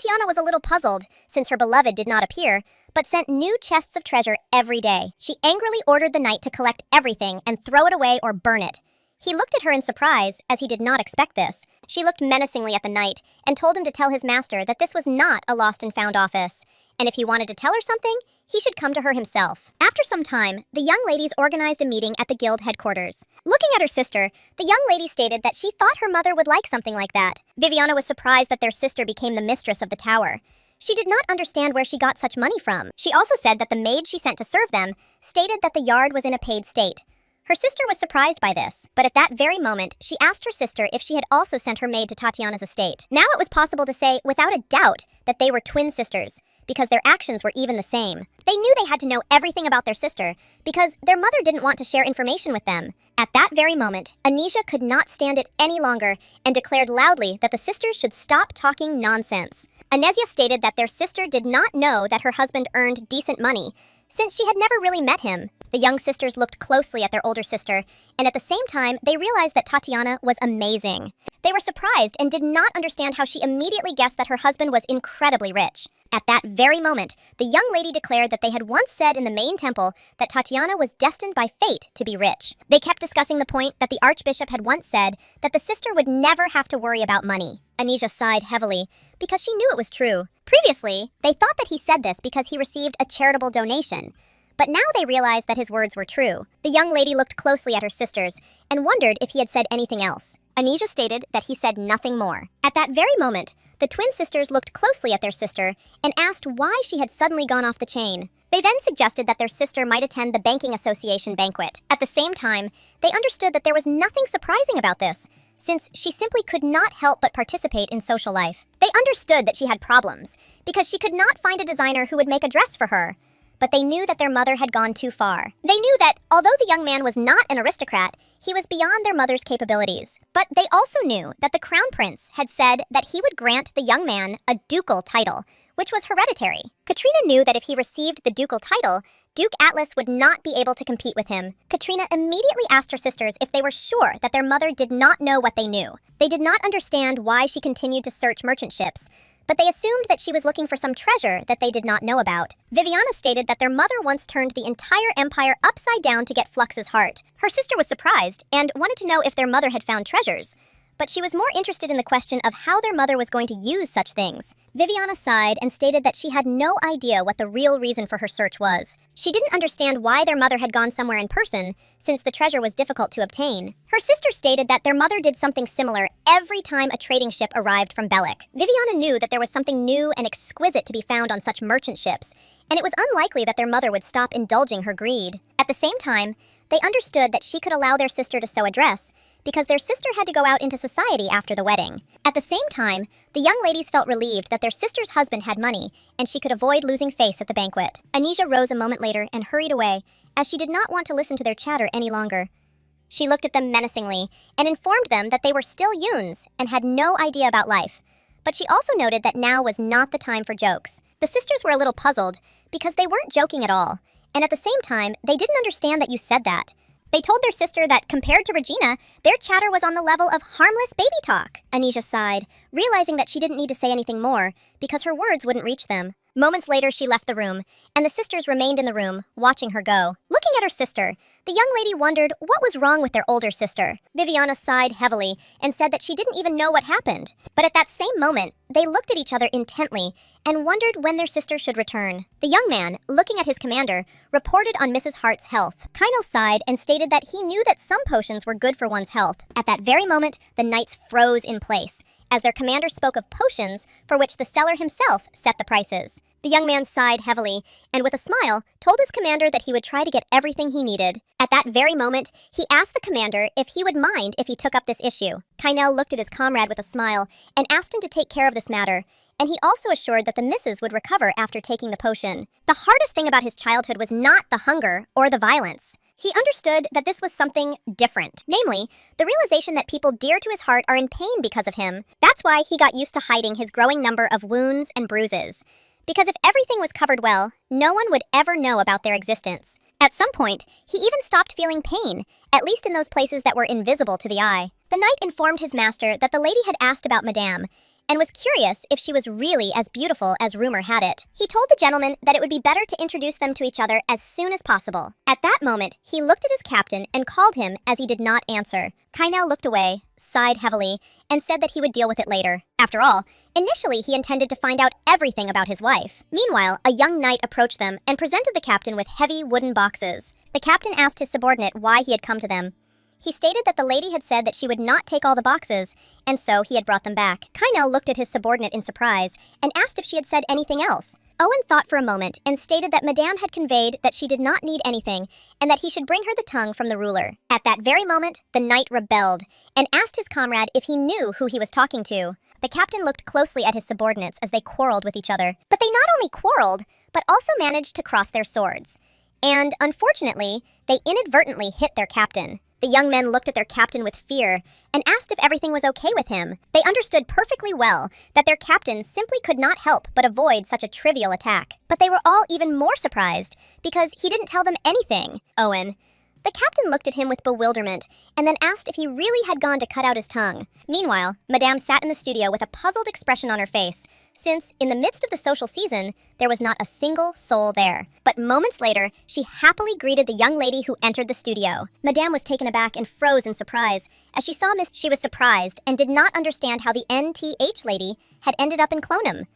Tatiana was a little puzzled, since her beloved did not appear, but sent new chests of treasure every day. She angrily ordered the knight to collect everything and throw it away or burn it. He looked at her in surprise, as he did not expect this. She looked menacingly at the knight and told him to tell his master that this was not a lost and found office, and if he wanted to tell her something, he should come to her himself. After some time, the young ladies organized a meeting at the guild headquarters. Looking at her sister, the young lady stated that she thought her mother would like something like that. Viviana was surprised that their sister became the mistress of the tower. She did not understand where she got such money from. She also said that the maid she sent to serve them stated that the yard was in a paid state. Her sister was surprised by this, but at that very moment, she asked her sister if she had also sent her maid to Tatiana's estate. Now it was possible to say, without a doubt, that they were twin sisters, because their actions were even the same. They knew they had to know everything about their sister, because their mother didn't want to share information with them. At that very moment, Anisha could not stand it any longer and declared loudly that the sisters should stop talking nonsense. Anesia stated that their sister did not know that her husband earned decent money, since she had never really met him. The young sisters looked closely at their older sister, and at the same time, they realized that Tatiana was amazing. They were surprised and did not understand how she immediately guessed that her husband was incredibly rich. At that very moment, the young lady declared that they had once said in the main temple that Tatiana was destined by fate to be rich. They kept discussing the point that the archbishop had once said that the sister would never have to worry about money. Anisha sighed heavily, because she knew it was true. Previously, they thought that he said this because he received a charitable donation, but now they realized that his words were true. The young lady looked closely at her sisters and wondered if he had said anything else. Anisha stated that he said nothing more. At that very moment, the twin sisters looked closely at their sister and asked why she had suddenly gone off the chain. They then suggested that their sister might attend the Banking Association banquet. At the same time, they understood that there was nothing surprising about this, since she simply could not help but participate in social life. They understood that she had problems, because she could not find a designer who would make a dress for her. But they knew that their mother had gone too far. They knew that, although the young man was not an aristocrat, he was beyond their mother's capabilities. But they also knew that the crown prince had said that he would grant the young man a ducal title, which was hereditary. Katrina knew that if he received the ducal title, Duke Atlas would not be able to compete with him. Katrina immediately asked her sisters if they were sure that their mother did not know what they knew. They did not understand why she continued to search merchant ships, but they assumed that she was looking for some treasure that they did not know about. Viviana stated that their mother once turned the entire empire upside down to get Flux's heart. Her sister was surprised and wanted to know if their mother had found treasures, but she was more interested in the question of how their mother was going to use such things. Viviana sighed and stated that she had no idea what the real reason for her search was. She didn't understand why their mother had gone somewhere in person, since the treasure was difficult to obtain. Her sister stated that their mother did something similar every time a trading ship arrived from Bellic. Viviana knew that there was something new and exquisite to be found on such merchant ships, and it was unlikely that their mother would stop indulging her greed. At the same time, they understood that she could allow their sister to sew a dress, because their sister had to go out into society after the wedding. At the same time, the young ladies felt relieved that their sister's husband had money, and she could avoid losing face at the banquet. Anisha rose a moment later and hurried away, as she did not want to listen to their chatter any longer. She looked at them menacingly and informed them that they were still Yuns and had no idea about life. But she also noted that now was not the time for jokes. The sisters were a little puzzled, because they weren't joking at all, and at the same time, they didn't understand that you said that. They told their sister that, compared to Regina, their chatter was on the level of harmless baby talk. Anisha sighed, realizing that she didn't need to say anything more, because her words wouldn't reach them. Moments later, she left the room, and the sisters remained in the room, watching her go. Looking at her sister, the young lady wondered what was wrong with their older sister. Viviana sighed heavily and said that she didn't even know what happened. But at that same moment, they looked at each other intently and wondered when their sister should return. The young man, looking at his commander, reported on Mrs. Hart's health. Kynel sighed and stated that he knew that some potions were good for one's health. At that very moment, the knights froze in place, as their commander spoke of potions for which the seller himself set the prices. The young man sighed heavily, and with a smile, told his commander that he would try to get everything he needed. At that very moment, he asked the commander if he would mind if he took up this issue. Kynel looked at his comrade with a smile and asked him to take care of this matter, and he also assured that the missus would recover after taking the potion. The hardest thing about his childhood was not the hunger or the violence. He understood that this was something different, namely, the realization that people dear to his heart are in pain because of him. That's why he got used to hiding his growing number of wounds and bruises. Because if everything was covered well, no one would ever know about their existence. At some point, he even stopped feeling pain, at least in those places that were invisible to the eye. The knight informed his master that the lady had asked about Madame, and was curious if she was really as beautiful as rumor had it. He told the gentleman that it would be better to introduce them to each other as soon as possible. At that moment, he looked at his captain and called him as he did not answer. Kainao looked away, sighed heavily, and said that he would deal with it later. After all, initially he intended to find out everything about his wife. Meanwhile, a young knight approached them and presented the captain with heavy wooden boxes. The captain asked his subordinate why he had come to them. He stated that the lady had said that she would not take all the boxes, and so he had brought them back. Kainao looked at his subordinate in surprise and asked if she had said anything else. Owen thought for a moment and stated that Madame had conveyed that she did not need anything and that he should bring her the tongue from the ruler. At that very moment, the knight rebelled and asked his comrade if he knew who he was talking to. The captain looked closely at his subordinates as they quarreled with each other. But they not only quarreled, but also managed to cross their swords. And, unfortunately, they inadvertently hit their captain. The young men looked at their captain with fear and asked if everything was okay with him. They understood perfectly well that their captain simply could not help but avoid such a trivial attack. But they were all even more surprised because he didn't tell them anything. Owen. The captain looked at him with bewilderment and then asked if he really had gone to cut out his tongue. Meanwhile, Madame sat in the studio with a puzzled expression on her face, since, in the midst of the social season, there was not a single soul there. But moments later, she happily greeted the young lady who entered the studio. Madame was taken aback and froze in surprise. As she saw Miss, she was surprised and did not understand how the NTH lady had ended up in Clonum.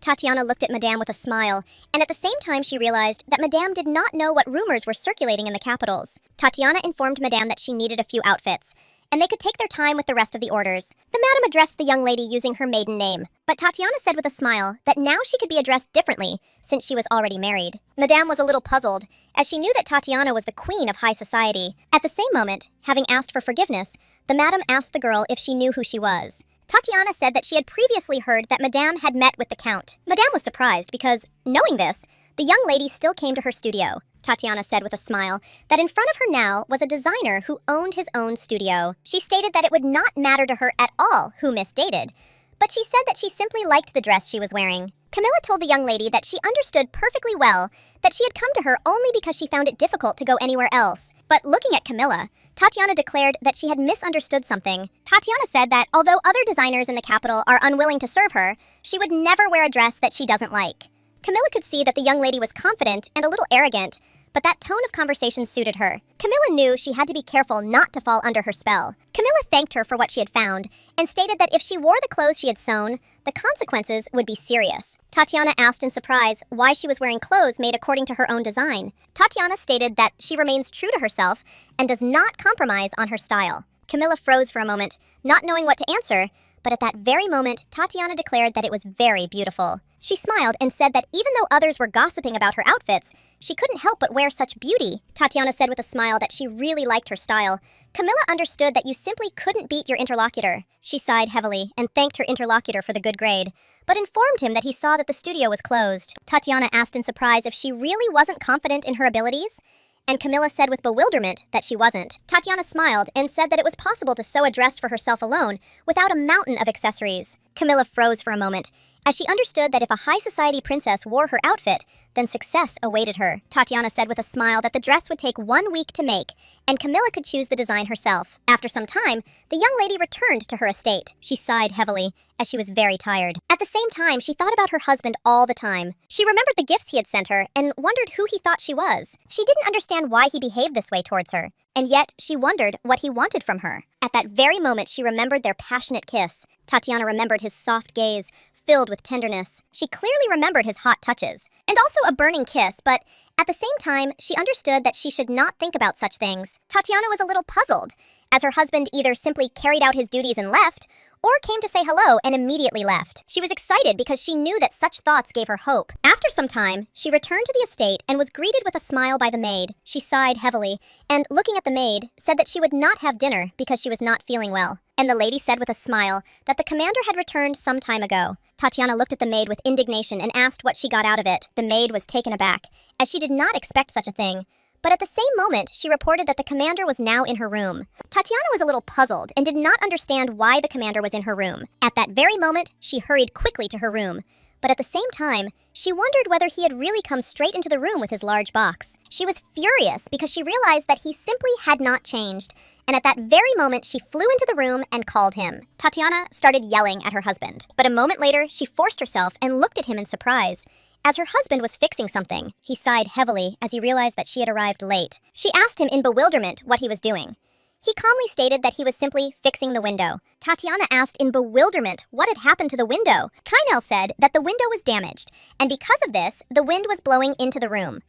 Tatiana looked at Madame with a smile, and at the same time she realized that Madame did not know what rumors were circulating in the capitals. Tatiana informed Madame that she needed a few outfits, and they could take their time with the rest of the orders. The madam addressed the young lady using her maiden name, but Tatiana said with a smile that now she could be addressed differently since she was already married. Madame was a little puzzled, as she knew that Tatiana was the queen of high society. At the same moment, having asked for forgiveness, the madam asked the girl if she knew who she was. Tatiana said that she had previously heard that Madame had met with the Count. Madame was surprised because, knowing this, the young lady still came to her studio. Tatiana said with a smile that in front of her now was a designer who owned his own studio. She stated that it would not matter to her at all who Miss dated, but she said that she simply liked the dress she was wearing. Camilla told the young lady that she understood perfectly well that she had come to her only because she found it difficult to go anywhere else. But looking at Camilla, Tatiana declared that she had misunderstood something. Tatiana said that although other designers in the capital are unwilling to serve her, she would never wear a dress that she doesn't like. Camilla could see that the young lady was confident and a little arrogant, but that tone of conversation suited her. Camilla knew she had to be careful not to fall under her spell. Camilla thanked her for what she had found and stated that if she wore the clothes she had sewn, the consequences would be serious. Tatiana asked in surprise why she was wearing clothes made according to her own design. Tatiana stated that she remains true to herself and does not compromise on her style. Camilla froze for a moment, not knowing what to answer, but at that very moment, Tatiana declared that it was very beautiful. She smiled and said that even though others were gossiping about her outfits, she couldn't help but wear such beauty. Tatiana said with a smile that she really liked her style. Camilla understood that you simply couldn't beat your interlocutor. She sighed heavily and thanked her interlocutor for the good grade, but informed him that he saw that the studio was closed. Tatiana asked in surprise if she really wasn't confident in her abilities, and Camilla said with bewilderment that she wasn't. Tatiana smiled and said that it was possible to sew a dress for herself alone without a mountain of accessories. Camilla froze for a moment, as she understood that if a high society princess wore her outfit, then success awaited her. Tatiana said with a smile that the dress would take 1 week to make, and Camilla could choose the design herself. After some time, the young lady returned to her estate. She sighed heavily, as she was very tired. At the same time, she thought about her husband all the time. She remembered the gifts he had sent her and wondered who he thought she was. She didn't understand why he behaved this way towards her, and yet she wondered what he wanted from her. At that very moment, she remembered their passionate kiss. Tatiana remembered his soft gaze, filled with tenderness. She clearly remembered his hot touches, and also a burning kiss, but at the same time, she understood that she should not think about such things. Tatiana was a little puzzled, as her husband either simply carried out his duties and left, or came to say hello and immediately left. She was excited because she knew that such thoughts gave her hope. After some time, she returned to the estate and was greeted with a smile by the maid. She sighed heavily, and looking at the maid, said that she would not have dinner because she was not feeling well. And the lady said with a smile that the commander had returned some time ago. Tatiana looked at the maid with indignation and asked what she got out of it. The maid was taken aback, as she did not expect such a thing. But at the same moment, she reported that the commander was now in her room. Tatiana was a little puzzled and did not understand why the commander was in her room. At that very moment, she hurried quickly to her room. but at the same time, she wondered whether he had really come straight into the room with his large box. She was furious because she realized that he simply had not changed, and at that very moment she flew into the room and called him. Tatiana started yelling at her husband, but a moment later she forced herself and looked at him in surprise. As her husband was fixing something, he sighed heavily as he realized that she had arrived late. She asked him in bewilderment what he was doing. He calmly stated that he was simply fixing the window. Tatiana asked in bewilderment what had happened to the window. Kynel said that the window was damaged, and because of this, the wind was blowing into the room.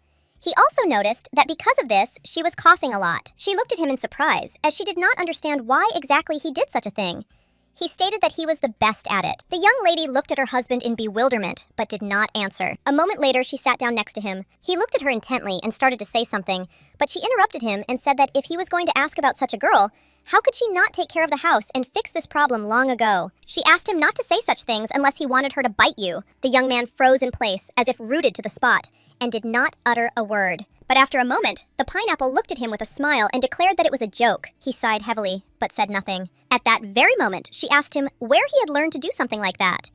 He also noticed that because of this, she was coughing a lot. She looked at him in surprise, as she did not understand why exactly he did such a thing. He stated that he was the best at it. The young lady looked at her husband in bewilderment, but did not answer. A moment later, she sat down next to him. He looked at her intently and started to say something, but she interrupted him and said that if he was going to ask about such a girl, how could she not take care of the house and fix this problem long ago? She asked him not to say such things unless he wanted her to bite you. The young man froze in place, as if rooted to the spot, and did not utter a word. But after a moment, the pineapple looked at him with a smile and declared that it was a joke. He sighed heavily, but said nothing. At that very moment, she asked him where he had learned to do something like that.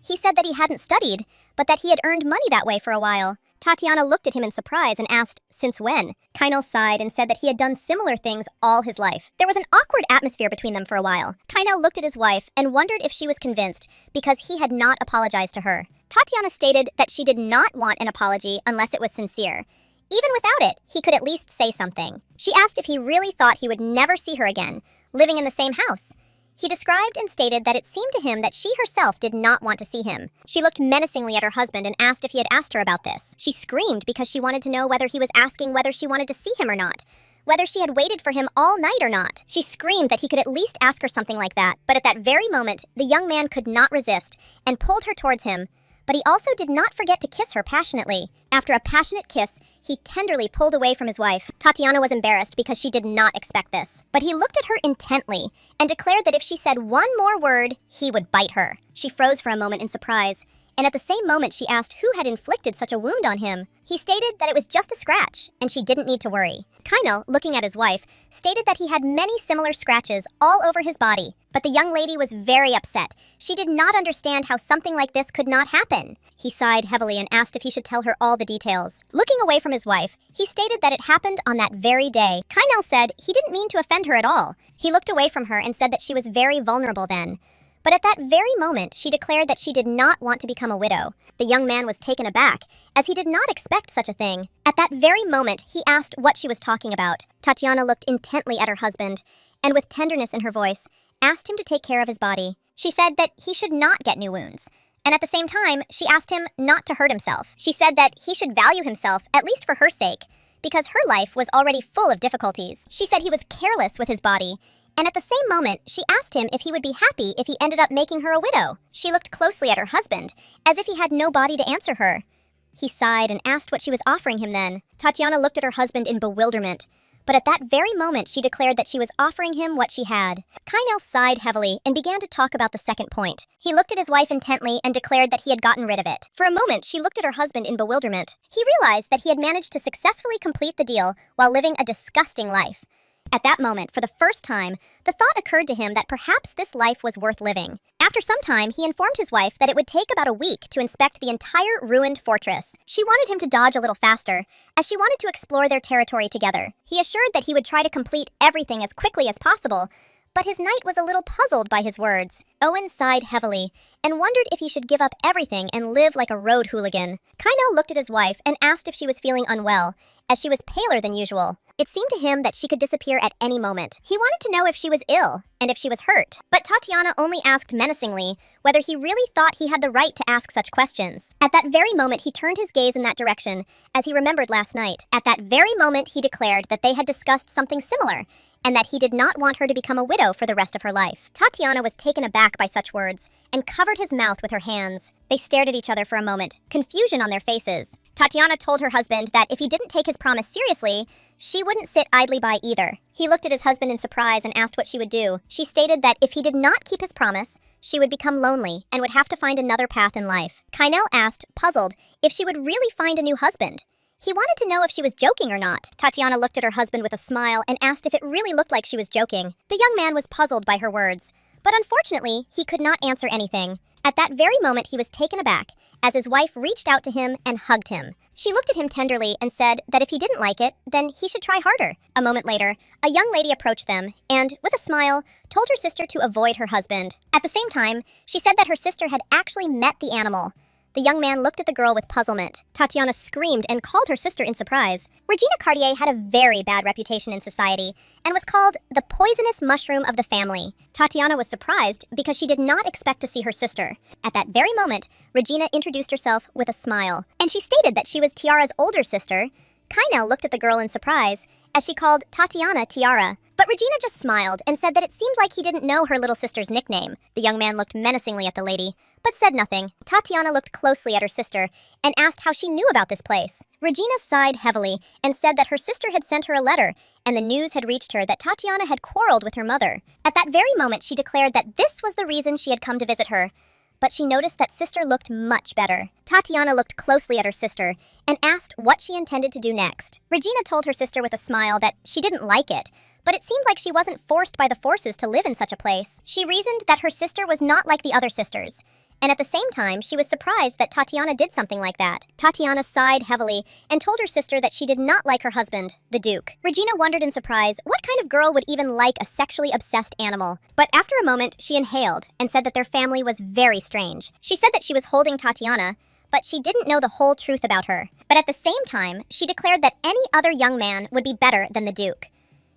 He said that he hadn't studied, but that he had earned money that way for a while. Tatiana looked at him in surprise and asked, since when? Kynel sighed and said that he had done similar things all his life. There was an awkward atmosphere between them for a while. Kynel looked at his wife and wondered if she was convinced because he had not apologized to her. Tatiana stated that she did not want an apology unless it was sincere. Even without it, he could at least say something. She asked if he really thought he would never see her again, living in the same house. He described and stated that it seemed to him that she herself did not want to see him. She looked menacingly at her husband and asked if he had asked her about this. She screamed because she wanted to know whether he was asking whether she wanted to see him or not, whether she had waited for him all night or not. She screamed that he could at least ask her something like that, but at that very moment, the young man could not resist and pulled her towards him. But he also did not forget to kiss her passionately. After a passionate kiss, he tenderly pulled away from his wife. Tatiana was embarrassed because she did not expect this. But he looked at her intently and declared that if she said one more word, he would bite her. She froze for a moment in surprise, and at the same moment she asked who had inflicted such a wound on him. He stated that it was just a scratch, and she didn't need to worry. Kynel, looking at his wife, stated that he had many similar scratches all over his body. But the young lady was very upset. She did not understand how something like this could not happen. He sighed heavily and asked if he should tell her all the details. Looking away from his wife, he stated that it happened on that very day. Kynel said he didn't mean to offend her at all. He looked away from her and said that she was very vulnerable then. But at that very moment, she declared that she did not want to become a widow. The young man was taken aback, as he did not expect such a thing. At that very moment, he asked what she was talking about. Tatiana looked intently at her husband, and with tenderness in her voice, asked him to take care of his body. She said that he should not get new wounds. And at the same time, she asked him not to hurt himself. She said that he should value himself, at least for her sake, because her life was already full of difficulties. She said he was careless with his body, and at the same moment, she asked him if he would be happy if he ended up making her a widow. She looked closely at her husband, as if he had no body to answer her. He sighed and asked what she was offering him then. Tatiana looked at her husband in bewilderment, but at that very moment she declared that she was offering him what she had. Kynel sighed heavily and began to talk about the second point. He looked at his wife intently and declared that he had gotten rid of it. For a moment, she looked at her husband in bewilderment. He realized that he had managed to successfully complete the deal while living a disgusting life. At that moment, for the first time, the thought occurred to him that perhaps this life was worth living. After some time, he informed his wife that it would take about a week to inspect the entire ruined fortress. She wanted him to dodge a little faster, as she wanted to explore their territory together. He assured that he would try to complete everything as quickly as possible, but his knight was a little puzzled by his words. Owen sighed heavily and wondered if he should give up everything and live like a road hooligan. Kynel looked at his wife and asked if she was feeling unwell, as she was paler than usual. It seemed to him that she could disappear at any moment. He wanted to know if she was ill and if she was hurt. But Tatiana only asked menacingly whether he really thought he had the right to ask such questions. At that very moment, he turned his gaze in that direction, as he remembered last night. At that very moment, he declared that they had discussed something similar, and that he did not want her to become a widow for the rest of her life. Tatiana was taken aback by such words and covered his mouth with her hands. They stared at each other for a moment, confusion on their faces. Tatiana told her husband that if he didn't take his promise seriously, she wouldn't sit idly by either. He looked at his husband in surprise and asked what she would do. She stated that if he did not keep his promise, she would become lonely and would have to find another path in life. Kynel asked, puzzled, if she would really find a new husband. He wanted to know if she was joking or not. Tatiana looked at her husband with a smile and asked if it really looked like she was joking. The young man was puzzled by her words, but unfortunately, he could not answer anything. At that very moment, he was taken aback, as his wife reached out to him and hugged him. She looked at him tenderly and said that if he didn't like it, then he should try harder. A moment later, a young lady approached them and, with a smile, told her sister to avoid her husband. At the same time, she said that her sister had actually met the animal. The young man looked at the girl with puzzlement. Tatiana screamed and called her sister in surprise. Regina Cartier had a very bad reputation in society and was called the poisonous mushroom of the family. Tatiana was surprised because she did not expect to see her sister. At that very moment, Regina introduced herself with a smile, and she stated that she was Tiara's older sister. Kainel looked at the girl in surprise as she called Tatiana Tiara. But Regina just smiled and said that it seemed like he didn't know her little sister's nickname. The young man looked menacingly at the lady, but said nothing. Tatiana looked closely at her sister and asked how she knew about this place. Regina sighed heavily and said that her sister had sent her a letter, and the news had reached her that Tatiana had quarreled with her mother. At that very moment, she declared that this was the reason she had come to visit her. But she noticed that sister looked much better. Tatiana looked closely at her sister and asked what she intended to do next. Regina told her sister with a smile that she didn't like it, but it seemed like she wasn't forced by the forces to live in such a place. She reasoned that her sister was not like the other sisters, and at the same time, she was surprised that Tatiana did something like that. Tatiana sighed heavily and told her sister that she did not like her husband, the Duke. Regina wondered in surprise what kind of girl would even like a sexually obsessed animal. But after a moment, she inhaled and said that their family was very strange. She said that she was holding Tatiana, but she didn't know the whole truth about her. But at the same time, she declared that any other young man would be better than the Duke.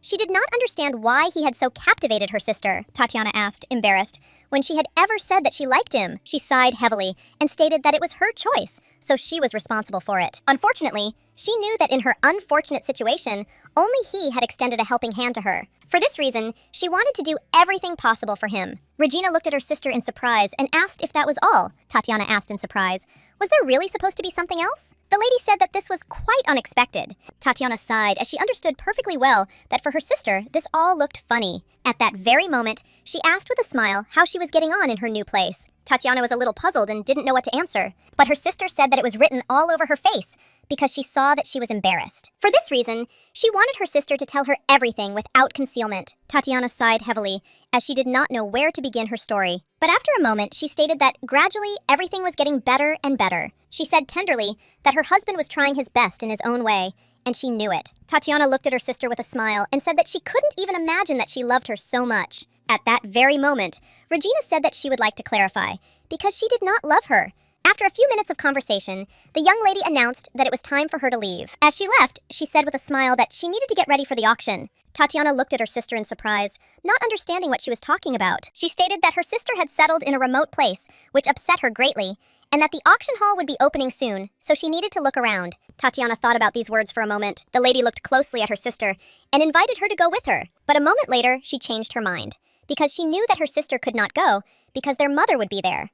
She did not understand why he had so captivated her sister, Tatiana asked, embarrassed, when she had ever said that she liked him. She sighed heavily and stated that it was her choice, so she was responsible for it. Unfortunately, she knew that in her unfortunate situation, only he had extended a helping hand to her. For this reason, she wanted to do everything possible for him. Regina looked at her sister in surprise and asked if that was all. Tatiana asked in surprise, was there really supposed to be something else? The lady said that this was quite unexpected. Tatiana sighed as she understood perfectly well that for her sister, this all looked funny. At that very moment, she asked with a smile how she was getting on in her new place. Tatiana was a little puzzled and didn't know what to answer, but her sister said that it was written all over her face because she saw that she was embarrassed. For this reason, she wanted her sister to tell her everything without concealment. Tatiana sighed heavily as she did not know where to begin her story. But after a moment, she stated that gradually everything was getting better and better. She said tenderly that her husband was trying his best in his own way, and she knew it. Tatiana looked at her sister with a smile and said that she couldn't even imagine that she loved her so much. At that very moment, Regina said that she would like to clarify, because she did not love her. After a few minutes of conversation, the young lady announced that it was time for her to leave. As she left, she said with a smile that she needed to get ready for the auction. Tatiana looked at her sister in surprise, not understanding what she was talking about. She stated that her sister had settled in a remote place, which upset her greatly, and that the auction hall would be opening soon, so she needed to look around. Tatiana thought about these words for a moment. The lady looked closely at her sister and invited her to go with her. But a moment later, she changed her mind, because she knew that her sister could not go because their mother would be there.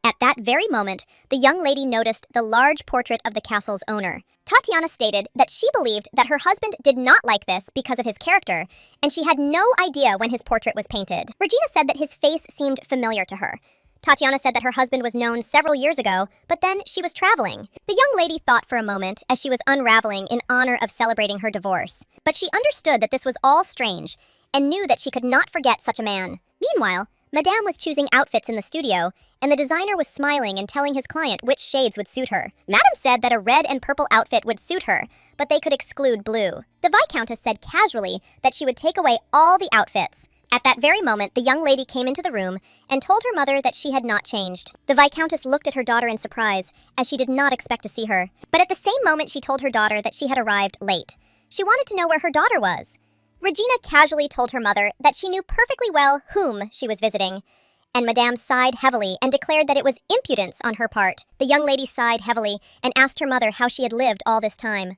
At that very moment, the young lady noticed the large portrait of the castle's owner. Tatiana stated that she believed that her husband did not like this because of his character, and she had no idea when his portrait was painted. Regina said that his face seemed familiar to her. Tatiana said that her husband was known several years ago, but then she was traveling. The young lady thought for a moment as she was unraveling in honor of celebrating her divorce. But she understood that this was all strange, and knew that she could not forget such a man. Meanwhile, Madame was choosing outfits in the studio, and the designer was smiling and telling his client which shades would suit her. Madame said that a red and purple outfit would suit her, but they could exclude blue. The Viscountess said casually that she would take away all the outfits. At that very moment, the young lady came into the room and told her mother that she had not changed. The Viscountess looked at her daughter in surprise, as she did not expect to see her. But at the same moment, she told her daughter that she had arrived late. She wanted to know where her daughter was. Regina casually told her mother that she knew perfectly well whom she was visiting, and Madame sighed heavily and declared that it was impudence on her part. The young lady sighed heavily and asked her mother how she had lived all this time.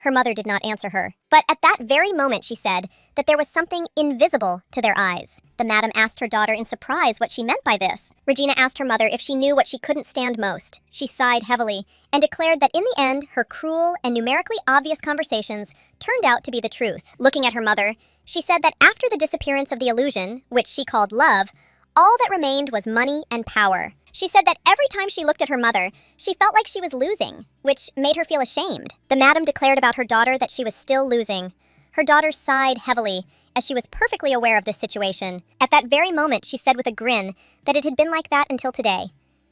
Her mother did not answer her, but at that very moment she said that there was something invisible to their eyes. The madam asked her daughter in surprise what she meant by this. Regina asked her mother if she knew what she couldn't stand most. She sighed heavily and declared that in the end, her cruel and numerically obvious conversations turned out to be the truth. Looking at her mother, she said that after the disappearance of the illusion, which she called love, all that remained was money and power. She said that every time she looked at her mother, she felt like she was losing, which made her feel ashamed. The madam declared about her daughter that she was still losing. Her daughter sighed heavily, as she was perfectly aware of this situation. At that very moment, she said with a grin that it had been like that until today.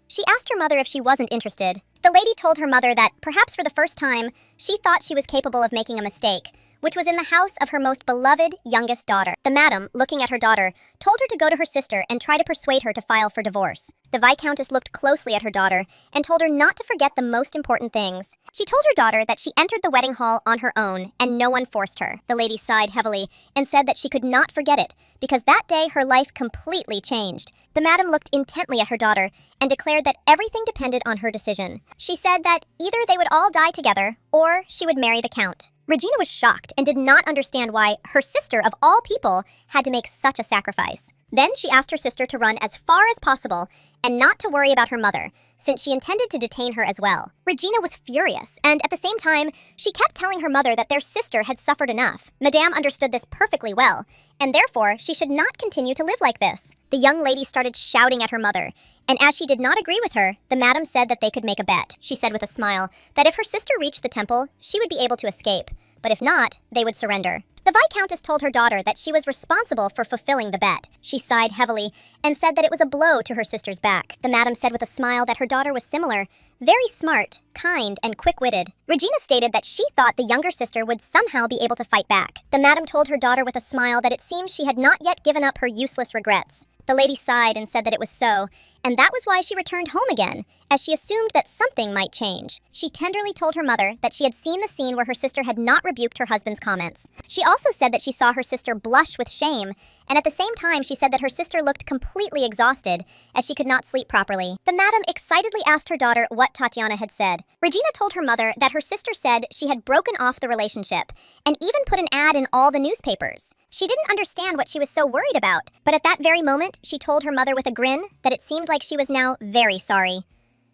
She asked her mother if she wasn't interested. The lady told her mother that, perhaps for the first time, she thought she was capable of making a mistake, which was in the house of her most beloved youngest daughter. The madam, looking at her daughter, told her to go to her sister and try to persuade her to file for divorce. The Viscountess looked closely at her daughter and told her not to forget the most important things. She told her daughter that she entered the wedding hall on her own and no one forced her. The lady sighed heavily and said that she could not forget it because that day her life completely changed. The madam looked intently at her daughter and declared that everything depended on her decision. She said that either they would all die together or she would marry the count. Regina was shocked and did not understand why her sister, of all people, had to make such a sacrifice. Then she asked her sister to run as far as possible and not to worry about her mother, since she intended to detain her as well. Regina was furious, and at the same time, she kept telling her mother that their sister had suffered enough. Madame understood this perfectly well, and therefore she should not continue to live like this. The young lady started shouting at her mother, and as she did not agree with her, the madam said that they could make a bet. She said with a smile that if her sister reached the temple, she would be able to escape, but if not, they would surrender. The Viscountess told her daughter that she was responsible for fulfilling the bet. She sighed heavily and said that it was a blow to her sister's back. The madam said with a smile that her daughter was similar, very smart, kind, and quick-witted. Regina stated that she thought the younger sister would somehow be able to fight back. The madam told her daughter with a smile that it seemed she had not yet given up her useless regrets. The lady sighed and said that it was so, and that was why she returned home again, as she assumed that something might change. She tenderly told her mother that she had seen the scene where her sister had not rebuked her husband's comments. She also said that she saw her sister blush with shame, and at the same time she said that her sister looked completely exhausted, as she could not sleep properly. The madam excitedly asked her daughter what Tatiana had said. Regina told her mother that her sister said she had broken off the relationship, and even put an ad in all the newspapers. She didn't understand what she was so worried about, but at that very moment, she told her mother with a grin that it seemed like she was now very sorry.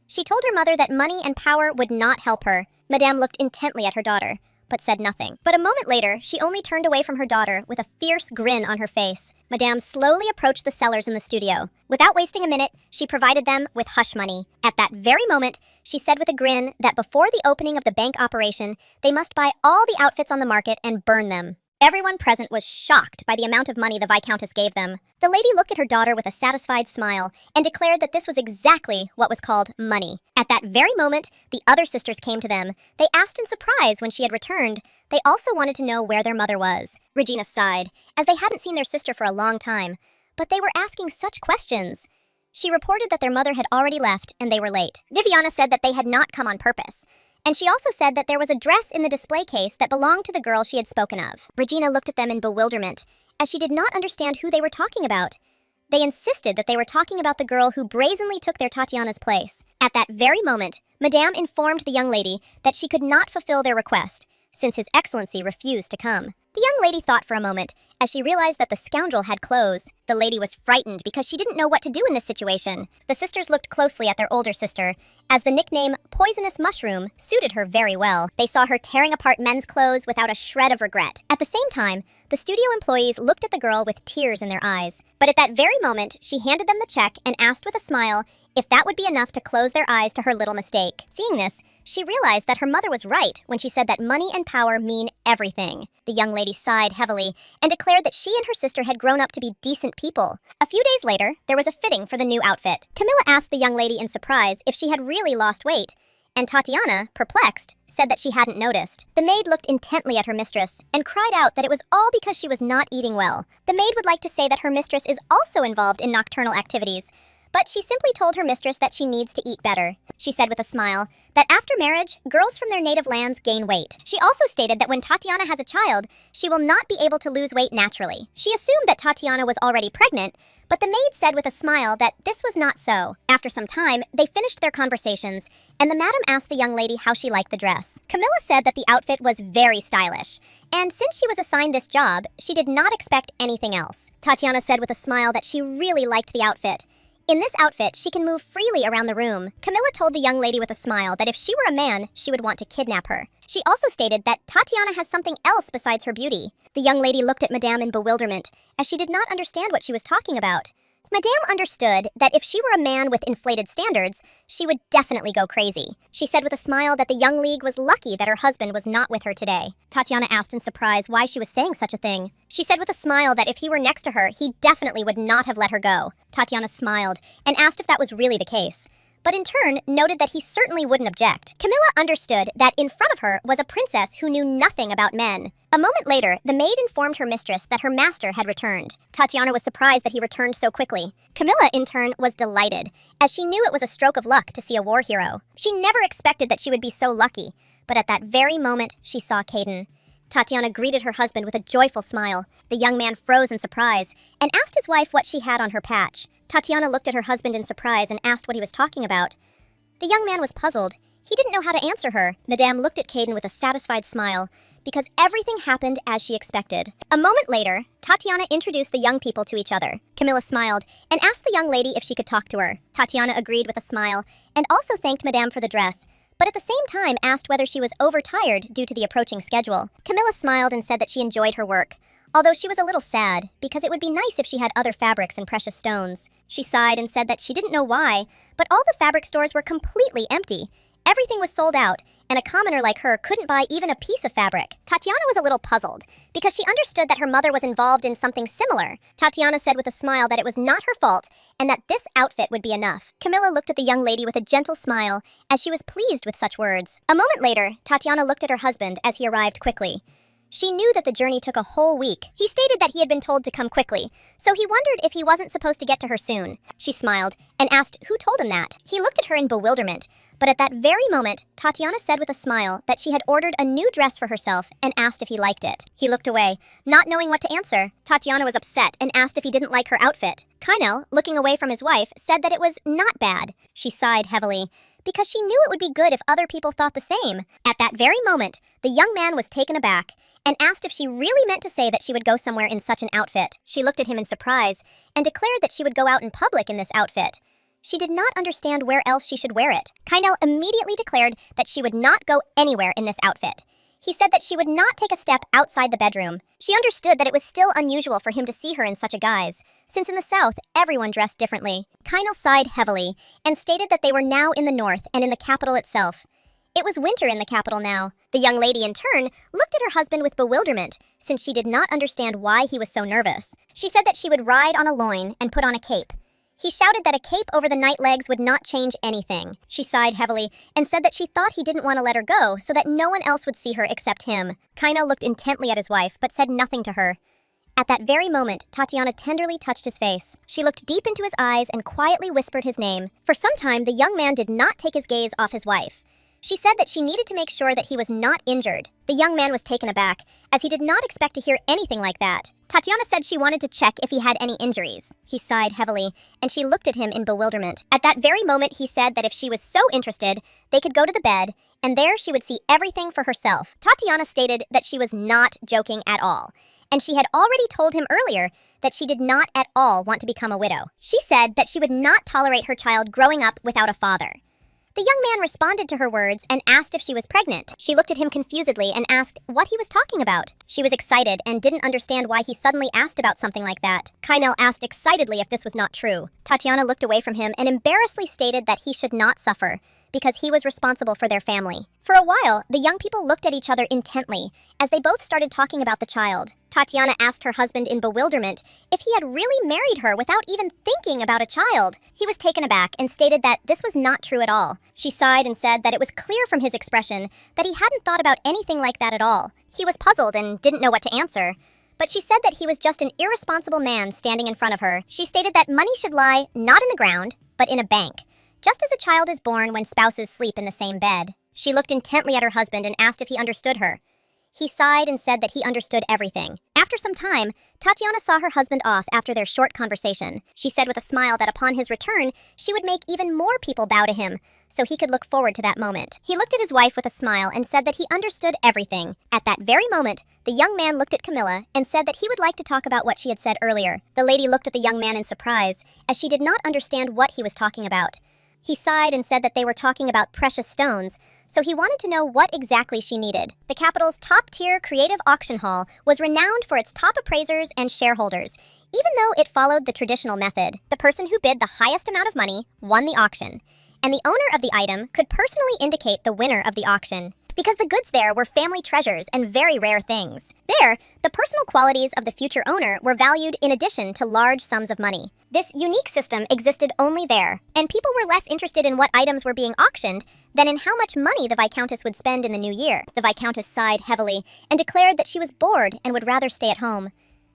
She told her mother that money and power would not help her. Madame looked intently at her daughter, but said nothing. But a moment later, she only turned away from her daughter with a fierce grin on her face. Madame slowly approached the sellers in the studio. Without wasting a minute, she provided them with hush money. At that very moment, she said with a grin that before the opening of the bank operation, they must buy all the outfits on the market and burn them. Everyone present was shocked by the amount of money the Viscountess gave them. The lady looked at her daughter with a satisfied smile and declared that this was exactly what was called money. At that very moment, the other sisters came to them. They asked in surprise when she had returned. They also wanted to know where their mother was. Regina sighed, as they hadn't seen their sister for a long time, but they were asking such questions. She reported that their mother had already left and they were late. Viviana said that they had not come on purpose. And she also said that there was a dress in the display case that belonged to the girl she had spoken of. Regina looked at them in bewilderment, as she did not understand who they were talking about. They insisted that they were talking about the girl who brazenly took their Tatiana's place. At that very moment, Madame informed the young lady that she could not fulfill their request, since His Excellency refused to come. The young lady thought for a moment, as she realized that the scoundrel had clothes. The lady was frightened because she didn't know what to do in this situation. The sisters looked closely at their older sister, as the nickname Poisonous Mushroom suited her very well. They saw her tearing apart men's clothes without a shred of regret. At the same time, the studio employees looked at the girl with tears in their eyes. But at that very moment, she handed them the check and asked with a smile if that would be enough to close their eyes to her little mistake. Seeing this, she realized that her mother was right when she said that money and power mean everything. The young lady sighed heavily and declared that she and her sister had grown up to be decent people. A few days later, there was a fitting for the new outfit. Camilla asked the young lady in surprise if she had really lost weight, and Tatiana, perplexed, said that she hadn't noticed. The maid looked intently at her mistress and cried out that it was all because she was not eating well. The maid would like to say that her mistress is also involved in nocturnal activities, but she simply told her mistress that she needs to eat better. She said with a smile that after marriage, girls from their native lands gain weight. She also stated that when Tatiana has a child, she will not be able to lose weight naturally. She assumed that Tatiana was already pregnant, but the maid said with a smile that this was not so. After some time, they finished their conversations, and the madam asked the young lady how she liked the dress. Camilla said that the outfit was very stylish, and since she was assigned this job, she did not expect anything else. Tatiana said with a smile that she really liked the outfit. In this outfit, she can move freely around the room. Camilla told the young lady with a smile that if she were a man, she would want to kidnap her. She also stated that Tatiana has something else besides her beauty. The young lady looked at Madame in bewilderment, as she did not understand what she was talking about. Madame understood that if she were a man with inflated standards, she would definitely go crazy. She said with a smile that the young league was lucky that her husband was not with her today. Tatiana asked in surprise why she was saying such a thing. She said with a smile that if he were next to her, he definitely would not have let her go. Tatiana smiled and asked if that was really the case. but in turn noted that he certainly wouldn't object. Camilla understood that in front of her was a princess who knew nothing about men. A moment later, the maid informed her mistress that her master had returned. Tatiana was surprised that he returned so quickly. Camilla, in turn, was delighted, as she knew it was a stroke of luck to see a war hero. She never expected that she would be so lucky, but at that very moment, she saw Caden. Tatiana greeted her husband with a joyful smile. The young man froze in surprise and asked his wife what she had on her patch. Tatiana looked at her husband in surprise and asked what he was talking about. The young man was puzzled. He didn't know how to answer her. Madame looked at Caden with a satisfied smile, because everything happened as she expected. A moment later, Tatiana introduced the young people to each other. Camilla smiled and asked the young lady if she could talk to her. Tatiana agreed with a smile and also thanked Madame for the dress, but at the same time asked whether she was overtired due to the approaching schedule. Camilla smiled and said that she enjoyed her work, although she was a little sad, because it would be nice if she had other fabrics and precious stones. She sighed and said that she didn't know why, but all the fabric stores were completely empty. Everything was sold out, and a commoner like her couldn't buy even a piece of fabric. Tatiana was a little puzzled, because she understood that her mother was involved in something similar. Tatiana said with a smile that it was not her fault, and that this outfit would be enough. Camilla looked at the young lady with a gentle smile, as she was pleased with such words. A moment later, Tatiana looked at her husband as he arrived quickly. She knew that the journey took a whole week. He stated that he had been told to come quickly, so he wondered if he wasn't supposed to get to her soon. She smiled and asked who told him that. He looked at her in bewilderment, but at that very moment, Tatiana said with a smile that she had ordered a new dress for herself and asked if he liked it. He looked away, not knowing what to answer. Tatiana was upset and asked if he didn't like her outfit. Kynel, looking away from his wife, said that it was not bad. She sighed heavily, because she knew it would be good if other people thought the same. At that very moment, the young man was taken aback and asked if she really meant to say that she would go somewhere in such an outfit. She looked at him in surprise and declared that she would go out in public in this outfit. She did not understand where else she should wear it. Kynel immediately declared that she would not go anywhere in this outfit. He said that she would not take a step outside the bedroom. She understood that it was still unusual for him to see her in such a guise, since in the South, everyone dressed differently. Kynel sighed heavily and stated that they were now in the north and in the capital itself. It was winter in the capital now. The young lady, in turn, looked at her husband with bewilderment, since she did not understand why he was so nervous. She said that she would ride on a loin and put on a cape. He shouted that a cape over the night legs would not change anything. She sighed heavily and said that she thought he didn't want to let her go so that no one else would see her except him. Kynel looked intently at his wife but said nothing to her. At that very moment, Tatiana tenderly touched his face. She looked deep into his eyes and quietly whispered his name. For some time, the young man did not take his gaze off his wife. She said that she needed to make sure that he was not injured. The young man was taken aback, as he did not expect to hear anything like that. Tatiana said she wanted to check if he had any injuries. He sighed heavily, and she looked at him in bewilderment. At that very moment, he said that if she was so interested, they could go to the bed, and there she would see everything for herself. Tatiana stated that she was not joking at all, and she had already told him earlier that she did not at all want to become a widow. She said that she would not tolerate her child growing up without a father. The young man responded to her words and asked if she was pregnant. She looked at him confusedly and asked what he was talking about. She was excited and didn't understand why he suddenly asked about something like that. Kynel asked excitedly if this was not true. Tatiana looked away from him and embarrassedly stated that he should not suffer, because he was responsible for their family. For a while, the young people looked at each other intently, as they both started talking about the child. Tatiana asked her husband in bewilderment if he had really married her without even thinking about a child. He was taken aback and stated that this was not true at all. She sighed and said that it was clear from his expression that he hadn't thought about anything like that at all. He was puzzled and didn't know what to answer. But she said that he was just an irresponsible man standing in front of her. She stated that money should lie not in the ground, but in a bank, just as a child is born when spouses sleep in the same bed. She looked intently at her husband and asked if he understood her. He sighed and said that he understood everything. After some time, Tatiana saw her husband off after their short conversation. She said with a smile that upon his return, she would make even more people bow to him, so he could look forward to that moment. He looked at his wife with a smile and said that he understood everything. At that very moment, the young man looked at Camilla and said that he would like to talk about what she had said earlier. The lady looked at the young man in surprise, as she did not understand what he was talking about. He sighed and said that they were talking about precious stones, so he wanted to know what exactly she needed. The capital's top-tier creative auction hall was renowned for its top appraisers and shareholders, even though it followed the traditional method. The person who bid the highest amount of money won the auction, and the owner of the item could personally indicate the winner of the auction. because the goods there were family treasures and very rare things. There, the personal qualities of the future owner were valued in addition to large sums of money. This unique system existed only there, and people were less interested in what items were being auctioned than in how much money the Viscountess would spend in the new year. The Viscountess sighed heavily and declared that she was bored and would rather stay at home.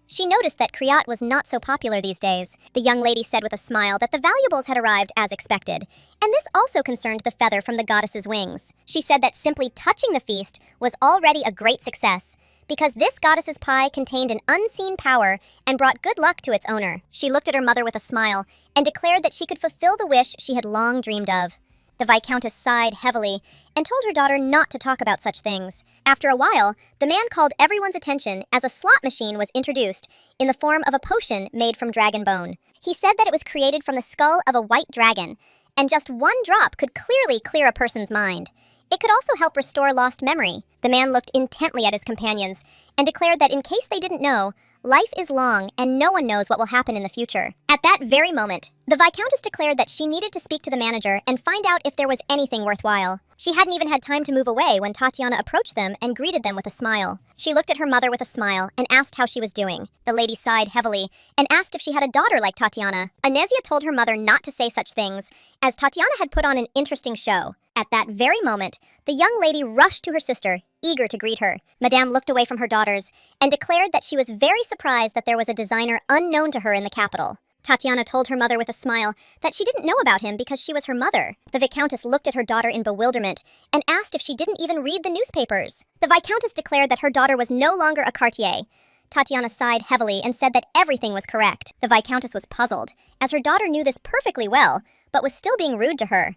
She noticed that Kriat was not so popular these days. The young lady said with a smile that the valuables had arrived as expected, and this also concerned the feather from the goddess's wings. She said that simply touching the feast was already a great success, because this goddess's pie contained an unseen power and brought good luck to its owner. She looked at her mother with a smile and declared that she could fulfill the wish she had long dreamed of. The Viscountess sighed heavily and told her daughter not to talk about such things. After a while, the man called everyone's attention as a slot machine was introduced in the form of a potion made from dragon bone. He said that it was created from the skull of a white dragon, and just one drop could clearly clear a person's mind. It could also help restore lost memory. The man looked intently at his companions and declared that in case they didn't know, life is long and no one knows what will happen in the future. At that very moment, the Viscountess declared that she needed to speak to the manager and find out if there was anything worthwhile. She hadn't even had time to move away when Tatiana approached them and greeted them with a smile. She looked at her mother with a smile and asked how she was doing. The lady sighed heavily and asked if she had a daughter like Tatiana. Anesia told her mother not to say such things, as Tatiana had put on an interesting show. At that very moment, the young lady rushed to her sister, eager to greet her. Madame looked away from her daughters and declared that she was very surprised that there was a designer unknown to her in the capital. Tatiana told her mother with a smile that she didn't know about him because she was her mother. The Viscountess looked at her daughter in bewilderment and asked if she didn't even read the newspapers. The Viscountess declared that her daughter was no longer a courtier. Tatiana sighed heavily and said that everything was correct. The Viscountess was puzzled, as her daughter knew this perfectly well, but was still being rude to her.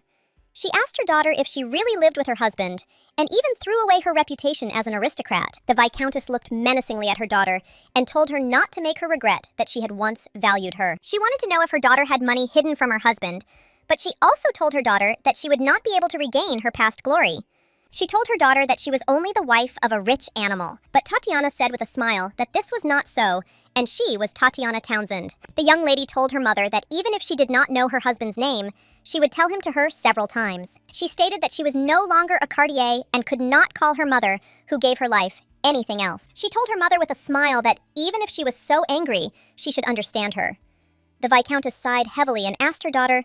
She asked her daughter if she really lived with her husband, and even threw away her reputation as an aristocrat. The Viscountess looked menacingly at her daughter and told her not to make her regret that she had once valued her. She wanted to know if her daughter had money hidden from her husband, but she also told her daughter that she would not be able to regain her past glory. She told her daughter that she was only the wife of a rich animal, but Tatiana said with a smile that this was not so, and she was Tatiana Townsend. The young lady told her mother that even if she did not know her husband's name, she would tell him to her several times. She stated that she was no longer a courtier and could not call her mother, who gave her life, anything else. She told her mother with a smile that even if she was so angry, she should understand her. The Viscountess sighed heavily and asked her daughter,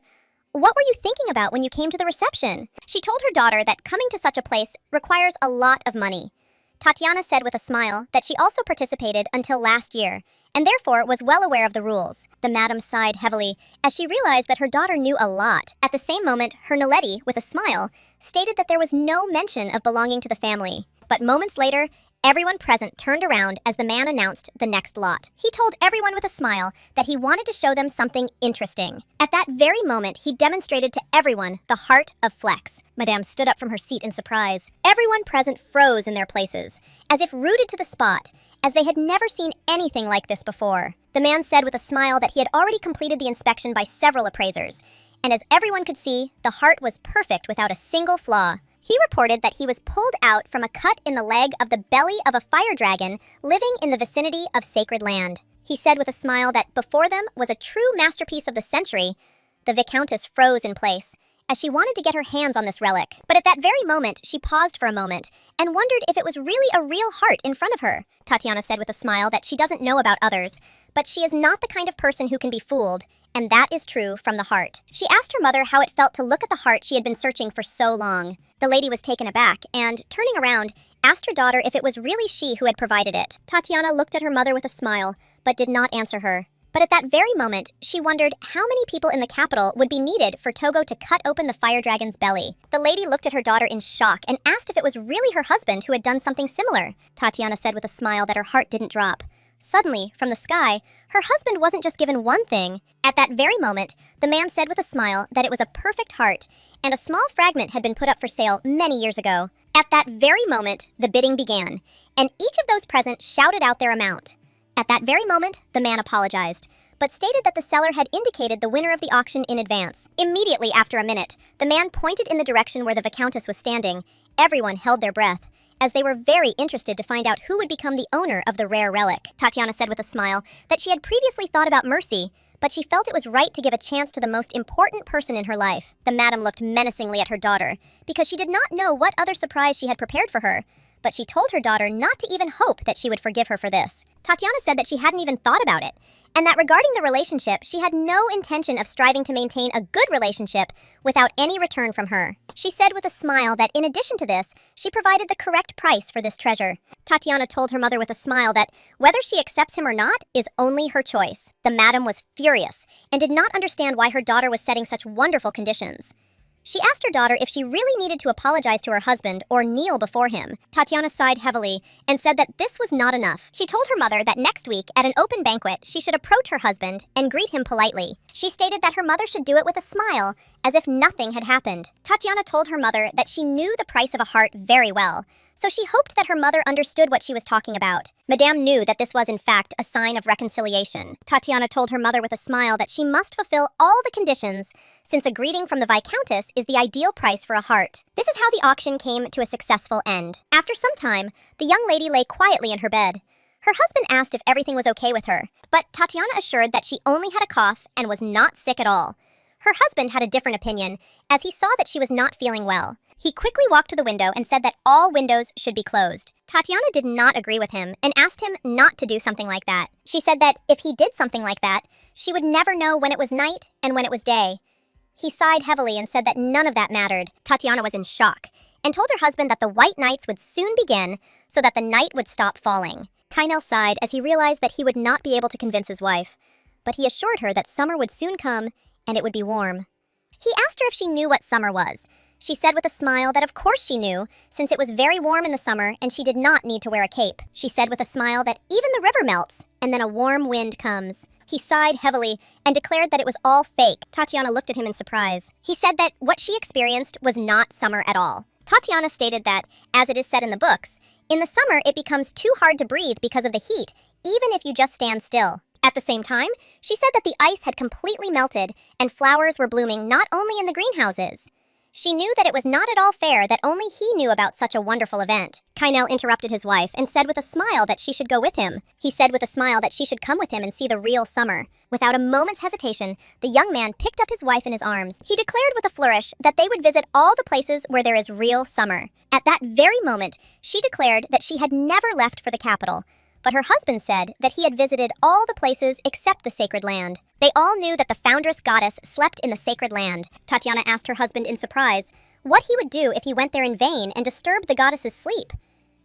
"What were you thinking about when you came to the reception?" She told her daughter that coming to such a place requires a lot of money. Tatiana said with a smile that she also participated until last year, and therefore was well aware of the rules. The madam sighed heavily as she realized that her daughter knew a lot. At the same moment, her Naledi, with a smile, stated that there was no mention of belonging to the family. But moments later, everyone present turned around as the man announced the next lot. He told everyone with a smile that he wanted to show them something interesting. At that very moment, he demonstrated to everyone the heart of Flex. Madame stood up from her seat in surprise. Everyone present froze in their places, as if rooted to the spot, as they had never seen anything like this before. The man said with a smile that he had already completed the inspection by several appraisers, and as everyone could see, the heart was perfect without a single flaw. He reported that he was pulled out from a cut in the leg of the belly of a fire dragon living in the vicinity of sacred land. He said with a smile that before them was a true masterpiece of the century. The Viscountess froze in place, as she wanted to get her hands on this relic. But at that very moment, she paused for a moment and wondered if it was really a real heart in front of her. Tatiana said with a smile that she doesn't know about others, but she is not the kind of person who can be fooled, and that is true from the heart. She asked her mother how it felt to look at the heart she had been searching for so long. The lady was taken aback and, turning around, asked her daughter if it was really she who had provided it. Tatiana looked at her mother with a smile, but did not answer her. But at that very moment, she wondered how many people in the capital would be needed for Togo to cut open the fire dragon's belly. The lady looked at her daughter in shock and asked if it was really her husband who had done something similar. Tatiana said with a smile that her heart didn't drop. Suddenly, from the sky, her husband wasn't just given one thing. At that very moment, the man said with a smile that it was a perfect heart, and a small fragment had been put up for sale many years ago. At that very moment, the bidding began, and each of those present shouted out their amount. At that very moment, the man apologized, but stated that the seller had indicated the winner of the auction in advance. Immediately after a minute, the man pointed in the direction where the Viscountess was standing. Everyone held their breath, as they were very interested to find out who would become the owner of the rare relic. Tatiana said with a smile that she had previously thought about Mercy, but she felt it was right to give a chance to the most important person in her life. The madam looked menacingly at her daughter, because she did not know what other surprise she had prepared for her, but she told her daughter not to even hope that she would forgive her for this. Tatiana said that she hadn't even thought about it, and that regarding the relationship, she had no intention of striving to maintain a good relationship without any return from her. She said with a smile that in addition to this, she provided the correct price for this treasure. Tatiana told her mother with a smile that whether she accepts him or not is only her choice. The madam was furious and did not understand why her daughter was setting such wonderful conditions. She asked her daughter if she really needed to apologize to her husband or kneel before him. Tatiana sighed heavily and said that this was not enough. She told her mother that next week, at an open banquet, she should approach her husband and greet him politely. She stated that her mother should do it with a smile, as if nothing had happened. Tatiana told her mother that she knew the price of a heart very well, so she hoped that her mother understood what she was talking about. Madame knew that this was in fact a sign of reconciliation. Tatiana told her mother with a smile that she must fulfill all the conditions, since a greeting from the Viscountess is the ideal price for a heart. This is how the auction came to a successful end. After some time, the young lady lay quietly in her bed. Her husband asked if everything was okay with her, but Tatiana assured that she only had a cough and was not sick at all. Her husband had a different opinion, as he saw that she was not feeling well. He quickly walked to the window and said that all windows should be closed. Tatiana did not agree with him and asked him not to do something like that. She said that if he did something like that, she would never know when it was night and when it was day. He sighed heavily and said that none of that mattered. Tatiana was in shock and told her husband that the white nights would soon begin so that the night would stop falling. Kynel sighed as he realized that he would not be able to convince his wife, but he assured her that summer would soon come and it would be warm. He asked her if she knew what summer was. She said with a smile that of course she knew, since it was very warm in the summer and she did not need to wear a cape. She said with a smile that even the river melts and then a warm wind comes. He sighed heavily and declared that it was all fake. Tatiana looked at him in surprise. He said that what she experienced was not summer at all. Tatiana stated that, as it is said in the books, in the summer it becomes too hard to breathe because of the heat, even if you just stand still. At the same time, she said that the ice had completely melted and flowers were blooming not only in the greenhouses. She knew that it was not at all fair that only he knew about such a wonderful event. Kynel interrupted his wife and said with a smile that she should go with him. He said with a smile that she should come with him and see the real summer. Without a moment's hesitation, the young man picked up his wife in his arms. He declared with a flourish that they would visit all the places where there is real summer. At that very moment, she declared that she had never left for the capital, but her husband said that he had visited all the places except the sacred land. They all knew that the foundress goddess slept in the sacred land. Tatiana asked her husband in surprise what he would do if he went there in vain and disturbed the goddess's sleep.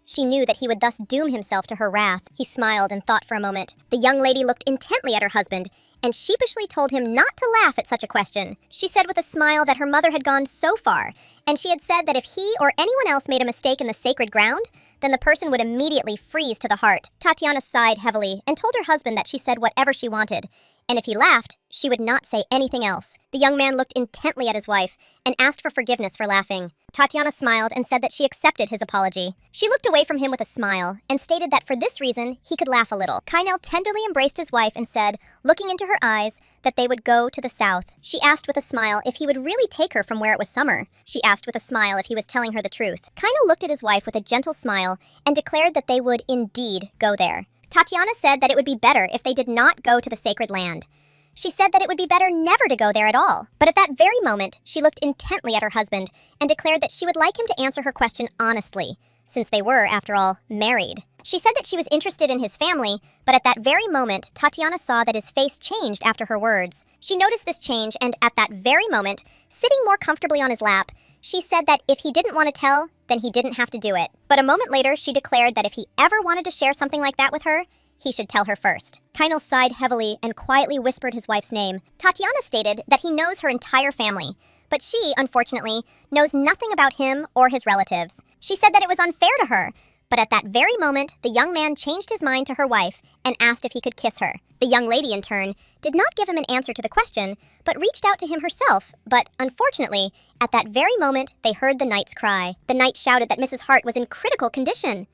She knew that he would thus doom himself to her wrath. He smiled and thought for a moment. The young lady looked intently at her husband and sheepishly told him not to laugh at such a question. She said with a smile that her mother had gone so far, and she had said that if he or anyone else made a mistake in the sacred ground, then the person would immediately freeze to the heart. Tatiana sighed heavily and told her husband that she said whatever she wanted, and if he laughed, she would not say anything else. The young man looked intently at his wife and asked for forgiveness for laughing. Tatiana smiled and said that she accepted his apology. She looked away from him with a smile and stated that for this reason, he could laugh a little. Kynel tenderly embraced his wife and said, looking into her eyes, that they would go to the south. She asked with a smile if he would really take her from where it was summer. She asked with a smile if he was telling her the truth. Kynel looked at his wife with a gentle smile and declared that they would indeed go there. Tatiana said that it would be better if they did not go to the sacred land. She said that it would be better never to go there at all. But at that very moment, she looked intently at her husband and declared that she would like him to answer her question honestly, since they were, after all, married. She said that she was interested in his family, but at that very moment, Tatiana saw that his face changed after her words. She noticed this change, and at that very moment, sitting more comfortably on his lap, she said that if he didn't want to tell, then he didn't have to do it. But a moment later, she declared that if he ever wanted to share something like that with her, he should tell her first. Kynel sighed heavily and quietly whispered his wife's name. Tatiana stated that he knows her entire family, but she, unfortunately, knows nothing about him or his relatives. She said that it was unfair to her, but at that very moment, the young man changed his mind to her wife and asked if he could kiss her. The young lady, in turn, did not give him an answer to the question, but reached out to him herself. But, unfortunately, at that very moment, they heard the knight's cry. The knight shouted that Mrs. Hart was in critical condition.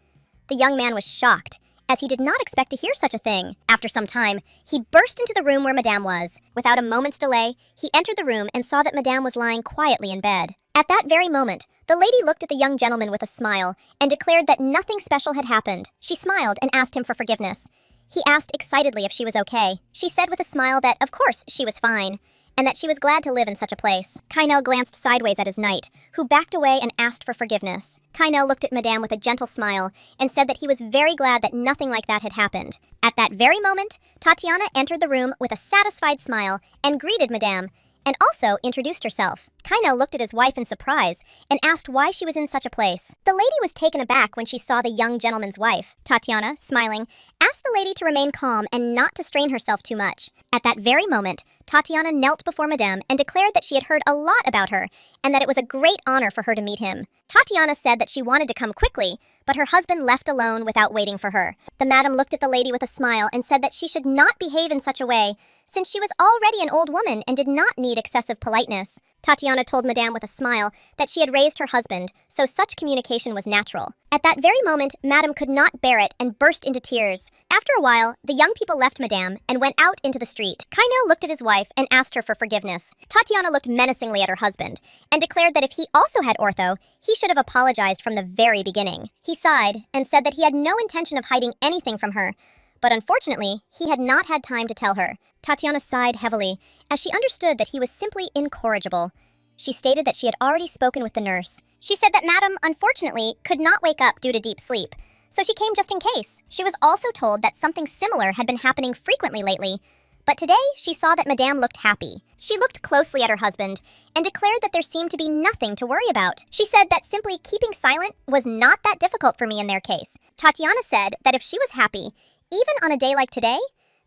The young man was shocked, as he did not expect to hear such a thing. After some time, he burst into the room where Madame was. Without a moment's delay, he entered the room and saw that Madame was lying quietly in bed. At that very moment, the lady looked at the young gentleman with a smile and declared that nothing special had happened. She smiled and asked him for forgiveness. He asked excitedly if she was okay. She said with a smile that, of course, she was fine, and that she was glad to live in such a place. Kainel glanced sideways at his knight, who backed away and asked for forgiveness. Kainel looked at Madame with a gentle smile and said that he was very glad that nothing like that had happened. At that very moment, Tatiana entered the room with a satisfied smile and greeted Madame, and also introduced herself. Kainel looked at his wife in surprise and asked why she was in such a place. The lady was taken aback when she saw the young gentleman's wife. Tatiana, smiling, asked the lady to remain calm and not to strain herself too much. At that very moment, Tatiana knelt before Madame and declared that she had heard a lot about her and that it was a great honor for her to meet him. Tatiana said that she wanted to come quickly, but her husband left alone without waiting for her. The madam looked at the lady with a smile and said that she should not behave in such a way, since she was already an old woman and did not need excessive politeness. Tatiana told Madame with a smile that she had raised her husband, so such communication was natural. At that very moment, Madame could not bear it and burst into tears. After a while, the young people left Madame and went out into the street. Kainel looked at his wife and asked her for forgiveness. Tatiana looked menacingly at her husband and declared that if he also had ortho, he should have apologized from the very beginning. He sighed and said that he had no intention of hiding anything from her, but unfortunately, he had not had time to tell her. Tatiana sighed heavily, as she understood that he was simply incorrigible. She stated that she had already spoken with the nurse. She said that Madame, unfortunately, could not wake up due to deep sleep, so she came just in case. She was also told that something similar had been happening frequently lately, but today she saw that Madame looked happy. She looked closely at her husband and declared that there seemed to be nothing to worry about. She said that simply keeping silent was not that difficult for me in their case. Tatiana said that if she was happy, even on a day like today,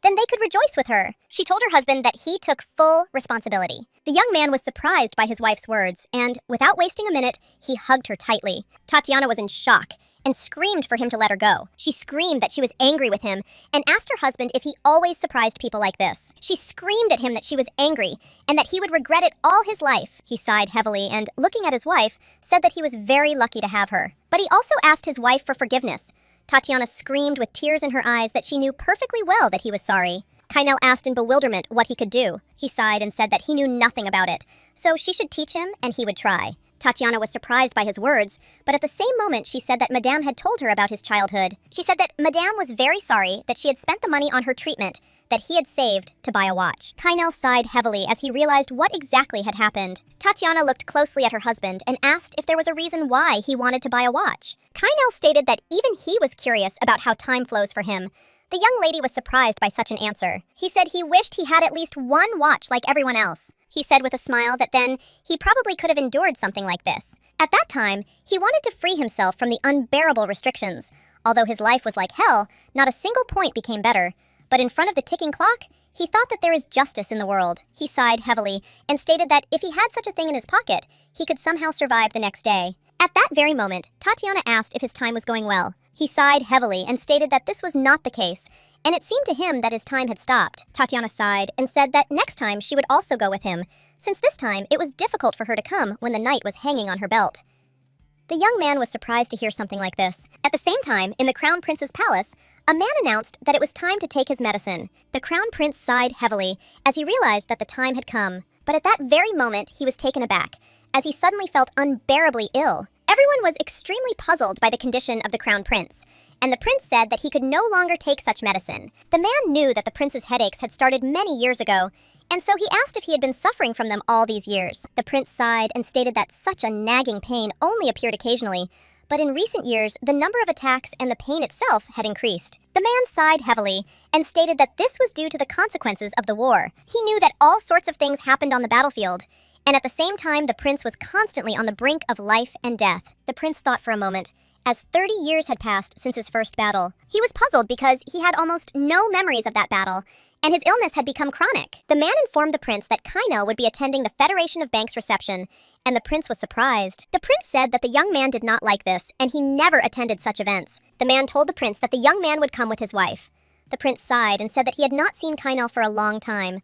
then they could rejoice with her. She told her husband that he took full responsibility. The young man was surprised by his wife's words, and without wasting a minute, he hugged her tightly. Tatiana was in shock and screamed for him to let her go. She screamed that she was angry with him and asked her husband if he always surprised people like this. She screamed at him that she was angry and that he would regret it all his life. He sighed heavily and, looking at his wife, said that he was very lucky to have her. But he also asked his wife for forgiveness. Tatiana screamed with tears in her eyes that she knew perfectly well that he was sorry. Kainel asked in bewilderment what he could do. He sighed and said that he knew nothing about it, so she should teach him and he would try. Tatiana was surprised by his words, but at the same moment she said that Madame had told her about his childhood. She said that Madame was very sorry that she had spent the money on her treatment that he had saved to buy a watch. Kainel sighed heavily as he realized what exactly had happened. Tatiana looked closely at her husband and asked if there was a reason why he wanted to buy a watch. Kainel stated that even he was curious about how time flows for him. The young lady was surprised by such an answer. He said he wished he had at least one watch like everyone else. He said with a smile that then he probably could have endured something like this. At that time, he wanted to free himself from the unbearable restrictions. Although his life was like hell, not a single point became better. But in front of the ticking clock, he thought that there is justice in the world. He sighed heavily and stated that if he had such a thing in his pocket, he could somehow survive the next day. At that very moment, Tatiana asked if his time was going well. He sighed heavily and stated that this was not the case, and it seemed to him that his time had stopped. Tatiana sighed and said that next time she would also go with him, since this time it was difficult for her to come when the knight was hanging on her belt. The young man was surprised to hear something like this. At the same time, in the Crown Prince's palace, a man announced that it was time to take his medicine. The Crown Prince sighed heavily as he realized that the time had come. But at that very moment, he was taken aback, as he suddenly felt unbearably ill. Everyone was extremely puzzled by the condition of the Crown Prince, and the prince said that he could no longer take such medicine. The man knew that the prince's headaches had started many years ago, and so he asked if he had been suffering from them all these years. The prince sighed and stated that such a nagging pain only appeared occasionally, but in recent years, the number of attacks and the pain itself had increased. The man sighed heavily and stated that this was due to the consequences of the war. He knew that all sorts of things happened on the battlefield, and at the same time, the prince was constantly on the brink of life and death. The prince thought for a moment, as 30 years had passed since his first battle. He was puzzled because he had almost no memories of that battle, and his illness had become chronic. The man informed the prince that Kainel would be attending the Federation of Banks reception, and the prince was surprised. The prince said that the young man did not like this, and he never attended such events. The man told the prince that the young man would come with his wife. The prince sighed and said that he had not seen Kainel for a long time.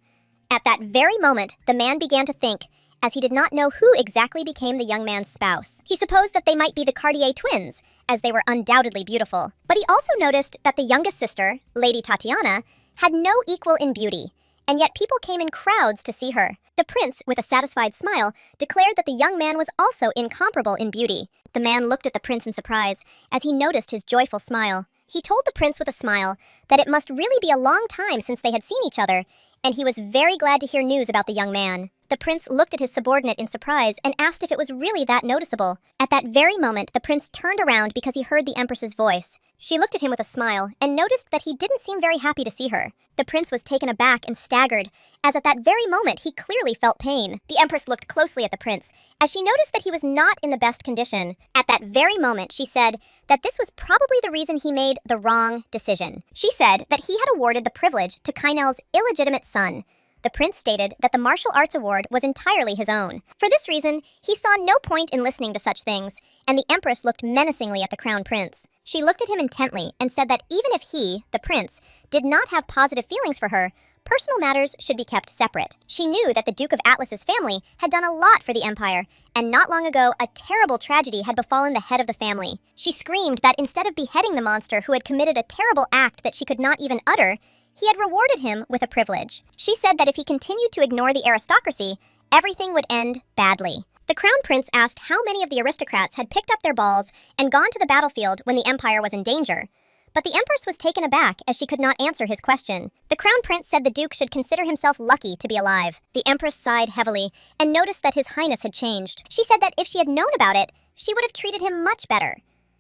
At that very moment, the man began to think, as he did not know who exactly became the young man's spouse. He supposed that they might be the Cartier twins, as they were undoubtedly beautiful. But he also noticed that the youngest sister, Lady Tatiana, had no equal in beauty, and yet people came in crowds to see her. The prince, with a satisfied smile, declared that the young man was also incomparable in beauty. The man looked at the prince in surprise, as he noticed his joyful smile. He told the prince with a smile that it must really be a long time since they had seen each other, and he was very glad to hear news about the young man. The prince looked at his subordinate in surprise and asked if it was really that noticeable. At that very moment, the prince turned around because he heard the empress's voice. She looked at him with a smile and noticed that he didn't seem very happy to see her. The prince was taken aback and staggered, as at that very moment he clearly felt pain. The empress looked closely at the prince, as she noticed that he was not in the best condition. At that very moment, she said that this was probably the reason he made the wrong decision. She said that he had awarded the privilege to Kainel's illegitimate son. The prince stated that the martial arts award was entirely his own. For this reason, he saw no point in listening to such things, and the empress looked menacingly at the crown prince. She looked at him intently and said that even if he, the prince, did not have positive feelings for her, personal matters should be kept separate. She knew that the Duke of Atlas's family had done a lot for the empire, and not long ago, a terrible tragedy had befallen the head of the family. She screamed that instead of beheading the monster who had committed a terrible act that she could not even utter, he had rewarded him with a privilege. She said that if he continued to ignore the aristocracy, everything would end badly. The crown prince asked how many of the aristocrats had picked up their balls and gone to the battlefield when the empire was in danger. But the empress was taken aback as she could not answer his question. The crown prince said the duke should consider himself lucky to be alive. The empress sighed heavily and noticed that his highness had changed. She said that if she had known about it, she would have treated him much better.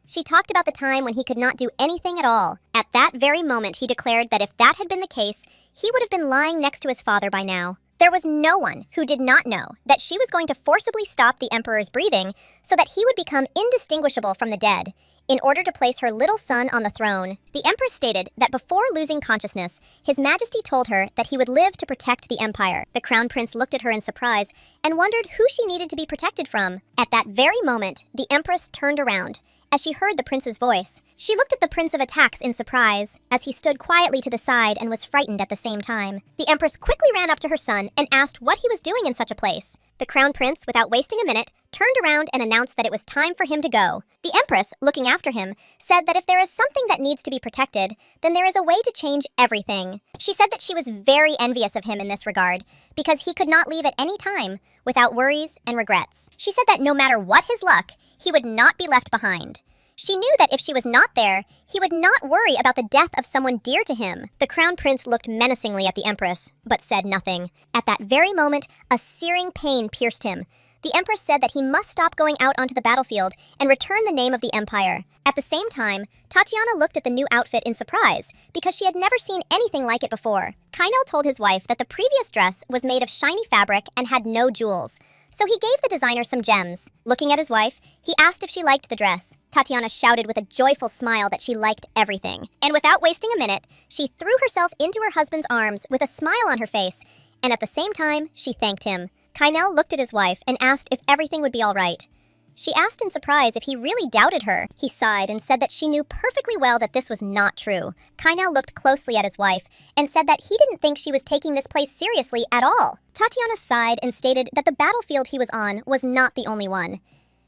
She talked about the time when he could not do anything at all. At that very moment, he declared that if that had been the case, he would have been lying next to his father by now. There was no one who did not know that she was going to forcibly stop the emperor's breathing so that he would become indistinguishable from the dead, in order to place her little son on the throne. The empress stated that before losing consciousness, His Majesty told her that he would live to protect the empire. The crown prince looked at her in surprise and wondered who she needed to be protected from. At that very moment, the empress turned around as she heard the prince's voice. She looked at the Prince of Attacks in surprise, as he stood quietly to the side and was frightened at the same time. The empress quickly ran up to her son and asked what he was doing in such a place. The crown prince, without wasting a minute, turned around and announced that it was time for him to go. The empress, looking after him, said that if there is something that needs to be protected, then there is a way to change everything. She said that she was very envious of him in this regard, because he could not leave at any time without worries and regrets. She said that no matter what his luck, he would not be left behind. She knew that if she was not there, he would not worry about the death of someone dear to him. The crown prince looked menacingly at the empress, but said nothing. At that very moment, a searing pain pierced him. The empress said that he must stop going out onto the battlefield and return the name of the empire. At the same time, Tatiana looked at the new outfit in surprise, because she had never seen anything like it before. Kainel told his wife that the previous dress was made of shiny fabric and had no jewels, so he gave the designer some gems. Looking at his wife, he asked if she liked the dress. Tatiana shouted with a joyful smile that she liked everything. And without wasting a minute, she threw herself into her husband's arms with a smile on her face, and at the same time, she thanked him. Kainel looked at his wife and asked if everything would be all right. She asked in surprise if he really doubted her. He sighed and said that she knew perfectly well that this was not true. Kainel looked closely at his wife and said that he didn't think she was taking this place seriously at all. Tatiana sighed and stated that the battlefield he was on was not the only one.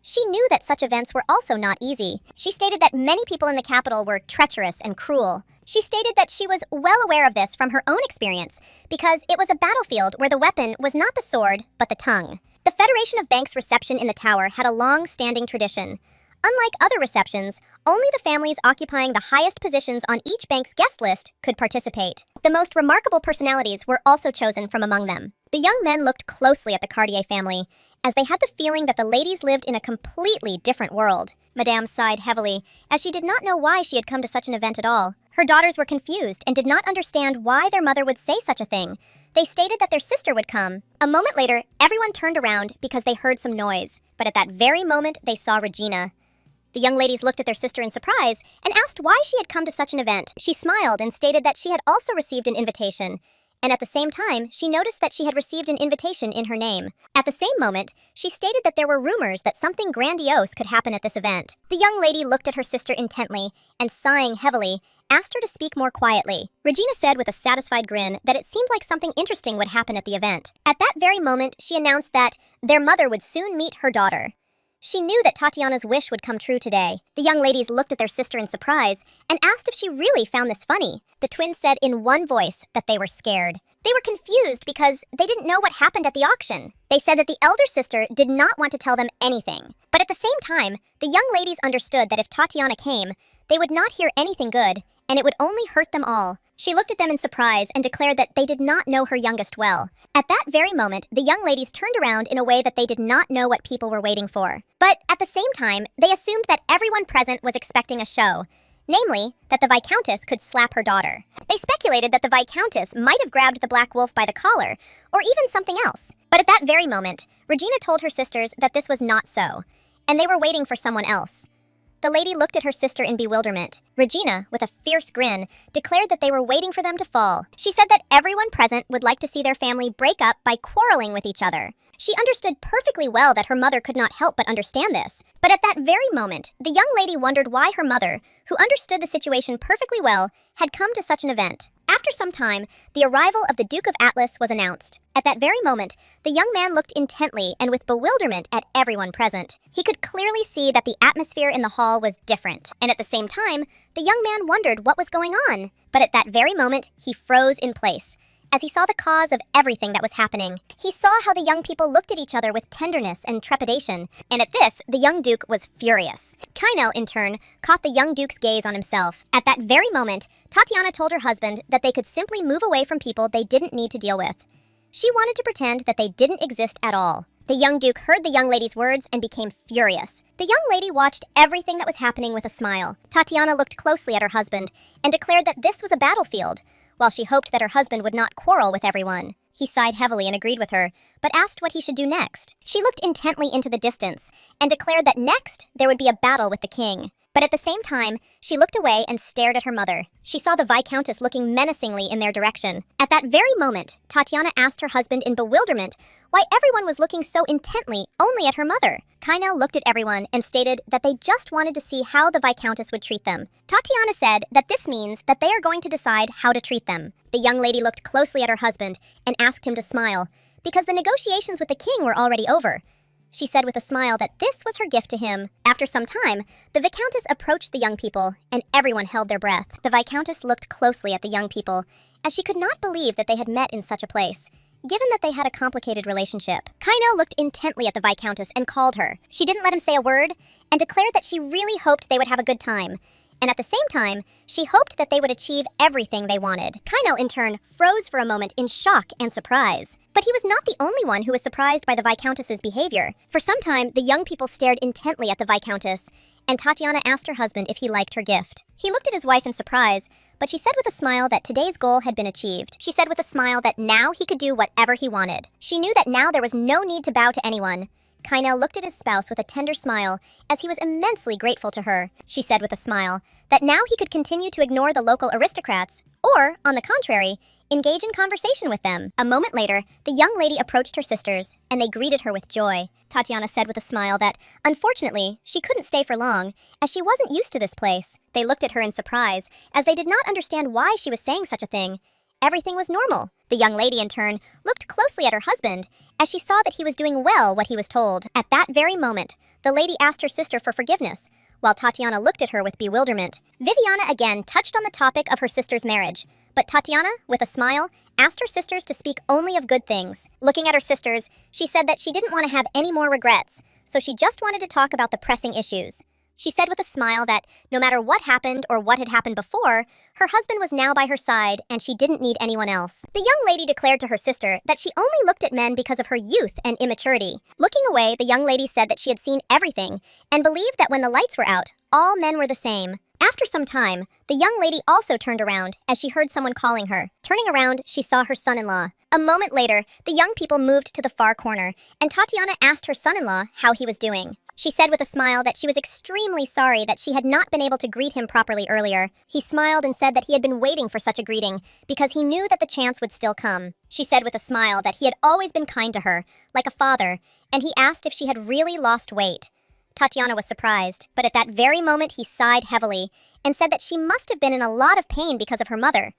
She knew that such events were also not easy. She stated that many people in the capital were treacherous and cruel. She stated that she was well aware of this from her own experience, because it was a battlefield where the weapon was not the sword, but the tongue. The Federation of Banks reception in the tower had a long-standing tradition. Unlike other receptions, only the families occupying the highest positions on each bank's guest list could participate. The most remarkable personalities were also chosen from among them. The young men looked closely at the Cartier family, as they had the feeling that the ladies lived in a completely different world. Madame sighed heavily, as she did not know why she had come to such an event at all. Her daughters were confused and did not understand why their mother would say such a thing. They stated that their sister would come. A moment later, everyone turned around because they heard some noise, but at that very moment, they saw Regina. The young ladies looked at their sister in surprise and asked why she had come to such an event. She smiled and stated that she had also received an invitation, and at the same time, she noticed that she had received an invitation in her name. At the same moment, she stated that there were rumors that something grandiose could happen at this event. The young lady looked at her sister intently and, sighing heavily, asked her to speak more quietly. Regina said with a satisfied grin that it seemed like something interesting would happen at the event. At that very moment, she announced that their mother would soon meet her daughter. She knew that Tatiana's wish would come true today. The young ladies looked at their sister in surprise and asked if she really found this funny. The twins said in one voice that they were scared. They were confused because they didn't know what happened at the auction. They said that the elder sister did not want to tell them anything. But at the same time, the young ladies understood that if Tatiana came, they would not hear anything good, and it would only hurt them all. She looked at them in surprise and declared that they did not know her youngest well. At that very moment, the young ladies turned around in a way that they did not know what people were waiting for. But at the same time, they assumed that everyone present was expecting a show. Namely, that the Viscountess could slap her daughter. They speculated that the Viscountess might have grabbed the black wolf by the collar, or even something else. But at that very moment, Regina told her sisters that this was not so, and they were waiting for someone else. The lady looked at her sister in bewilderment. Regina, with a fierce grin, declared that they were waiting for them to fall. She said that everyone present would like to see their family break up by quarreling with each other. She understood perfectly well that her mother could not help but understand this. But at that very moment, the young lady wondered why her mother, who understood the situation perfectly well, had come to such an event. After some time, the arrival of the Duke of Atlas was announced. At that very moment, the young man looked intently and with bewilderment at everyone present. He could clearly see that the atmosphere in the hall was different, and at the same time, the young man wondered what was going on. But at that very moment, he froze in place, as he saw the cause of everything that was happening. He saw how the young people looked at each other with tenderness and trepidation, and at this, the young duke was furious. Kynel, in turn, caught the young duke's gaze on himself. At that very moment, Tatiana told her husband that they could simply move away from people they didn't need to deal with. She wanted to pretend that they didn't exist at all. The young duke heard the young lady's words and became furious. The young lady watched everything that was happening with a smile. Tatiana looked closely at her husband and declared that this was a battlefield, while she hoped that her husband would not quarrel with everyone. He sighed heavily and agreed with her, but asked what he should do next. She looked intently into the distance and declared that next there would be a battle with the king. But at the same time, she looked away and stared at her mother. She saw the Viscountess looking menacingly in their direction. At that very moment, Tatiana asked her husband in bewilderment why everyone was looking so intently only at her mother. Kynel looked at everyone and stated that they just wanted to see how the Viscountess would treat them. Tatiana said that this means that they are going to decide how to treat them. The young lady looked closely at her husband and asked him to smile, because the negotiations with the king were already over. She said with a smile that this was her gift to him. After some time, the Viscountess approached the young people, and everyone held their breath. The Viscountess looked closely at the young people, as she could not believe that they had met in such a place, given that they had a complicated relationship. Kynel looked intently at the Viscountess and called her. She didn't let him say a word, and declared that she really hoped they would have a good time. And at the same time, she hoped that they would achieve everything they wanted. Kynel, in turn, froze for a moment in shock and surprise. But he was not the only one who was surprised by the Viscountess's behavior. For some time, the young people stared intently at the Viscountess, and Tatiana asked her husband if he liked her gift. He looked at his wife in surprise, but she said with a smile that today's goal had been achieved. She said with a smile that now he could do whatever he wanted. She knew that now there was no need to bow to anyone. Kynel looked at his spouse with a tender smile, as he was immensely grateful to her. She said with a smile that now he could continue to ignore the local aristocrats, or, on the contrary, engage in conversation with them. A moment later, the young lady approached her sisters, and they greeted her with joy. Tatiana said with a smile that, unfortunately, she couldn't stay for long, as she wasn't used to this place. They looked at her in surprise, as they did not understand why she was saying such a thing. Everything was normal. The young lady, in turn, looked closely at her husband, as she saw that he was doing well what he was told. At that very moment, the lady asked her sister for forgiveness, while Tatiana looked at her with bewilderment. Viviana again touched on the topic of her sister's marriage, but Tatiana, with a smile, asked her sisters to speak only of good things. Looking at her sisters, she said that she didn't want to have any more regrets, so she just wanted to talk about the pressing issues. She said with a smile that no matter what happened or what had happened before, her husband was now by her side and she didn't need anyone else. The young lady declared to her sister that she only looked at men because of her youth and immaturity. Looking away, the young lady said that she had seen everything and believed that when the lights were out, all men were the same. After some time, the young lady also turned around as she heard someone calling her. Turning around, she saw her son-in-law. A moment later, the young people moved to the far corner, and Tatiana asked her son-in-law how he was doing. She said with a smile that she was extremely sorry that she had not been able to greet him properly earlier. He smiled and said that he had been waiting for such a greeting because he knew that the chance would still come. She said with a smile that he had always been kind to her, like a father, and he asked if she had really lost weight. Tatiana was surprised, but at that very moment he sighed heavily and said that she must have been in a lot of pain because of her mother.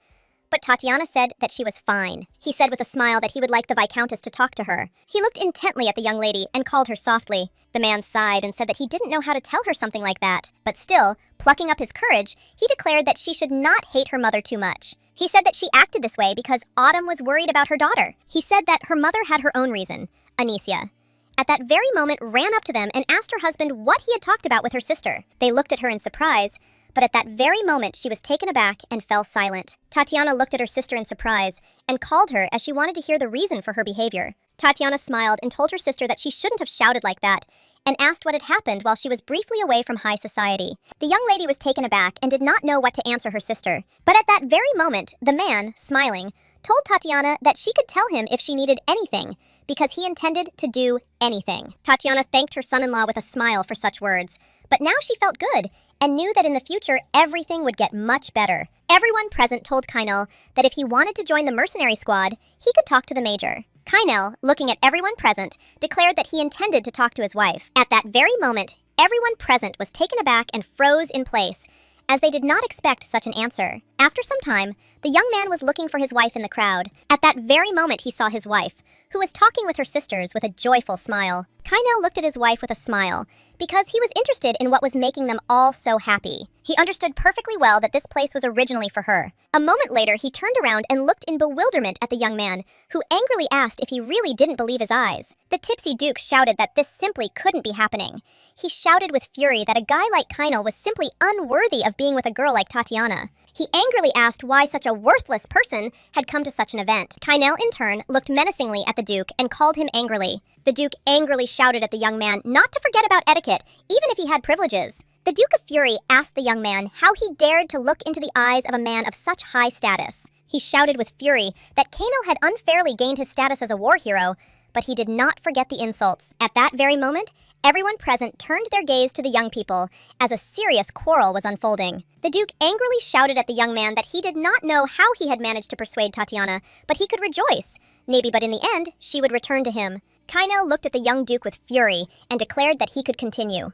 But Tatiana said that she was fine. He said with a smile that he would like the Viscountess to talk to her. He looked intently at the young lady and called her softly. The man sighed and said that he didn't know how to tell her something like that. But still, plucking up his courage, he declared that she should not hate her mother too much. He said that she acted this way because Autumn was worried about her daughter. He said that her mother had her own reason, Anicia, at that very moment ran up to them and asked her husband what he had talked about with her sister. They looked at her in surprise, but at that very moment she was taken aback and fell silent. Tatiana looked at her sister in surprise and called her as she wanted to hear the reason for her behavior. Tatiana smiled and told her sister that she shouldn't have shouted like that, and asked what had happened while she was briefly away from high society. The young lady was taken aback and did not know what to answer her sister. But at that very moment, the man, smiling, told Tatiana that she could tell him if she needed anything, because he intended to do anything. Tatiana thanked her son-in-law with a smile for such words, but now she felt good and knew that in the future everything would get much better. Everyone present told Kainal that if he wanted to join the mercenary squad, he could talk to the major. Kainal, looking at everyone present, declared that he intended to talk to his wife. At that very moment, everyone present was taken aback and froze in place, as they did not expect such an answer. After some time, the young man was looking for his wife in the crowd. At that very moment he saw his wife, who was talking with her sisters with a joyful smile. Kainal looked at his wife with a smile, because he was interested in what was making them all so happy. He understood perfectly well that this place was originally for her. A moment later, he turned around and looked in bewilderment at the young man, who angrily asked if he really didn't believe his eyes. The tipsy duke shouted that this simply couldn't be happening. He shouted with fury that a guy like Kainal was simply unworthy of being with a girl like Tatiana. He angrily asked why such a worthless person had come to such an event. Kainal, in turn, looked menacingly at the duke and called him angrily. The duke angrily shouted at the young man not to forget about etiquette, even if he had privileges. The Duke of Fury asked the young man how he dared to look into the eyes of a man of such high status. He shouted with fury that Kainal had unfairly gained his status as a war hero, but he did not forget the insults. At that very moment, everyone present turned their gaze to the young people as a serious quarrel was unfolding. The Duke angrily shouted at the young man that he did not know how he had managed to persuade Tatiana, but he could rejoice. Maybe, but in the end, she would return to him. Kainal looked at the young Duke with fury and declared that he could continue.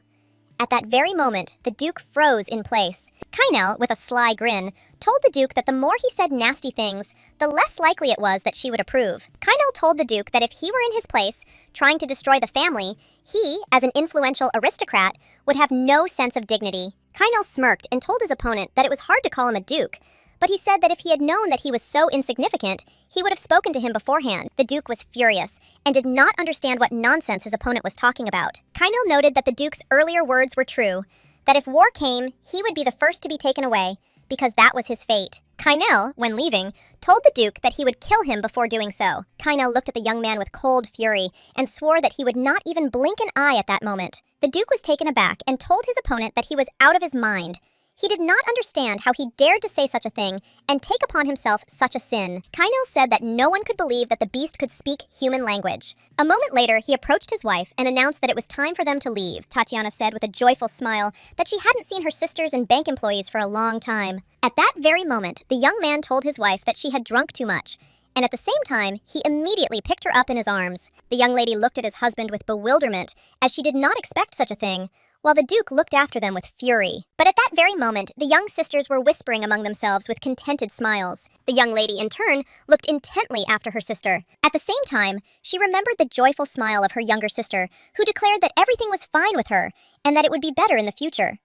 At that very moment, the Duke froze in place. Kainal, with a sly grin, told the Duke that the more he said nasty things, the less likely it was that she would approve. Kainal told the Duke that if he were in his place, trying to destroy the family, he, as an influential aristocrat, would have no sense of dignity. Kainal smirked and told his opponent that it was hard to call him a Duke, but he said that if he had known that he was so insignificant, he would have spoken to him beforehand. The Duke was furious and did not understand what nonsense his opponent was talking about. Kainal noted that the Duke's earlier words were true, that if war came, he would be the first to be taken away, because that was his fate. Kainal, when leaving, told the Duke that he would kill him before doing so. Kainal looked at the young man with cold fury and swore that he would not even blink an eye at that moment. The Duke was taken aback and told his opponent that he was out of his mind. He did not understand how he dared to say such a thing and take upon himself such a sin. Kainal said that no one could believe that the beast could speak human language. A moment later, he approached his wife and announced that it was time for them to leave. Tatiana said with a joyful smile that she hadn't seen her sisters and bank employees for a long time. At that very moment, the young man told his wife that she had drunk too much, and at the same time, he immediately picked her up in his arms. The young lady looked at his husband with bewilderment, as she did not expect such a thing, while the Duke looked after them with fury. But at that very moment, the young sisters were whispering among themselves with contented smiles. The young lady, in turn, looked intently after her sister. At the same time, she remembered the joyful smile of her younger sister, who declared that everything was fine with her, and that it would be better in the future.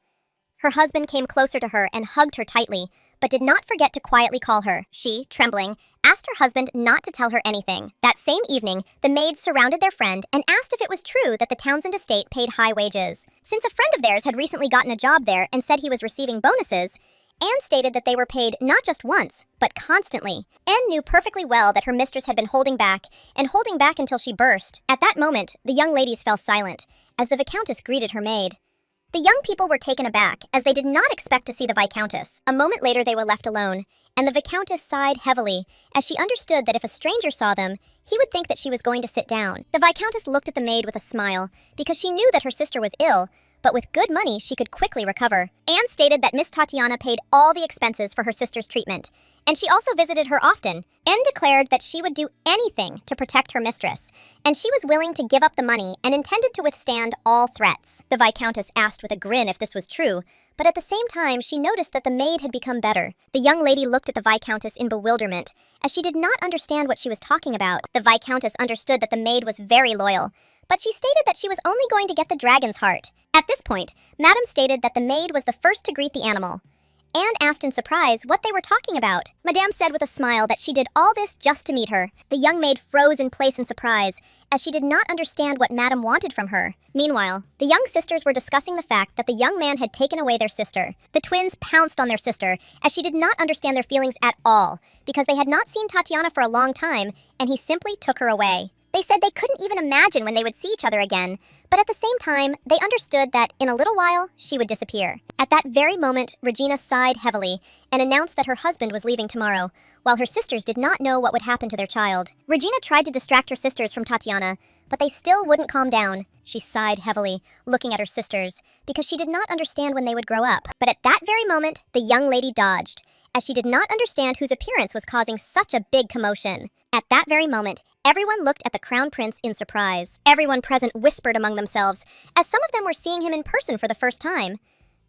Her husband came closer to her and hugged her tightly, but did not forget to quietly call her. She, trembling, asked her husband not to tell her anything. That same evening, the maids surrounded their friend and asked if it was true that the Townsend estate paid high wages. Since a friend of theirs had recently gotten a job there and said he was receiving bonuses, Anne stated that they were paid not just once, but constantly. Anne knew perfectly well that her mistress had been holding back until she burst. At that moment, the young ladies fell silent, as the Viscountess greeted her maid. The young people were taken aback, as they did not expect to see the Viscountess. A moment later they were left alone, and the Viscountess sighed heavily, as she understood that if a stranger saw them, he would think that she was going to sit down. The Viscountess looked at the maid with a smile, because she knew that her sister was ill, but with good money she could quickly recover. Anne stated that Miss Tatiana paid all the expenses for her sister's treatment, and she also visited her often. Anne declared that she would do anything to protect her mistress, and she was willing to give up the money and intended to withstand all threats. The Viscountess asked with a grin if this was true, but at the same time she noticed that the maid had become better. The young lady looked at the Viscountess in bewilderment, as she did not understand what she was talking about. The Viscountess understood that the maid was very loyal, but she stated that she was only going to get the dragon's heart. At this point, Madame stated that the maid was the first to greet the animal. Anne asked in surprise what they were talking about. Madame said with a smile that she did all this just to meet her. The young maid froze in place in surprise, as she did not understand what Madame wanted from her. Meanwhile, the young sisters were discussing the fact that the young man had taken away their sister. The twins pounced on their sister, as she did not understand their feelings at all, because they had not seen Tatiana for a long time, and he simply took her away. They said they couldn't even imagine when they would see each other again, but at the same time, they understood that in a little while, she would disappear. At that very moment, Regina sighed heavily and announced that her husband was leaving tomorrow, while her sisters did not know what would happen to their child. Regina tried to distract her sisters from Tatiana, but they still wouldn't calm down. She sighed heavily, looking at her sisters, because she did not understand when they would grow up. But at that very moment, the young lady dodged, as she did not understand whose appearance was causing such a big commotion. At that very moment, everyone looked at the crown prince in surprise. Everyone present whispered among themselves, as some of them were seeing him in person for the first time.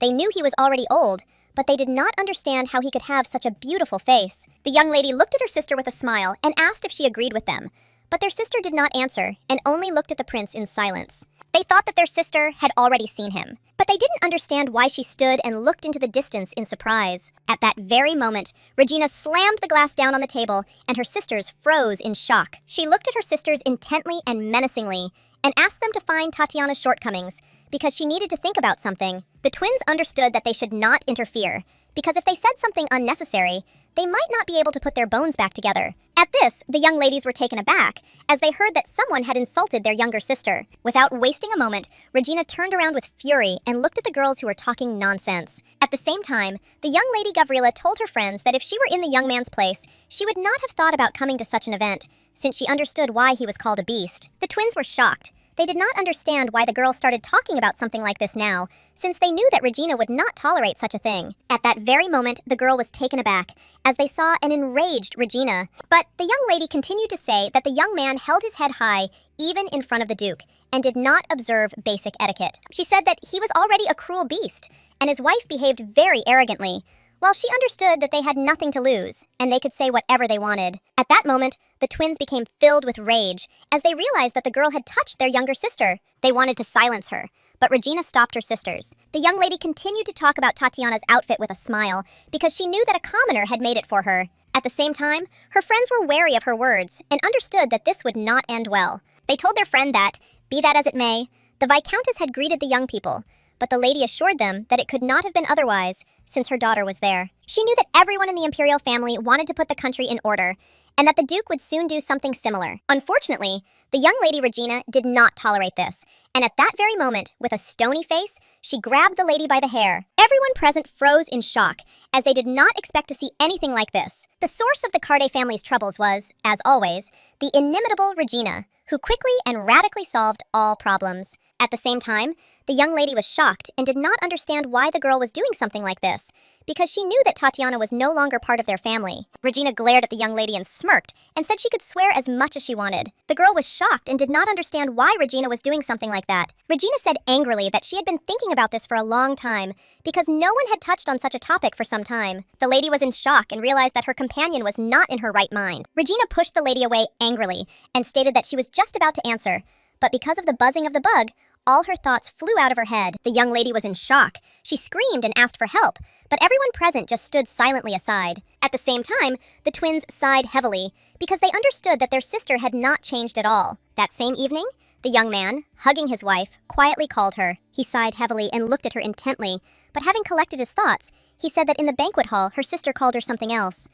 They knew he was already old, but they did not understand how he could have such a beautiful face. The young lady looked at her sister with a smile and asked if she agreed with them, but their sister did not answer and only looked at the prince in silence. They thought that their sister had already seen him, but they didn't understand why she stood and looked into the distance in surprise. At that very moment, Regina slammed the glass down on the table, and her sisters froze in shock. She looked at her sisters intently and menacingly, and asked them to find Tatiana's shortcomings, because she needed to think about something. The twins understood that they should not interfere, because if they said something unnecessary, they might not be able to put their bones back together. At this, the young ladies were taken aback, as they heard that someone had insulted their younger sister. Without wasting a moment, Regina turned around with fury and looked at the girls who were talking nonsense. At the same time, the young lady Gavrila told her friends that if she were in the young man's place, she would not have thought about coming to such an event, since she understood why he was called a beast. The twins were shocked. They did not understand why the girl started talking about something like this now, since they knew that Regina would not tolerate such a thing. At that very moment, the girl was taken aback, as they saw an enraged Regina. But the young lady continued to say that the young man held his head high, even in front of the Duke, and did not observe basic etiquette. She said that he was already a cruel beast, and his wife behaved very arrogantly, while she understood that they had nothing to lose, and they could say whatever they wanted. At that moment, the twins became filled with rage, as they realized that the girl had touched their younger sister. They wanted to silence her, but Regina stopped her sisters. The young lady continued to talk about Tatiana's outfit with a smile, because she knew that a commoner had made it for her. At the same time, her friends were wary of her words, and understood that this would not end well. They told their friend that, be that as it may, the Viscountess had greeted the young people, but the lady assured them that it could not have been otherwise, since her daughter was there. She knew that everyone in the imperial family wanted to put the country in order, and that the Duke would soon do something similar. Unfortunately, the young lady Regina did not tolerate this, and at that very moment, with a stony face, she grabbed the lady by the hair. Everyone present froze in shock, as they did not expect to see anything like this. The source of the Carde family's troubles was, as always, the inimitable Regina, who quickly and radically solved all problems. At the same time, the young lady was shocked and did not understand why the girl was doing something like this, because she knew that Tatiana was no longer part of their family. Regina glared at the young lady and smirked, and said she could swear as much as she wanted. The girl was shocked and did not understand why Regina was doing something like that. Regina said angrily that she had been thinking about this for a long time, because no one had touched on such a topic for some time. The lady was in shock and realized that her companion was not in her right mind. Regina pushed the lady away angrily, and stated that she was just about to answer, but because of the buzzing of the bug, all her thoughts flew out of her head. The young lady was in shock. She screamed and asked for help, but everyone present just stood silently aside. At the same time, the twins sighed heavily, because they understood that their sister had not changed at all. That same evening, the young man, hugging his wife, quietly called her. He sighed heavily and looked at her intently, but having collected his thoughts, he said that in the banquet hall, her sister called her something else.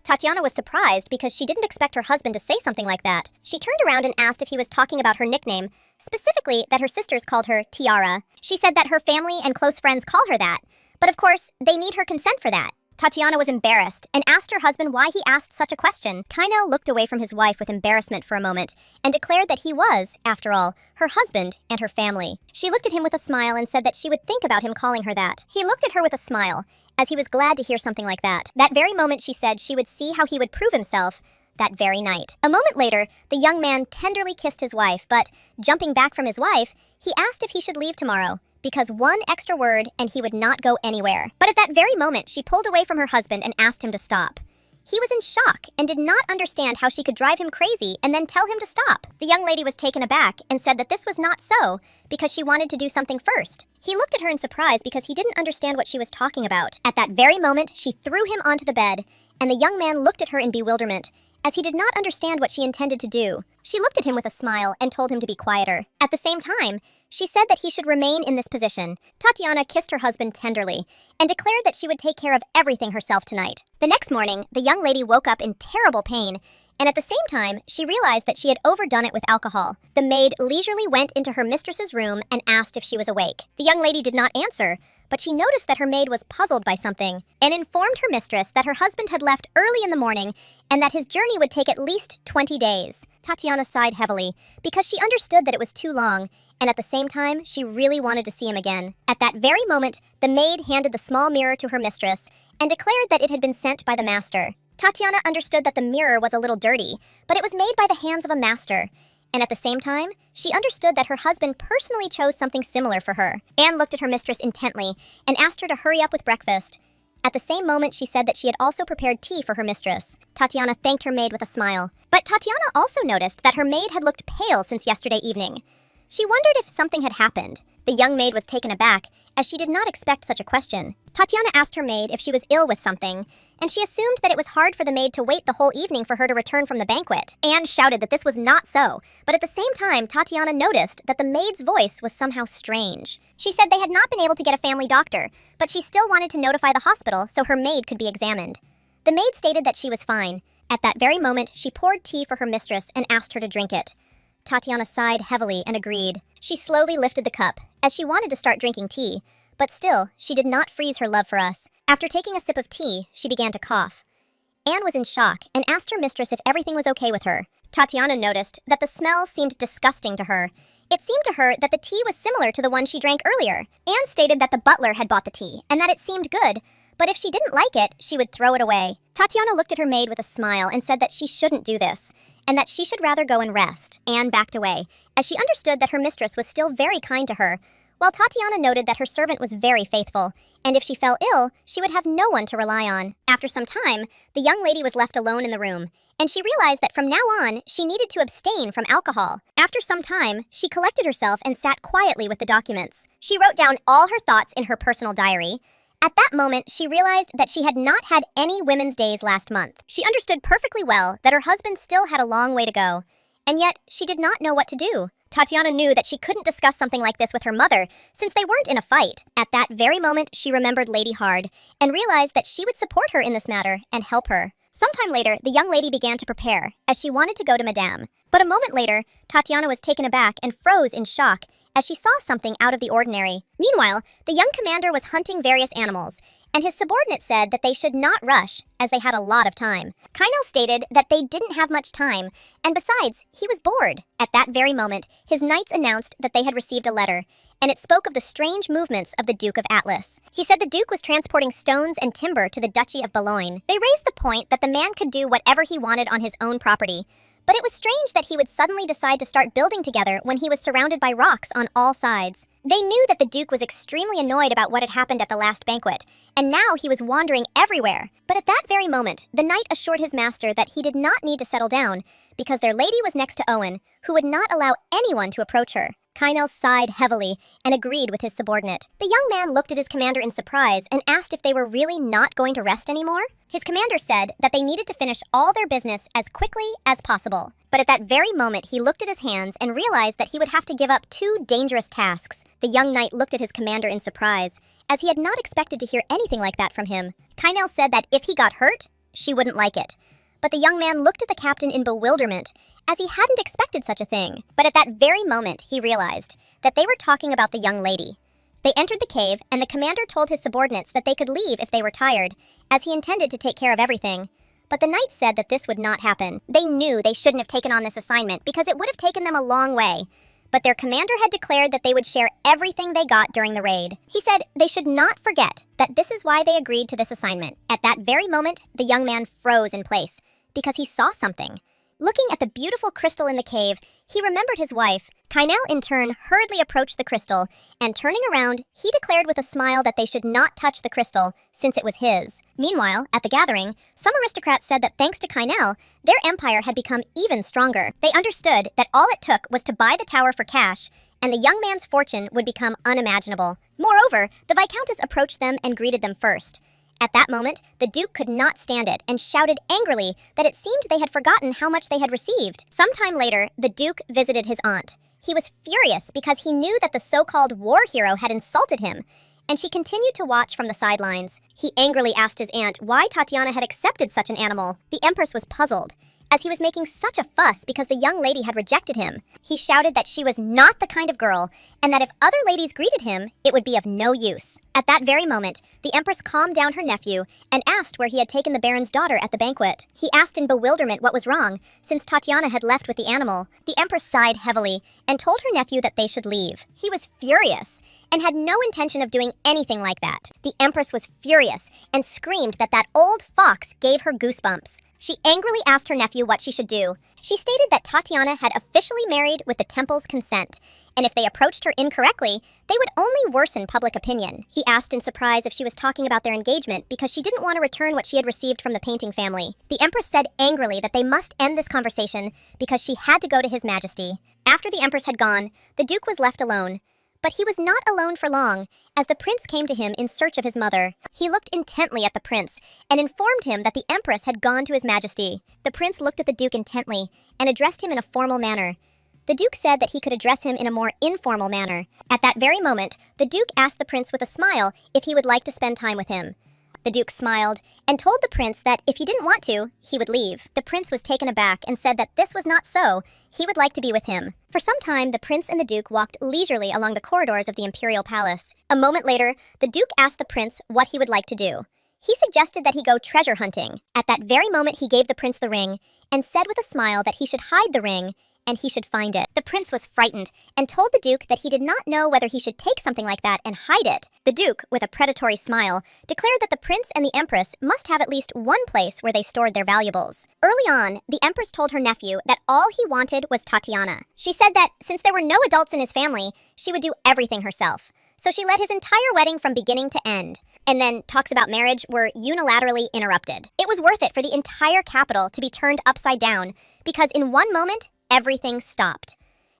Tatiana was surprised because she didn't expect her husband to say something like that. She turned around and asked if he was talking about her nickname, specifically that her sisters called her Tiara. She said that her family and close friends call her that, but of course, they need her consent for that. Tatiana was embarrassed and asked her husband why he asked such a question. Kynel looked away from his wife with embarrassment for a moment and declared that he was, after all, her husband and her family. She looked at him with a smile and said that she would think about him calling her that. He looked at her with a smile, as he was glad to hear something like that. That very moment she said she would see how he would prove himself that very night. A moment later, the young man tenderly kissed his wife, but, jumping back from his wife, he asked if he should leave tomorrow, because one extra word and he would not go anywhere. But at that very moment, she pulled away from her husband and asked him to stop. He was in shock and did not understand how she could drive him crazy and then tell him to stop. The young lady was taken aback and said that this was not so because she wanted to do something first. He looked at her in surprise because he didn't understand what she was talking about. At that very moment, she threw him onto the bed, and the young man looked at her in bewilderment, as he did not understand what she intended to do. She looked at him with a smile and told him to be quieter. At the same time, she said that he should remain in this position. Tatiana kissed her husband tenderly and declared that she would take care of everything herself tonight. The next morning, the young lady woke up in terrible pain, and at the same time, she realized that she had overdone it with alcohol. The maid leisurely went into her mistress's room and asked if she was awake. The young lady did not answer, but she noticed that her maid was puzzled by something and informed her mistress that her husband had left early in the morning and that his journey would take at least 20 days. Tatiana sighed heavily because she understood that it was too long, and at the same time, she really wanted to see him again. At that very moment, the maid handed the small mirror to her mistress and declared that it had been sent by the master. Tatiana understood that the mirror was a little dirty, but it was made by the hands of a master. And at the same time, she understood that her husband personally chose something similar for her. Anne looked at her mistress intently and asked her to hurry up with breakfast. At the same moment, she said that she had also prepared tea for her mistress. Tatiana thanked her maid with a smile. But Tatiana also noticed that her maid had looked pale since yesterday evening. She wondered if something had happened. The young maid was taken aback, as she did not expect such a question. Tatiana asked her maid if she was ill with something, and she assumed that it was hard for the maid to wait the whole evening for her to return from the banquet. Anne shouted that this was not so, but at the same time, Tatiana noticed that the maid's voice was somehow strange. She said they had not been able to get a family doctor, but she still wanted to notify the hospital so her maid could be examined. The maid stated that she was fine. At that very moment, she poured tea for her mistress and asked her to drink it. Tatiana sighed heavily and agreed. She slowly lifted the cup, as she wanted to start drinking tea, but still, she did not freeze her love for us. After taking a sip of tea, she began to cough. Anne was in shock and asked her mistress if everything was okay with her. Tatiana noticed that the smell seemed disgusting to her. It seemed to her that the tea was similar to the one she drank earlier. Anne stated that the butler had bought the tea and that it seemed good, but if she didn't like it, she would throw it away. Tatiana looked at her maid with a smile and said that she shouldn't do this, and that she should rather go and rest. Anne backed away, as she understood that her mistress was still very kind to her, while Tatiana noted that her servant was very faithful, and if she fell ill, she would have no one to rely on. After some time, the young lady was left alone in the room, and she realized that from now on, she needed to abstain from alcohol. After some time, she collected herself and sat quietly with the documents. She wrote down all her thoughts in her personal diary. At that moment, she realized that she had not had any women's days last month. She understood perfectly well that her husband still had a long way to go, and yet she did not know what to do. Tatiana knew that she couldn't discuss something like this with her mother, since they weren't in a fight. At that very moment, she remembered Lady Hard, and realized that she would support her in this matter and help her. Sometime later, the young lady began to prepare, as she wanted to go to Madame. But a moment later, Tatiana was taken aback and froze in shock, as she saw something out of the ordinary. Meanwhile, the young commander was hunting various animals, and his subordinate said that they should not rush, as they had a lot of time. Kynel stated that they didn't have much time, and besides, he was bored. At that very moment, his knights announced that they had received a letter, and it spoke of the strange movements of the Duke of Atlas. He said the Duke was transporting stones and timber to the Duchy of Boulogne. They raised the point that the man could do whatever he wanted on his own property, but it was strange that he would suddenly decide to start building together when he was surrounded by rocks on all sides. They knew that the Duke was extremely annoyed about what had happened at the last banquet, and now he was wandering everywhere. But at that very moment, the knight assured his master that he did not need to settle down, because their lady was next to Owen, who would not allow anyone to approach her. Kynel sighed heavily and agreed with his subordinate. The young man looked at his commander in surprise and asked if they were really not going to rest anymore. His commander said that they needed to finish all their business as quickly as possible. But at that very moment, he looked at his hands and realized that he would have to give up 2 dangerous tasks. The young knight looked at his commander in surprise, as he had not expected to hear anything like that from him. Kynel said that if he got hurt, she wouldn't like it. But the young man looked at the captain in bewilderment, as he hadn't expected such a thing. But at that very moment, he realized that they were talking about the young lady. They entered the cave, and the commander told his subordinates that they could leave if they were tired, as he intended to take care of everything. But the knights said that this would not happen. They knew they shouldn't have taken on this assignment because it would have taken them a long way. But their commander had declared that they would share everything they got during the raid. He said they should not forget that this is why they agreed to this assignment. At that very moment, the young man froze in place, because he saw something. Looking at the beautiful crystal in the cave, he remembered his wife. Kynel, in turn, hurriedly approached the crystal, and turning around, he declared with a smile that they should not touch the crystal, since it was his. Meanwhile, at the gathering, some aristocrats said that thanks to Kynel, their empire had become even stronger. They understood that all it took was to buy the tower for cash, and the young man's fortune would become unimaginable. Moreover, the Viscountess approached them and greeted them first. At that moment, the Duke could not stand it and shouted angrily that it seemed they had forgotten how much they had received. Sometime later, the Duke visited his aunt. He was furious because he knew that the so-called war hero had insulted him, and she continued to watch from the sidelines. He angrily asked his aunt why Tatiana had accepted such an animal. The Empress was puzzled, as he was making such a fuss because the young lady had rejected him. He shouted that she was not the kind of girl, and that if other ladies greeted him, it would be of no use. At that very moment, the Empress calmed down her nephew and asked where he had taken the Baron's daughter at the banquet. He asked in bewilderment what was wrong, since Tatiana had left with the animal. The Empress sighed heavily and told her nephew that they should leave. He was furious and had no intention of doing anything like that. The Empress was furious and screamed that that old fox gave her goosebumps. She angrily asked her nephew what she should do. She stated that Tatiana had officially married with the temple's consent, and if they approached her incorrectly, they would only worsen public opinion. He asked in surprise if she was talking about their engagement because she didn't want to return what she had received from the painting family. The Empress said angrily that they must end this conversation because she had to go to His Majesty. After the Empress had gone, the Duke was left alone. But he was not alone for long, as the prince came to him in search of his mother. He looked intently at the prince and informed him that the Empress had gone to His Majesty. The prince looked at the Duke intently and addressed him in a formal manner. The Duke said that he could address him in a more informal manner. At that very moment, the Duke asked the prince with a smile if he would like to spend time with him. The Duke smiled and told the prince that if he didn't want to, he would leave. The prince was taken aback and said that this was not so. He would like to be with him. For some time, the prince and the Duke walked leisurely along the corridors of the imperial palace. A moment later, the Duke asked the prince what he would like to do. He suggested that he go treasure hunting. At that very moment, he gave the prince the ring and said with a smile that he should hide the ring and he should find it. The prince was frightened and told the Duke that he did not know whether he should take something like that and hide it. The Duke, with a predatory smile, declared that the prince and the Empress must have at least one place where they stored their valuables. Early on, the Empress told her nephew that all he wanted was Tatiana. She said that since there were no adults in his family, she would do everything herself. So she led his entire wedding from beginning to end. And then talks about marriage were unilaterally interrupted. It was worth it for the entire capital to be turned upside down, because in one moment, everything stopped.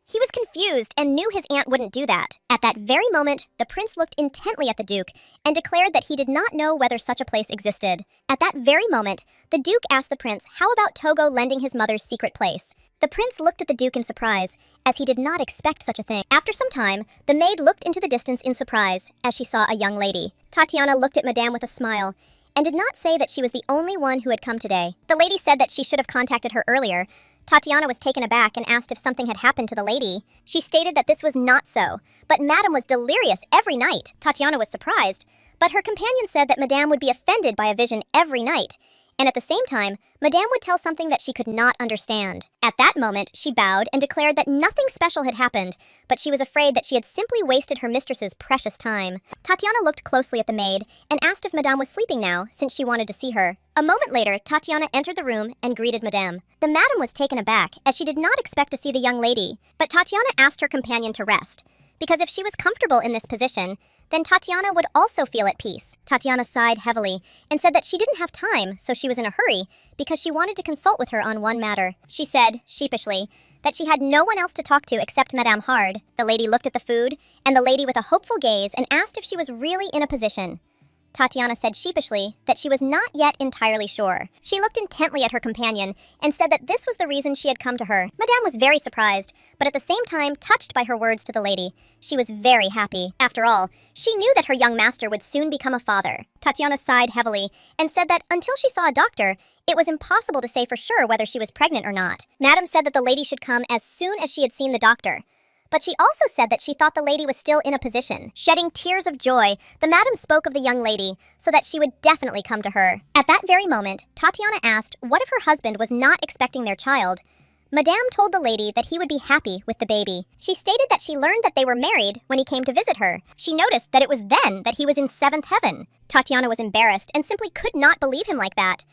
He was confused and knew his aunt wouldn't do that. At that very moment, the prince looked intently at the Duke and declared that he did not know whether such a place existed. At that very moment, the Duke asked the prince how about Togo lending his mother's secret place. The prince looked at the Duke in surprise, as he did not expect such a thing. After some time, the maid looked into the distance in surprise as she saw a young lady. Tatiana looked at Madame with a smile and did not say that she was the only one who had come today. The lady said that she should have contacted her earlier. Tatiana was taken aback and asked if something had happened to the lady. She stated that this was not so, but Madame was delirious every night. Tatiana was surprised, but her companion said that Madame would be offended by a vision every night, and at the same time, Madame would tell something that she could not understand. At that moment, she bowed and declared that nothing special had happened, but she was afraid that she had simply wasted her mistress's precious time. Tatiana looked closely at the maid and asked if Madame was sleeping now, since she wanted to see her. A moment later, Tatiana entered the room and greeted Madame. The madam was taken aback, as she did not expect to see the young lady, but Tatiana asked her companion to rest, because if she was comfortable in this position, then Tatiana would also feel at peace. Tatiana sighed heavily and said that she didn't have time, so she was in a hurry, because she wanted to consult with her on one matter. She said, sheepishly, that she had no one else to talk to except Madame Hard. The lady looked at the food, and the lady with a hopeful gaze, and asked if she was really in a position. Tatiana said sheepishly that she was not yet entirely sure. She looked intently at her companion and said that this was the reason she had come to her. Madame was very surprised, but at the same time touched by her words to the lady. She was very happy. After all, she knew that her young master would soon become a father. Tatiana sighed heavily and said that until she saw a doctor, it was impossible to say for sure whether she was pregnant or not. Madame said that the lady should come as soon as she had seen the doctor. But she also said that she thought the lady was still in a position. Shedding tears of joy, the madam spoke of the young lady, so that she would definitely come to her. At that very moment, Tatiana asked what if her husband was not expecting their child. Madame told the lady that he would be happy with the baby. She stated that she learned that they were married when he came to visit her. She noticed that it was then that he was in seventh heaven. Tatiana was embarrassed and simply could not believe him like that.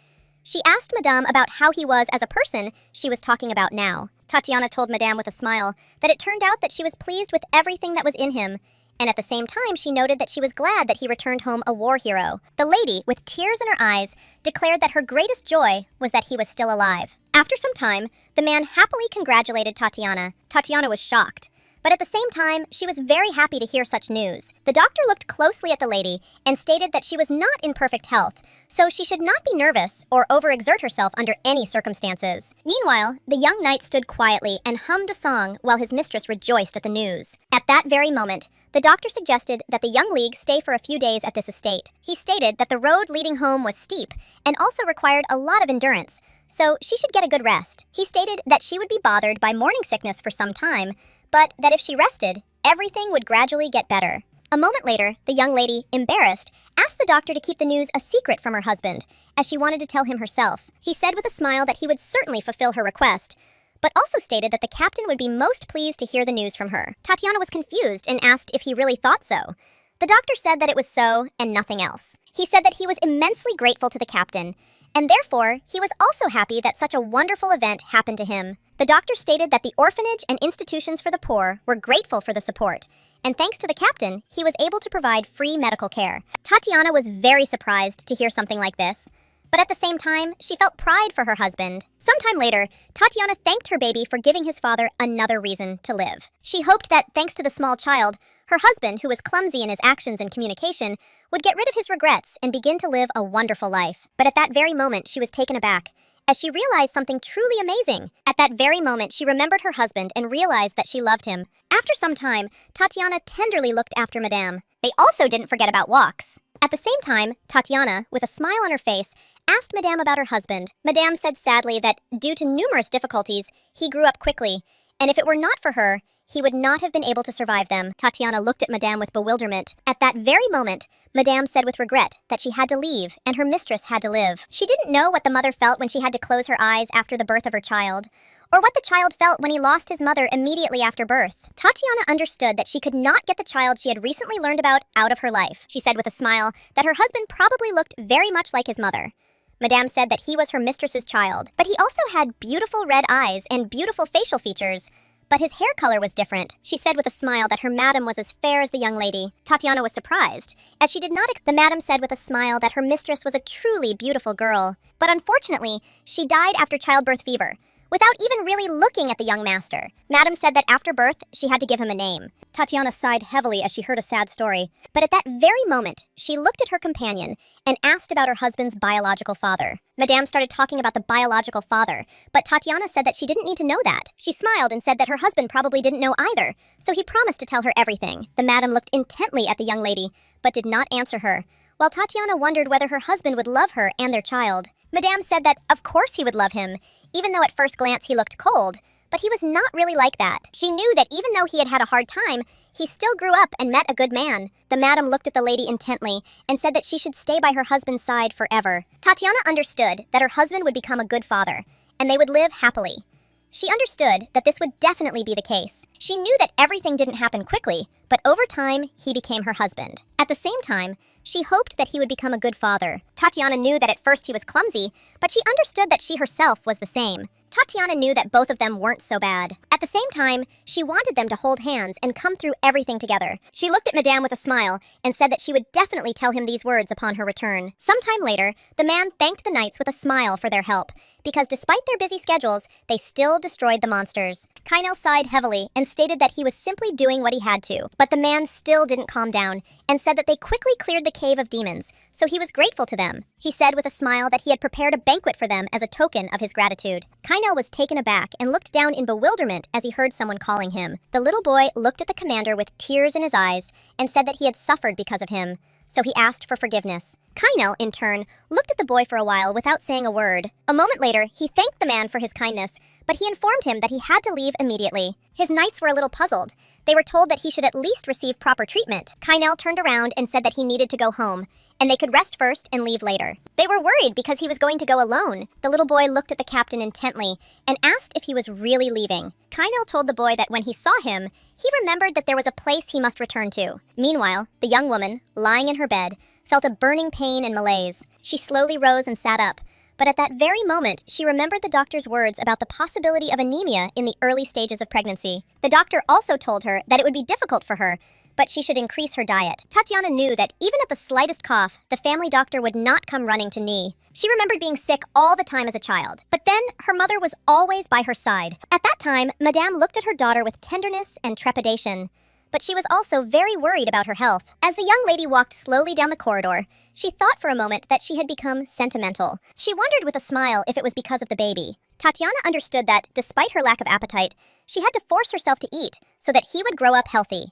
She asked Madame about how he was as a person she was talking about now. Tatiana told Madame with a smile that it turned out that she was pleased with everything that was in him, and at the same time she noted that she was glad that he returned home a war hero. The lady, with tears in her eyes, declared that her greatest joy was that he was still alive. After some time, the man happily congratulated Tatiana. Tatiana was shocked, but at the same time, she was very happy to hear such news. The doctor looked closely at the lady and stated that she was not in perfect health, so she should not be nervous or overexert herself under any circumstances. Meanwhile, the young knight stood quietly and hummed a song while his mistress rejoiced at the news. At that very moment, the doctor suggested that the young league stay for a few days at this estate. He stated that the road leading home was steep and also required a lot of endurance, so she should get a good rest. He stated that she would be bothered by morning sickness for some time, but that if she rested, everything would gradually get better. A moment later, the young lady, embarrassed, asked the doctor to keep the news a secret from her husband, as she wanted to tell him herself. He said with a smile that he would certainly fulfill her request, but also stated that the captain would be most pleased to hear the news from her. Tatiana was confused and asked if he really thought so. The doctor said that it was so and nothing else. He said that he was immensely grateful to the captain, and therefore, he was also happy that such a wonderful event happened to him. The doctor stated that the orphanage and institutions for the poor were grateful for the support, and thanks to the captain, he was able to provide free medical care. Tatiana was very surprised to hear something like this, but at the same time, she felt pride for her husband. Sometime later, Tatiana thanked her baby for giving his father another reason to live. She hoped that, thanks to the small child, her husband, who was clumsy in his actions and communication, would get rid of his regrets and begin to live a wonderful life. But at that very moment, she was taken aback, as she realized something truly amazing. At that very moment, she remembered her husband and realized that she loved him. After some time, Tatiana tenderly looked after Madame. They also didn't forget about walks. At the same time, Tatiana, with a smile on her face, asked Madame about her husband. Madame said sadly that, due to numerous difficulties, he grew up quickly, and if it were not for her, he would not have been able to survive them. Tatiana looked at Madame with bewilderment. At that very moment, Madame said with regret that she had to leave and her mistress had to live. She didn't know what the mother felt when she had to close her eyes after the birth of her child, or what the child felt when he lost his mother immediately after birth. Tatiana understood that she could not get the child she had recently learned about out of her life. She said with a smile that her husband probably looked very much like his mother. Madame said that he was her mistress's child, but he also had beautiful red eyes and beautiful facial features, but his hair color was different. She said with a smile that her madam was as fair as the young lady. Tatiana was surprised, as she did not the madam said with a smile that her mistress was a truly beautiful girl. But unfortunately, she died after childbirth fever, without even really looking at the young master. Madam said that after birth, she had to give him a name. Tatiana sighed heavily as she heard a sad story, but at that very moment, she looked at her companion and asked about her husband's biological father. Madame started talking about the biological father, but Tatiana said that she didn't need to know that. She smiled and said that her husband probably didn't know either, so he promised to tell her everything. The madam looked intently at the young lady, but did not answer her, while Tatiana wondered whether her husband would love her and their child. Madame said that, of course he would love him, even though at first glance he looked cold, but he was not really like that. She knew that even though he had had a hard time, he still grew up and met a good man. The madam looked at the lady intently and said that she should stay by her husband's side forever. Tatiana understood that her husband would become a good father, and they would live happily. She understood that this would definitely be the case. She knew that everything didn't happen quickly, but over time, he became her husband. At the same time, she hoped that he would become a good father. Tatiana knew that at first he was clumsy, but she understood that she herself was the same. Tatiana knew that both of them weren't so bad. At the same time, she wanted them to hold hands and come through everything together. She looked at Madame with a smile and said that she would definitely tell him these words upon her return. Sometime later, the man thanked the knights with a smile for their help, because despite their busy schedules, they still destroyed the monsters. Kynel sighed heavily and stated that he was simply doing what he had to, but the man still didn't calm down and said that they quickly cleared the cave of demons, so he was grateful to them. He said with a smile that he had prepared a banquet for them as a token of his gratitude. Kynel was taken aback and looked down in bewilderment as he heard someone calling him. The little boy looked at the commander with tears in his eyes and said that he had suffered because of him, so he asked for forgiveness. Kynel, in turn, looked at the boy for a while without saying a word. A moment later, he thanked the man for his kindness, but he informed him that he had to leave immediately. His knights were a little puzzled. They were told that he should at least receive proper treatment. Kynel turned around and said that he needed to go home, and they could rest first and leave later. They were worried because he was going to go alone. The little boy looked at the captain intently and asked if he was really leaving. Kynel told the boy that when he saw him, he remembered that there was a place he must return to. Meanwhile, the young woman, lying in her bed, felt a burning pain and malaise. She slowly rose and sat up, But at that very moment, she remembered the doctor's words about the possibility of anemia in the early stages of pregnancy. The doctor also told her that it would be difficult for her, but she should increase her diet. Tatiana knew that even at the slightest cough, the family doctor would not come running to Ni. She remembered being sick all the time as a child. But then, her mother was always by her side. At that time, Madame looked at her daughter with tenderness and trepidation. But she was also very worried about her health. As the young lady walked slowly down the corridor, she thought for a moment that she had become sentimental. She wondered with a smile if it was because of the baby. Tatiana understood that, despite her lack of appetite, she had to force herself to eat so that he would grow up healthy.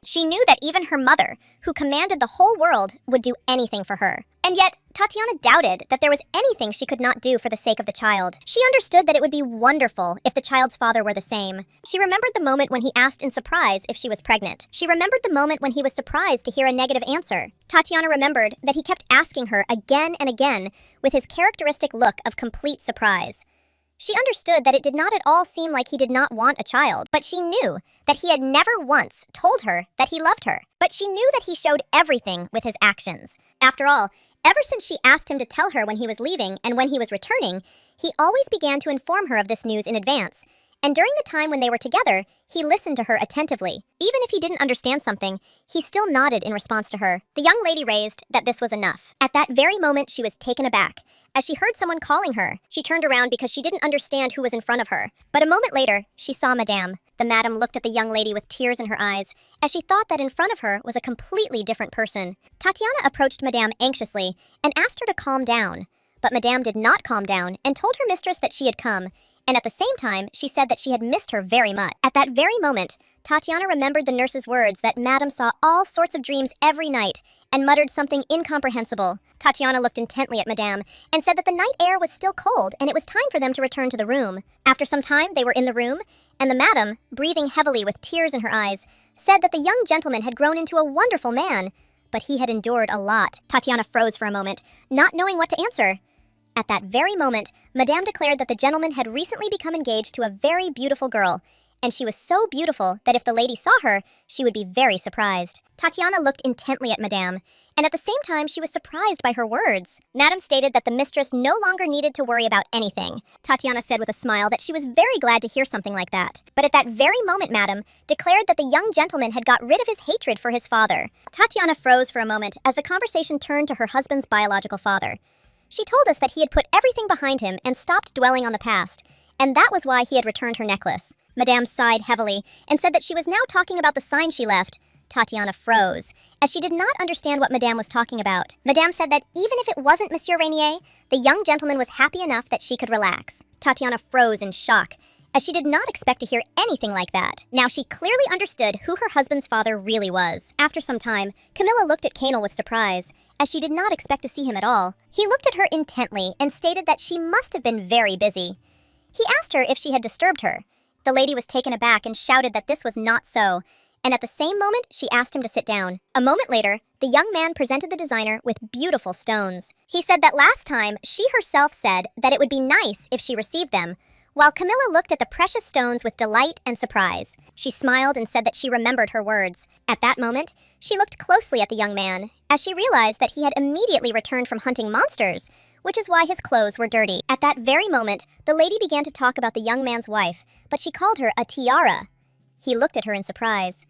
She knew that even her mother, who commanded the whole world, would do anything for her. And yet, Tatiana doubted that there was anything she could not do for the sake of the child. She understood that it would be wonderful if the child's father were the same. She remembered the moment when he asked in surprise if she was pregnant. She remembered the moment when he was surprised to hear a negative answer. Tatiana remembered that he kept asking her again and again with his characteristic look of complete surprise. She understood that it did not at all seem like he did not want a child, but she knew that he had never once told her that he loved her. But she knew that he showed everything with his actions. After all, ever since she asked him to tell her when he was leaving and when he was returning, he always began to inform her of this news in advance. And during the time when they were together, he listened to her attentively. Even if he didn't understand something, he still nodded in response to her. The young lady raised that this was enough. At that very moment, she was taken aback. As she heard someone calling her, she turned around because she didn't understand who was in front of her. But a moment later, she saw Madame. The madam looked at the young lady with tears in her eyes, as she thought that in front of her was a completely different person. Tatiana approached Madame anxiously and asked her to calm down. But Madame did not calm down and told her mistress that she had come, and at the same time, she said that she had missed her very much. At that very moment, Tatiana remembered the nurse's words that Madame saw all sorts of dreams every night and muttered something incomprehensible. Tatiana looked intently at Madame and said that the night air was still cold and it was time for them to return to the room. After some time, they were in the room, and the madam, breathing heavily with tears in her eyes, said that the young gentleman had grown into a wonderful man, but he had endured a lot. Tatiana froze for a moment, not knowing what to answer. At that very moment, Madame declared that the gentleman had recently become engaged to a very beautiful girl, and she was so beautiful that if the lady saw her, she would be very surprised. Tatiana looked intently at Madame, and at the same time she was surprised by her words. Madame stated that the mistress no longer needed to worry about anything. Tatiana said with a smile that she was very glad to hear something like that. But at that very moment, Madame declared that the young gentleman had got rid of his hatred for his father. Tatiana froze for a moment as the conversation turned to her husband's biological father. She told us that he had put everything behind him and stopped dwelling on the past, and that was why he had returned her necklace. Madame sighed heavily and said that she was now talking about the sign she left. Tatiana froze, as she did not understand what Madame was talking about. Madame said that even if it wasn't Monsieur Rainier, the young gentleman was happy enough that she could relax. Tatiana froze in shock, as she did not expect to hear anything like that. Now she clearly understood who her husband's father really was. After some time, Camilla looked at Canel with surprise, as she did not expect to see him at all. He looked at her intently and stated that she must have been very busy. He asked her if she had disturbed her. The lady was taken aback and shouted that this was not so, and at the same moment, she asked him to sit down. A moment later, the young man presented the designer with beautiful stones. He said that last time, she herself said that it would be nice if she received them, while Camilla looked at the precious stones with delight and surprise. She smiled and said that she remembered her words. At that moment, she looked closely at the young man, as she realized that he had immediately returned from hunting monsters, which is why his clothes were dirty. At that very moment, the lady began to talk about the young man's wife, but she called her a tiara. He looked at her in surprise.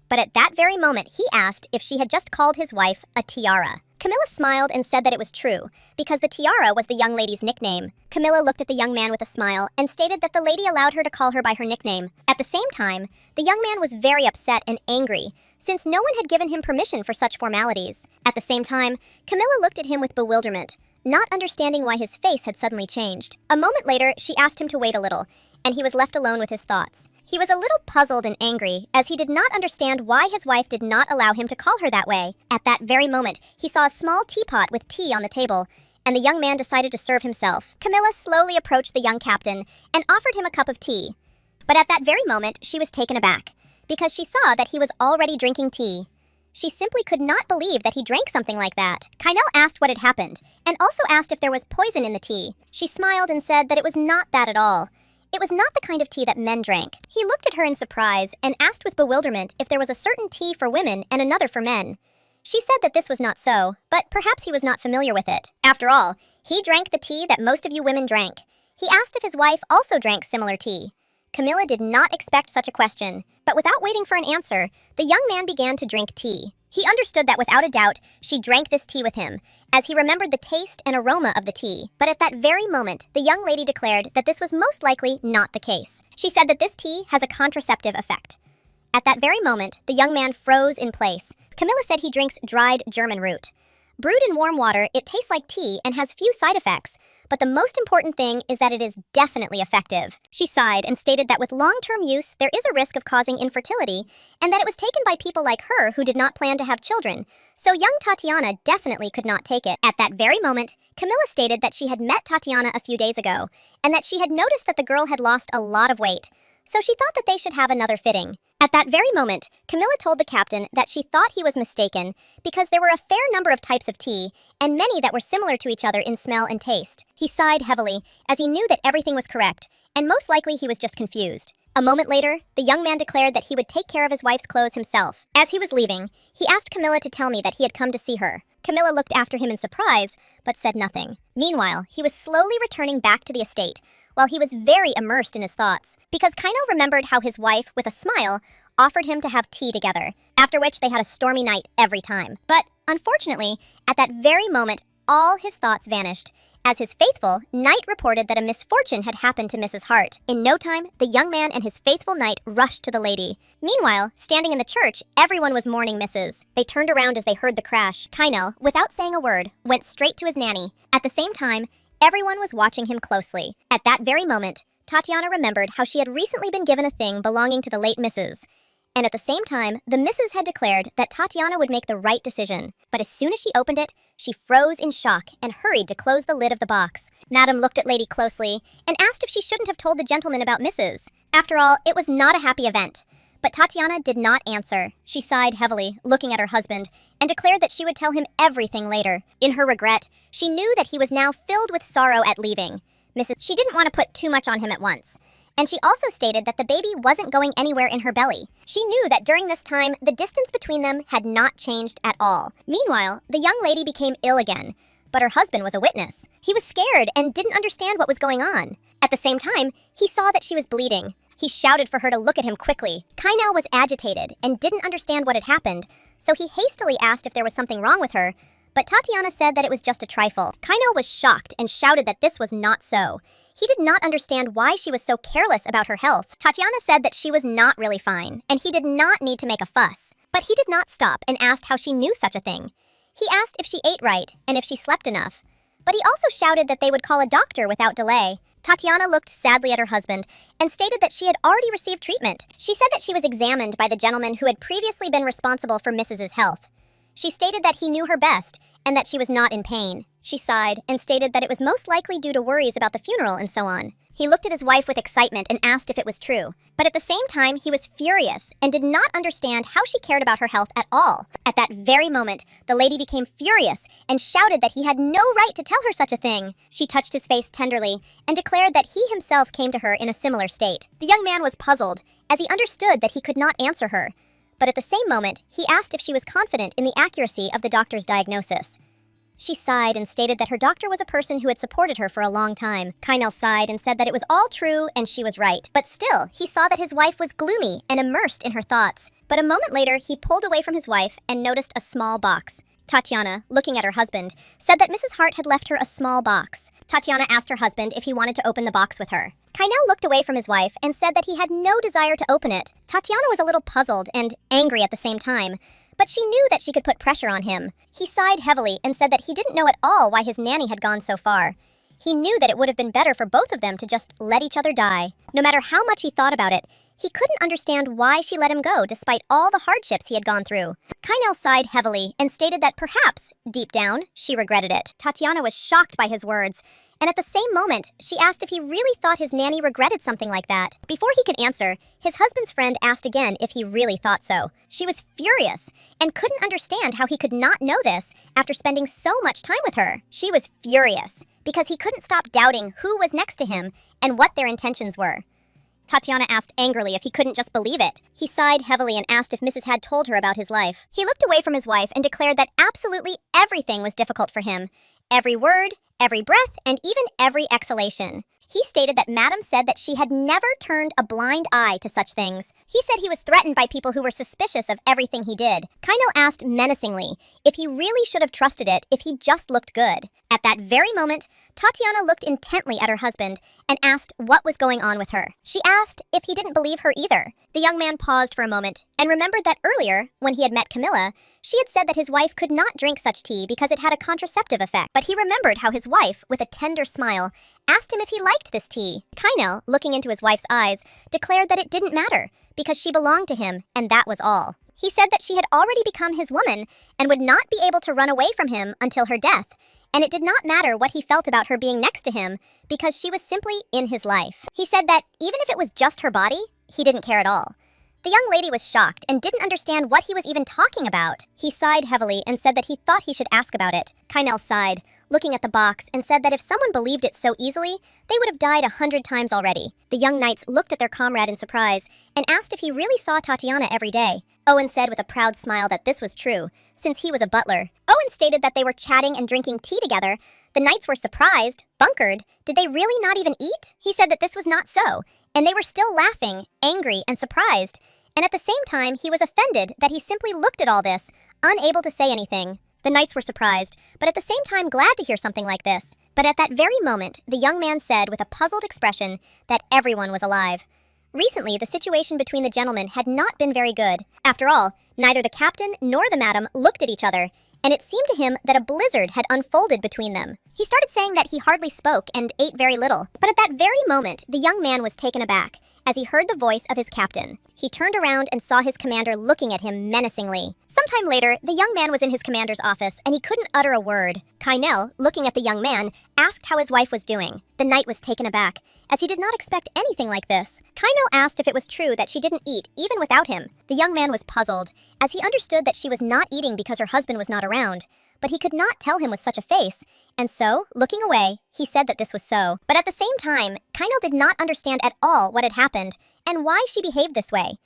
But at that very moment, he asked if she had just called his wife a tiara. Camilla smiled and said that it was true, because the tiara was the young lady's nickname. Camilla looked at the young man with a smile and stated that the lady allowed her to call her by her nickname. At the same time, the young man was very upset and angry, since no one had given him permission for such formalities. At the same time, Camilla looked at him with bewilderment, not understanding why his face had suddenly changed. A moment later, she asked him to wait a little, and he was left alone with his thoughts. He was a little puzzled and angry, as he did not understand why his wife did not allow him to call her that way. At that very moment, he saw a small teapot with tea on the table, and the young man decided to serve himself. Camilla slowly approached the young captain and offered him a cup of tea. But at that very moment, she was taken aback, because she saw that he was already drinking tea. She simply could not believe that he drank something like that. Kynel asked what had happened, and also asked if there was poison in the tea. She smiled and said that it was not that at all. It was not the kind of tea that men drank. He looked at her in surprise and asked with bewilderment if there was a certain tea for women and another for men. She said that this was not so, but perhaps he was not familiar with it. After all, he drank the tea that most of you women drank. He asked if his wife also drank similar tea. Camilla did not expect such a question, but without waiting for an answer, the young man began to drink tea. He understood that without a doubt, she drank this tea with him, as he remembered the taste and aroma of the tea. But at that very moment, the young lady declared that this was most likely not the case. She said that this tea has a contraceptive effect. At that very moment, the young man froze in place. Camilla said he drinks dried German root. Brewed in warm water, it tastes like tea and has few side effects, but the most important thing is that it is definitely effective. She sighed and stated that with long-term use, there is a risk of causing infertility, and that it was taken by people like her who did not plan to have children, so young Tatiana definitely could not take it. At that very moment, Camilla stated that she had met Tatiana a few days ago, and that she had noticed that the girl had lost a lot of weight, so she thought that they should have another fitting. At that very moment, Camilla told the captain that she thought he was mistaken because there were a fair number of types of tea, and many that were similar to each other in smell and taste. He sighed heavily, as he knew that everything was correct, and most likely he was just confused. A moment later, the young man declared that he would take care of his wife's clothes himself. As he was leaving, he asked Camilla to tell me that he had come to see her. Camilla looked after him in surprise, but said nothing. Meanwhile, he was slowly returning back to the estate, while he was very immersed in his thoughts, because Kainel remembered how his wife, with a smile, offered him to have tea together, after which they had a stormy night every time. But, unfortunately, at that very moment, all his thoughts vanished, as his faithful, Knight reported that a misfortune had happened to Mrs. Hart. In no time, the young man and his faithful knight rushed to the lady. Meanwhile, standing in the church, everyone was mourning Mrs. They turned around as they heard the crash. Kainel, without saying a word, went straight to his nanny. At the same time, everyone was watching him closely. At that very moment, Tatiana remembered how she had recently been given a thing belonging to the late Mrs. And at the same time, the Mrs. had declared that Tatiana would make the right decision. But as soon as she opened it, she froze in shock and hurried to close the lid of the box. Madame looked at Lady closely and asked if she shouldn't have told the gentleman about Mrs. After all, it was not a happy event. But Tatiana did not answer. She sighed heavily, looking at her husband, and declared that she would tell him everything later. In her regret, she knew that he was now filled with sorrow at leaving Mrs. She didn't want to put too much on him at once. And she also stated that the baby wasn't going anywhere in her belly. She knew that during this time, the distance between them had not changed at all. Meanwhile, the young lady became ill again, but her husband was a witness. He was scared and didn't understand what was going on. At the same time, he saw that she was bleeding. He shouted for her to look at him quickly. Kainel was agitated and didn't understand what had happened, so he hastily asked if there was something wrong with her, but Tatiana said that it was just a trifle. Kainel was shocked and shouted that this was not so. He did not understand why she was so careless about her health. Tatiana said that she was not really fine, and he did not need to make a fuss. But he did not stop and asked how she knew such a thing. He asked if she ate right and if she slept enough. But he also shouted that they would call a doctor without delay. Tatiana looked sadly at her husband and stated that she had already received treatment. She said that she was examined by the gentleman who had previously been responsible for Mrs.'s health. She stated that he knew her best and that she was not in pain. She sighed and stated that it was most likely due to worries about the funeral and so on. He looked at his wife with excitement and asked if it was true. But at the same time, he was furious and did not understand how she cared about her health at all. At that very moment, the lady became furious and shouted that he had no right to tell her such a thing. She touched his face tenderly and declared that he himself came to her in a similar state. The young man was puzzled, as he understood that he could not answer her. But at the same moment, he asked if she was confident in the accuracy of the doctor's diagnosis. She sighed and stated that her doctor was a person who had supported her for a long time. Kainel sighed and said that it was all true and she was right. But still, he saw that his wife was gloomy and immersed in her thoughts. But a moment later, he pulled away from his wife and noticed a small box. Tatiana, looking at her husband, said that Mrs. Hart had left her a small box. Tatiana asked her husband if he wanted to open the box with her. Kainel looked away from his wife and said that he had no desire to open it. Tatiana was a little puzzled and angry at the same time, but she knew that she could put pressure on him. He sighed heavily and said that he didn't know at all why his nanny had gone so far. He knew that it would have been better for both of them to just let each other die. No matter how much he thought about it, he couldn't understand why she let him go despite all the hardships he had gone through. Kainel sighed heavily and stated that perhaps, deep down, she regretted it. Tatiana was shocked by his words, and at the same moment, she asked if he really thought his nanny regretted something like that. Before he could answer, his husband's friend asked again if he really thought so. She was furious and couldn't understand how he could not know this after spending so much time with her. She was furious because he couldn't stop doubting who was next to him and what their intentions were. Tatiana asked angrily if he couldn't just believe it. He sighed heavily and asked if Mrs. had told her about his life. He looked away from his wife and declared that absolutely everything was difficult for him. Every word, every breath, and even every exhalation. He stated that Madam said that she had never turned a blind eye to such things. He said he was threatened by people who were suspicious of everything he did. Kainel asked menacingly if he really should have trusted it if he just looked good. At that very moment, Tatiana looked intently at her husband and asked what was going on with her. She asked if he didn't believe her either. The young man paused for a moment and remembered that earlier, when he had met Camilla, she had said that his wife could not drink such tea because it had a contraceptive effect. But he remembered how his wife, with a tender smile, asked him if he liked this tea. Kainel, looking into his wife's eyes, declared that it didn't matter because she belonged to him, and that was all. He said that she had already become his woman and would not be able to run away from him until her death, and it did not matter what he felt about her being next to him because she was simply in his life. He said that even if it was just her body, he didn't care at all. The young lady was shocked and didn't understand what he was even talking about. He sighed heavily and said that he thought he should ask about it. Kainel sighed, looking at the box, and said that if someone believed it so easily, they would have died 100 times already. The young knights looked at their comrade in surprise and asked if he really saw Tatiana every day. Owen said with a proud smile that this was true, since he was a butler. Owen stated that they were chatting and drinking tea together. The knights were surprised, bunkered. Did they really not even eat? He said that this was not so, and they were still laughing, angry, and surprised. And at the same time, he was offended that he simply looked at all this, unable to say anything. The knights were surprised, but at the same time glad to hear something like this. But at that very moment, the young man said with a puzzled expression that everyone was alive. Recently, the situation between the gentlemen had not been very good. After all, neither the captain nor the madam looked at each other, and it seemed to him that a blizzard had unfolded between them. He started saying that he hardly spoke and ate very little. But at that very moment, the young man was taken aback as he heard the voice of his captain. He turned around and saw his commander looking at him menacingly. Sometime later, the young man was in his commander's office and he couldn't utter a word. Kainel, looking at the young man, asked how his wife was doing. The knight was taken aback, as he did not expect anything like this. Kainel asked if it was true that she didn't eat even without him. The young man was puzzled, as he understood that she was not eating because her husband was not around. But he could not tell him with such a face, and so, looking away, he said that this was so. But at the same time, Kainel did not understand at all what had happened, and why she behaved this way.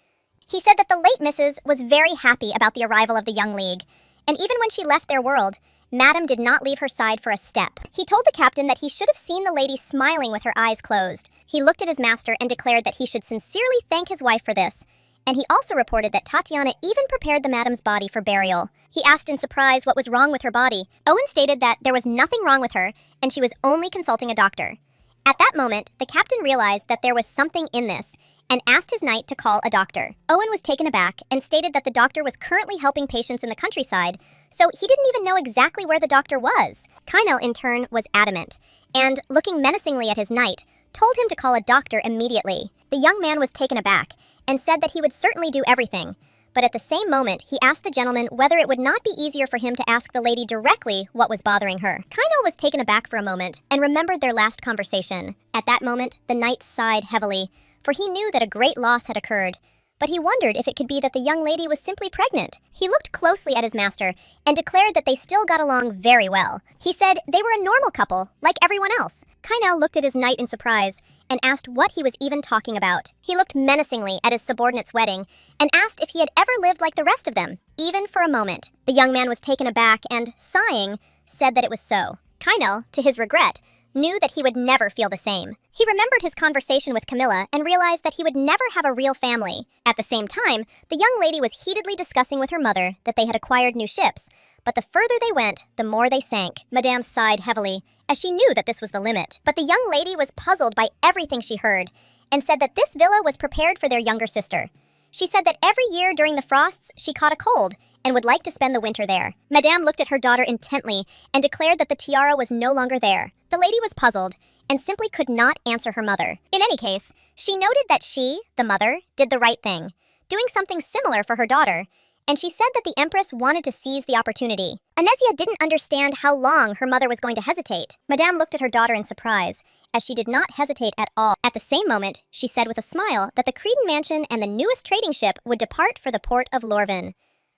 He said that the late Mrs. was very happy about the arrival of the young league, and even when she left their world, Madam did not leave her side for a step. He told the captain that he should have seen the lady smiling with her eyes closed. He looked at his master and declared that he should sincerely thank his wife for this, and he also reported that Tatiana even prepared the madam's body for burial. He asked in surprise what was wrong with her body. Owen stated that there was nothing wrong with her, and she was only consulting a doctor. At that moment, the captain realized that there was something in this, and asked his knight to call a doctor. Owen was taken aback and stated that the doctor was currently helping patients in the countryside, so he didn't even know exactly where the doctor was. Kainel, in turn, was adamant, and, looking menacingly at his knight, told him to call a doctor immediately. The young man was taken aback, and said that he would certainly do everything. But at the same moment, he asked the gentleman whether it would not be easier for him to ask the lady directly what was bothering her. Kainel was taken aback for a moment and remembered their last conversation. At that moment, the knight sighed heavily, for he knew that a great loss had occurred. But he wondered if it could be that the young lady was simply pregnant. He looked closely at his master and declared that they still got along very well. He said they were a normal couple, like everyone else. Kainel looked at his knight in surprise and asked what he was even talking about. He looked menacingly at his subordinate's wedding and asked if he had ever lived like the rest of them, even for a moment. The young man was taken aback and, sighing, said that it was so. Kainel, to his regret, knew that he would never feel the same. He remembered his conversation with Camilla and realized that he would never have a real family. At the same time, the young lady was heatedly discussing with her mother that they had acquired new ships, but the further they went, the more they sank. Madame sighed heavily, as she knew that this was the limit. But the young lady was puzzled by everything she heard, and said that this villa was prepared for their younger sister. She said that every year during the frosts, she caught a cold, and would like to spend the winter there. Madame looked at her daughter intently and declared that the tiara was no longer there. The lady was puzzled and simply could not answer her mother. In any case, she noted that she, the mother, did the right thing, doing something similar for her daughter, and she said that the Empress wanted to seize the opportunity. Anesia didn't understand how long her mother was going to hesitate. Madame looked at her daughter in surprise, as she did not hesitate at all. At the same moment, she said with a smile that the Creedon mansion and the newest trading ship would depart for the port of Lorvin.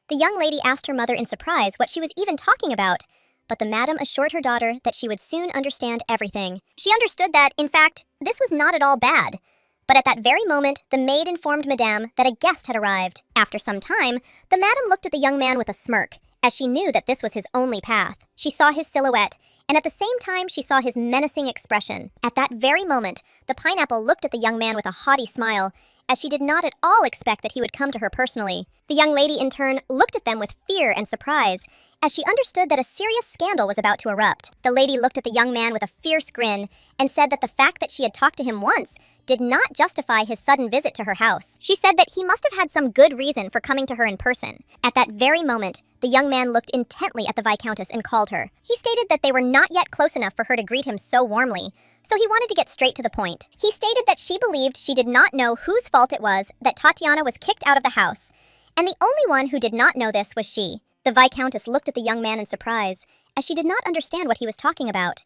The young lady asked her mother in surprise what she was even talking about, but the madam assured her daughter that she would soon understand everything. She understood that, in fact, this was not at all bad. But at that very moment, the maid informed Madame that a guest had arrived. After some time, the madam looked at the young man with a smirk, as she knew that this was his only path. She saw his silhouette, and at the same time she saw his menacing expression. At that very moment, the pineapple looked at the young man with a haughty smile, as she did not at all expect that he would come to her personally. The young lady, in turn, looked at them with fear and surprise, as she understood that a serious scandal was about to erupt. The lady looked at the young man with a fierce grin and said that the fact that she had talked to him once did not justify his sudden visit to her house. She said that he must have had some good reason for coming to her in person. At that very moment, the young man looked intently at the Viscountess and called her. He stated that they were not yet close enough for her to greet him so warmly, so he wanted to get straight to the point. He stated that she believed she did not know whose fault it was that Tatiana was kicked out of the house, and the only one who did not know this was she. The Viscountess looked at the young man in surprise, as she did not understand what he was talking about.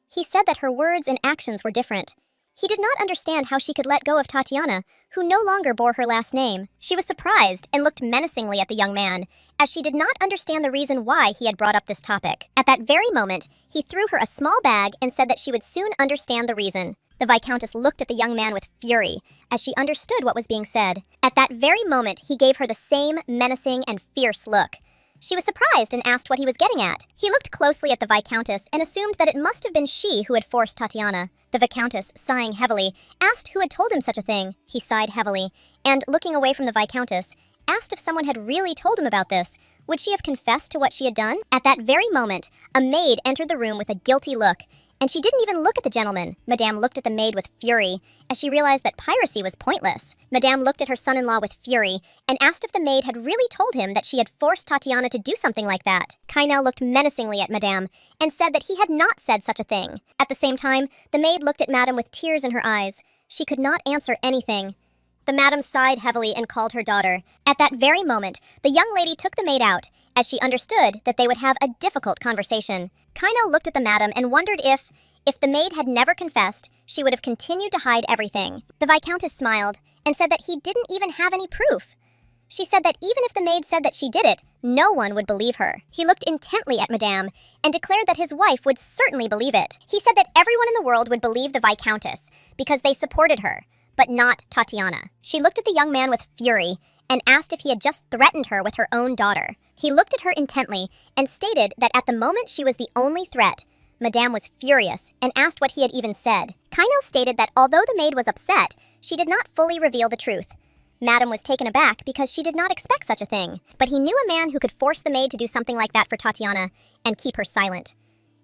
He said that her words and actions were different. He did not understand how she could let go of Tatiana, who no longer bore her last name. She was surprised and looked menacingly at the young man, as she did not understand the reason why he had brought up this topic. At that very moment, he threw her a small bag and said that she would soon understand the reason. The Viscountess looked at the young man with fury, as she understood what was being said. At that very moment, he gave her the same menacing and fierce look. She was surprised and asked what he was getting at. He looked closely at the Viscountess and assumed that it must have been she who had forced Tatiana. The Viscountess, sighing heavily, asked who had told him such a thing. He sighed heavily, and, looking away from the Viscountess, asked if someone had really told him about this. Would she have confessed to what she had done? At that very moment, a maid entered the room with a guilty look, and she didn't even look at the gentleman. Madame looked at the maid with fury, as she realized that piracy was pointless. Madame looked at her son-in-law with fury, and asked if the maid had really told him that she had forced Tatiana to do something like that. Kainel looked menacingly at Madame, and said that he had not said such a thing. At the same time, the maid looked at Madame with tears in her eyes. She could not answer anything. The madam sighed heavily and called her daughter. At that very moment, the young lady took the maid out, as she understood that they would have a difficult conversation. Kainel looked at the madam and wondered if the maid had never confessed, she would have continued to hide everything. The Viscountess smiled and said that he didn't even have any proof. She said that even if the maid said that she did it, no one would believe her. He looked intently at Madame and declared that his wife would certainly believe it. He said that everyone in the world would believe the Viscountess because they supported her, but not Tatiana. She looked at the young man with fury and asked if he had just threatened her with her own daughter. He looked at her intently and stated that at the moment she was the only threat. Madame was furious and asked what he had even said. Kainel stated that although the maid was upset, she did not fully reveal the truth. Madame was taken aback because she did not expect such a thing, but he knew a man who could force the maid to do something like that for Tatiana and keep her silent.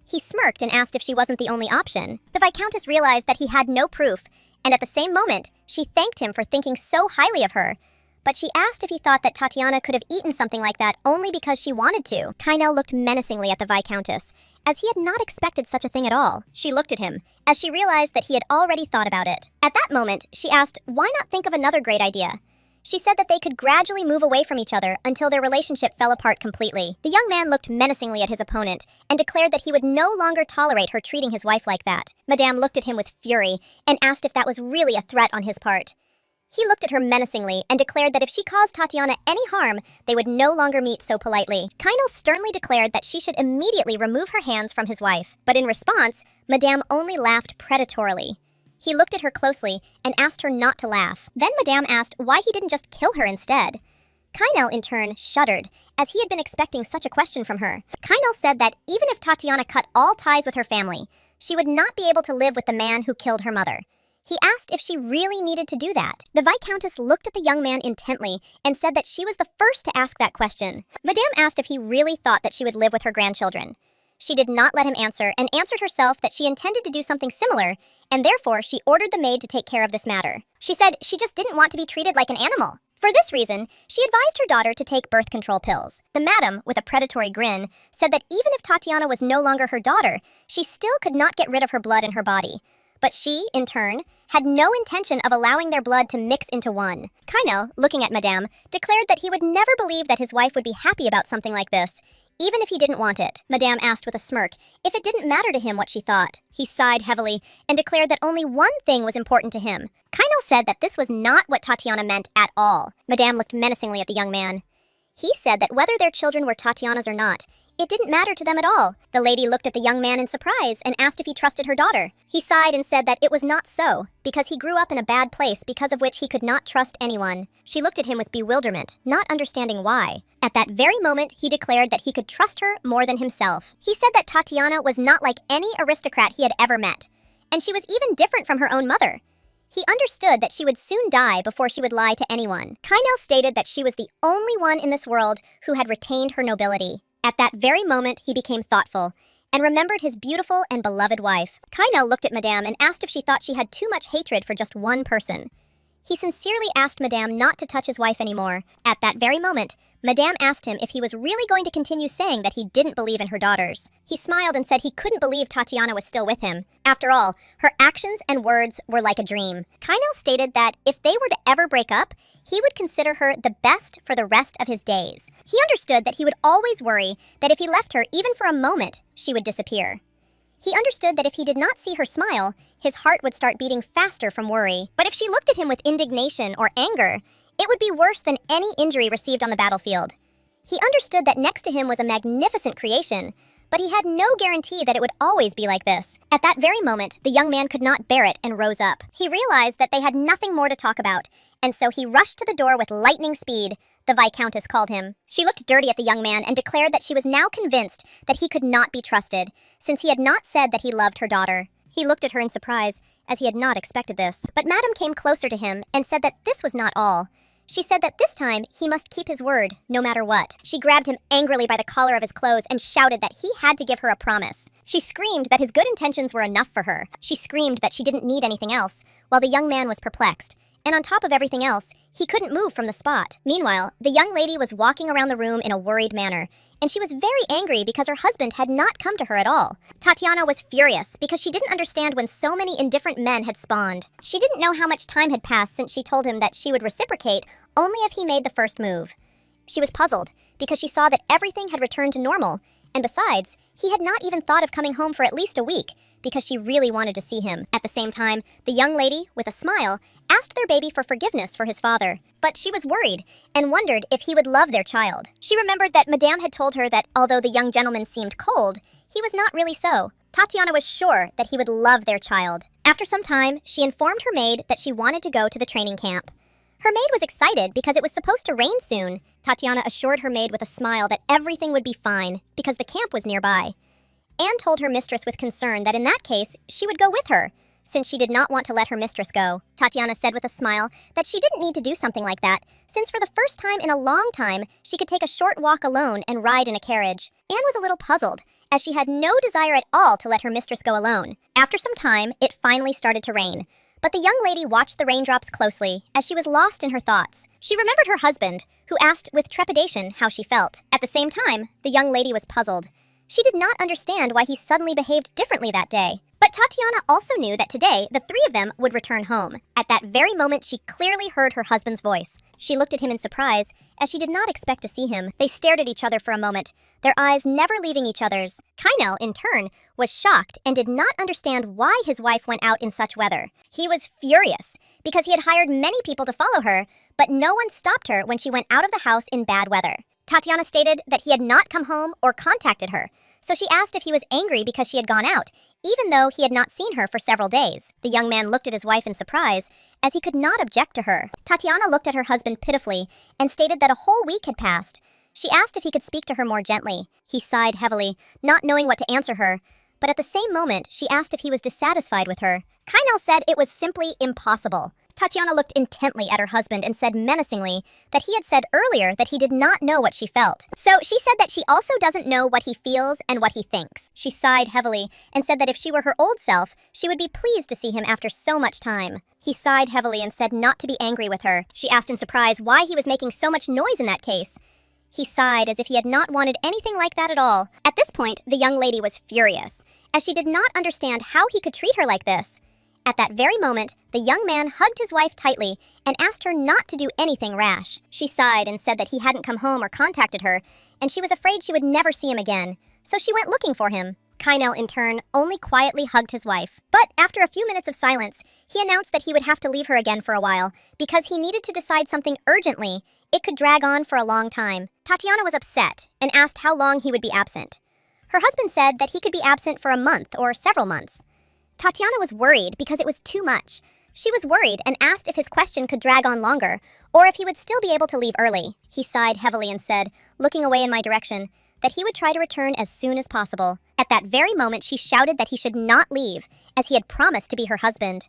He smirked and asked if she wasn't the only option. The Viscountess realized that he had no proof, and at the same moment, she thanked him for thinking so highly of her. But she asked if he thought that Tatiana could have eaten something like that only because she wanted to. Kainel looked menacingly at the Viscountess, as he had not expected such a thing at all. She looked at him, as she realized that he had already thought about it. At that moment, she asked, why not think of another great idea? She said that they could gradually move away from each other until their relationship fell apart completely. The young man looked menacingly at his opponent and declared that he would no longer tolerate her treating his wife like that. Madame looked at him with fury and asked if that was really a threat on his part. He looked at her menacingly and declared that if she caused Tatiana any harm, they would no longer meet so politely. Kainel sternly declared that she should immediately remove her hands from his wife. But in response, Madame only laughed predatorily. He looked at her closely and asked her not to laugh. Then Madame asked why he didn't just kill her instead. Kainel, in turn, shuddered, as he had been expecting such a question from her. Kainel said that even if Tatiana cut all ties with her family, she would not be able to live with the man who killed her mother. He asked if she really needed to do that. The Viscountess looked at the young man intently and said that she was the first to ask that question. Madame asked if he really thought that she would live with her grandchildren. She did not let him answer and answered herself that she intended to do something similar, and therefore she ordered the maid to take care of this matter. She said she just didn't want to be treated like an animal. For this reason, she advised her daughter to take birth control pills. The madam, with a predatory grin, said that even if Tatiana was no longer her daughter, she still could not get rid of her blood in her body. But she, in turn, had no intention of allowing their blood to mix into one. Kainel, looking at Madame, declared that he would never believe that his wife would be happy about something like this, even if he didn't want it. Madame asked with a smirk if it didn't matter to him what she thought. He sighed heavily and declared that only one thing was important to him. Kainel said that this was not what Tatiana meant at all. Madame looked menacingly at the young man. He said that whether their children were Tatiana's or not, it didn't matter to them at all. The lady looked at the young man in surprise and asked if he trusted her daughter. He sighed and said that it was not so, because he grew up in a bad place because of which he could not trust anyone. She looked at him with bewilderment, not understanding why. At that very moment, he declared that he could trust her more than himself. He said that Tatiana was not like any aristocrat he had ever met, and she was even different from her own mother. He understood that she would soon die before she would lie to anyone. Kainel stated that she was the only one in this world who had retained her nobility. At that very moment, he became thoughtful and remembered his beautiful and beloved wife. Kainel looked at Madame and asked if she thought she had too much hatred for just one person. He sincerely asked Madame not to touch his wife anymore. At that very moment, Madame asked him if he was really going to continue saying that he didn't believe in her daughters. He smiled and said he couldn't believe Tatiana was still with him. After all, her actions and words were like a dream. Kainel stated that if they were to ever break up, he would consider her the best for the rest of his days. He understood that he would always worry that if he left her even for a moment, she would disappear. He understood that if he did not see her smile, his heart would start beating faster from worry. But if she looked at him with indignation or anger, it would be worse than any injury received on the battlefield. He understood that next to him was a magnificent creation, but he had no guarantee that it would always be like this. At that very moment, the young man could not bear it and rose up. He realized that they had nothing more to talk about, and so he rushed to the door with lightning speed. The Viscountess called him. She looked dirty at the young man and declared that she was now convinced that he could not be trusted, since he had not said that he loved her daughter. He looked at her in surprise, as he had not expected this. But Madame came closer to him and said that this was not all. She said that this time he must keep his word, no matter what. She grabbed him angrily by the collar of his clothes and shouted that he had to give her a promise. She screamed that his good intentions were enough for her. She screamed that she didn't need anything else, while the young man was perplexed. And on top of everything else, he couldn't move from the spot. Meanwhile, the young lady was walking around the room in a worried manner, and she was very angry because her husband had not come to her at all. Tatiana was furious because she didn't understand when so many indifferent men had spawned. She didn't know how much time had passed since she told him that she would reciprocate only if he made the first move. She was puzzled because she saw that everything had returned to normal, and besides, he had not even thought of coming home for at least a week because she really wanted to see him. At the same time, the young lady, with a smile, asked their baby for forgiveness for his father. But she was worried and wondered if he would love their child. She remembered that Madame had told her that although the young gentleman seemed cold, he was not really so. Tatiana was sure that he would love their child. After some time, she informed her maid that she wanted to go to the training camp. Her maid was excited because it was supposed to rain soon. Tatiana assured her maid with a smile that everything would be fine because the camp was nearby. Anne told her mistress with concern that in that case, she would go with her, since she did not want to let her mistress go. Tatiana said with a smile that she didn't need to do something like that, since for the first time in a long time, she could take a short walk alone and ride in a carriage. Anne was a little puzzled, as she had no desire at all to let her mistress go alone. After some time, it finally started to rain. But the young lady watched the raindrops closely, as she was lost in her thoughts. She remembered her husband, who asked with trepidation how she felt. At the same time, the young lady was puzzled. She did not understand why he suddenly behaved differently that day. But Tatiana also knew that today, the three of them would return home. At that very moment, she clearly heard her husband's voice. She looked at him in surprise, as she did not expect to see him. They stared at each other for a moment, their eyes never leaving each other's. Kainel, in turn, was shocked and did not understand why his wife went out in such weather. He was furious, because he had hired many people to follow her, but no one stopped her when she went out of the house in bad weather. Tatiana stated that he had not come home or contacted her, so she asked if he was angry because she had gone out, even though he had not seen her for several days. The young man looked at his wife in surprise, as he could not object to her. Tatiana looked at her husband pitifully and stated that a whole week had passed. She asked if he could speak to her more gently. He sighed heavily, not knowing what to answer her, but at the same moment, she asked if he was dissatisfied with her. Kainel said it was simply impossible. Tatiana looked intently at her husband and said menacingly that he had said earlier that he did not know what she felt. So she said that she also doesn't know what he feels and what he thinks. She sighed heavily and said that if she were her old self, she would be pleased to see him after so much time. He sighed heavily and said not to be angry with her. She asked in surprise why he was making so much noise in that case. He sighed as if he had not wanted anything like that at all. At this point, the young lady was furious, as she did not understand how he could treat her like this. At that very moment, the young man hugged his wife tightly and asked her not to do anything rash. She sighed and said that he hadn't come home or contacted her, and she was afraid she would never see him again, so she went looking for him. Kainel, in turn, only quietly hugged his wife. But after a few minutes of silence, he announced that he would have to leave her again for a while because he needed to decide something urgently, it could drag on for a long time. Tatiana was upset and asked how long he would be absent. Her husband said that he could be absent for a month or several months. Tatiana was worried because it was too much. She was worried and asked if his question could drag on longer, or if he would still be able to leave early. He sighed heavily and said, looking away in my direction, that he would try to return as soon as possible. At that very moment, she shouted that he should not leave, as he had promised to be her husband.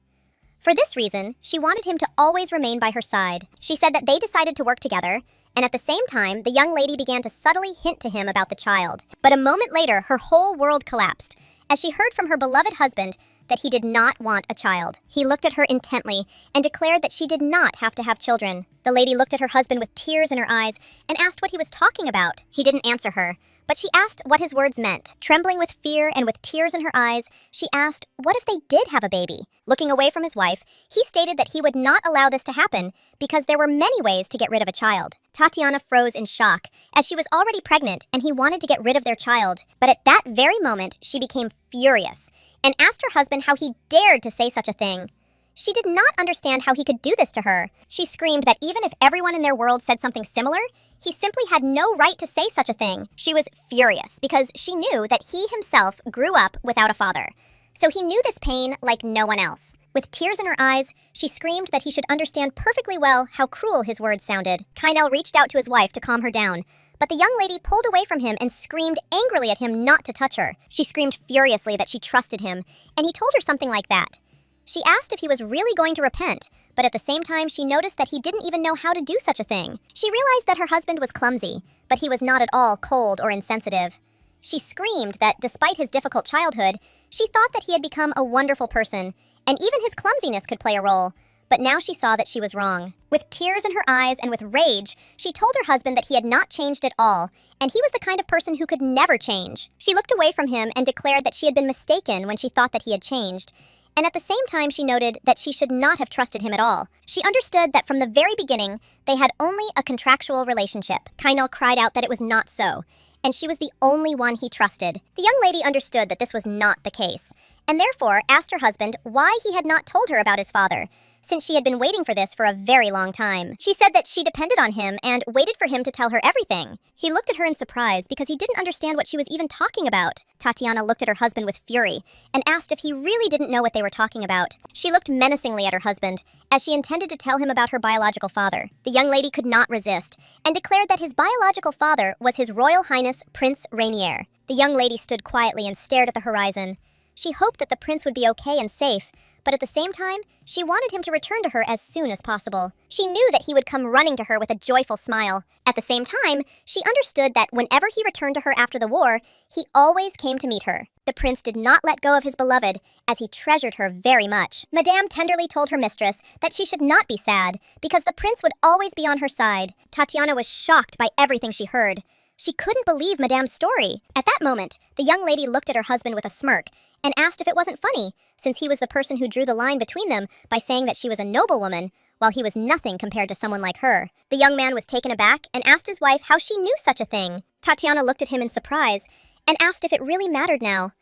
For this reason, she wanted him to always remain by her side. She said that they decided to work together, and at the same time, the young lady began to subtly hint to him about the child. But a moment later, her whole world collapsed, as she heard from her beloved husband that he did not want a child. He looked at her intently and declared that she did not have to have children. The lady looked at her husband with tears in her eyes and asked what he was talking about. He didn't answer her, but she asked what his words meant. Trembling with fear and with tears in her eyes, she asked, what if they did have a baby? Looking away from his wife, he stated that he would not allow this to happen because there were many ways to get rid of a child. Tatiana froze in shock, as she was already pregnant and he wanted to get rid of their child. But at that very moment, she became furious and asked her husband how he dared to say such a thing. She did not understand how he could do this to her. She screamed that even if everyone in their world said something similar, he simply had no right to say such a thing. She was furious because she knew that he himself grew up without a father. So he knew this pain like no one else. With tears in her eyes, she screamed that he should understand perfectly well how cruel his words sounded. Kynel reached out to his wife to calm her down, but the young lady pulled away from him and screamed angrily at him not to touch her. She screamed furiously that she trusted him, and he told her something like that. She asked if he was really going to repent, but at the same time she noticed that he didn't even know how to do such a thing. She realized that her husband was clumsy, but he was not at all cold or insensitive. She screamed that despite his difficult childhood, she thought that he had become a wonderful person, and even his clumsiness could play a role. But now she saw that she was wrong. With tears in her eyes and with rage, she told her husband that he had not changed at all, and he was the kind of person who could never change. She looked away from him and declared that she had been mistaken when she thought that he had changed. And at the same time, she noted that she should not have trusted him at all. She understood that from the very beginning, they had only a contractual relationship. Kynel cried out that it was not so, and she was the only one he trusted. The young lady understood that this was not the case, and therefore asked her husband why he had not told her about his father, since she had been waiting for this for a very long time. She said that she depended on him and waited for him to tell her everything. He looked at her in surprise because he didn't understand what she was even talking about. Tatiana looked at her husband with fury and asked if he really didn't know what they were talking about. She looked menacingly at her husband as she intended to tell him about her biological father. The young lady could not resist and declared that his biological father was His Royal Highness Prince Rainier. The young lady stood quietly and stared at the horizon. She hoped that the prince would be okay and safe, but at the same time, she wanted him to return to her as soon as possible. She knew that he would come running to her with a joyful smile. At the same time, she understood that whenever he returned to her after the war, he always came to meet her. The prince did not let go of his beloved, as he treasured her very much. Madame tenderly told her mistress that she should not be sad, because the prince would always be on her side. Tatiana was shocked by everything she heard. She couldn't believe Madame's story. At that moment, the young lady looked at her husband with a smirk and asked if it wasn't funny, since he was the person who drew the line between them by saying that she was a noblewoman, while he was nothing compared to someone like her. The young man was taken aback and asked his wife how she knew such a thing. Tatiana looked at him in surprise and asked if it really mattered now.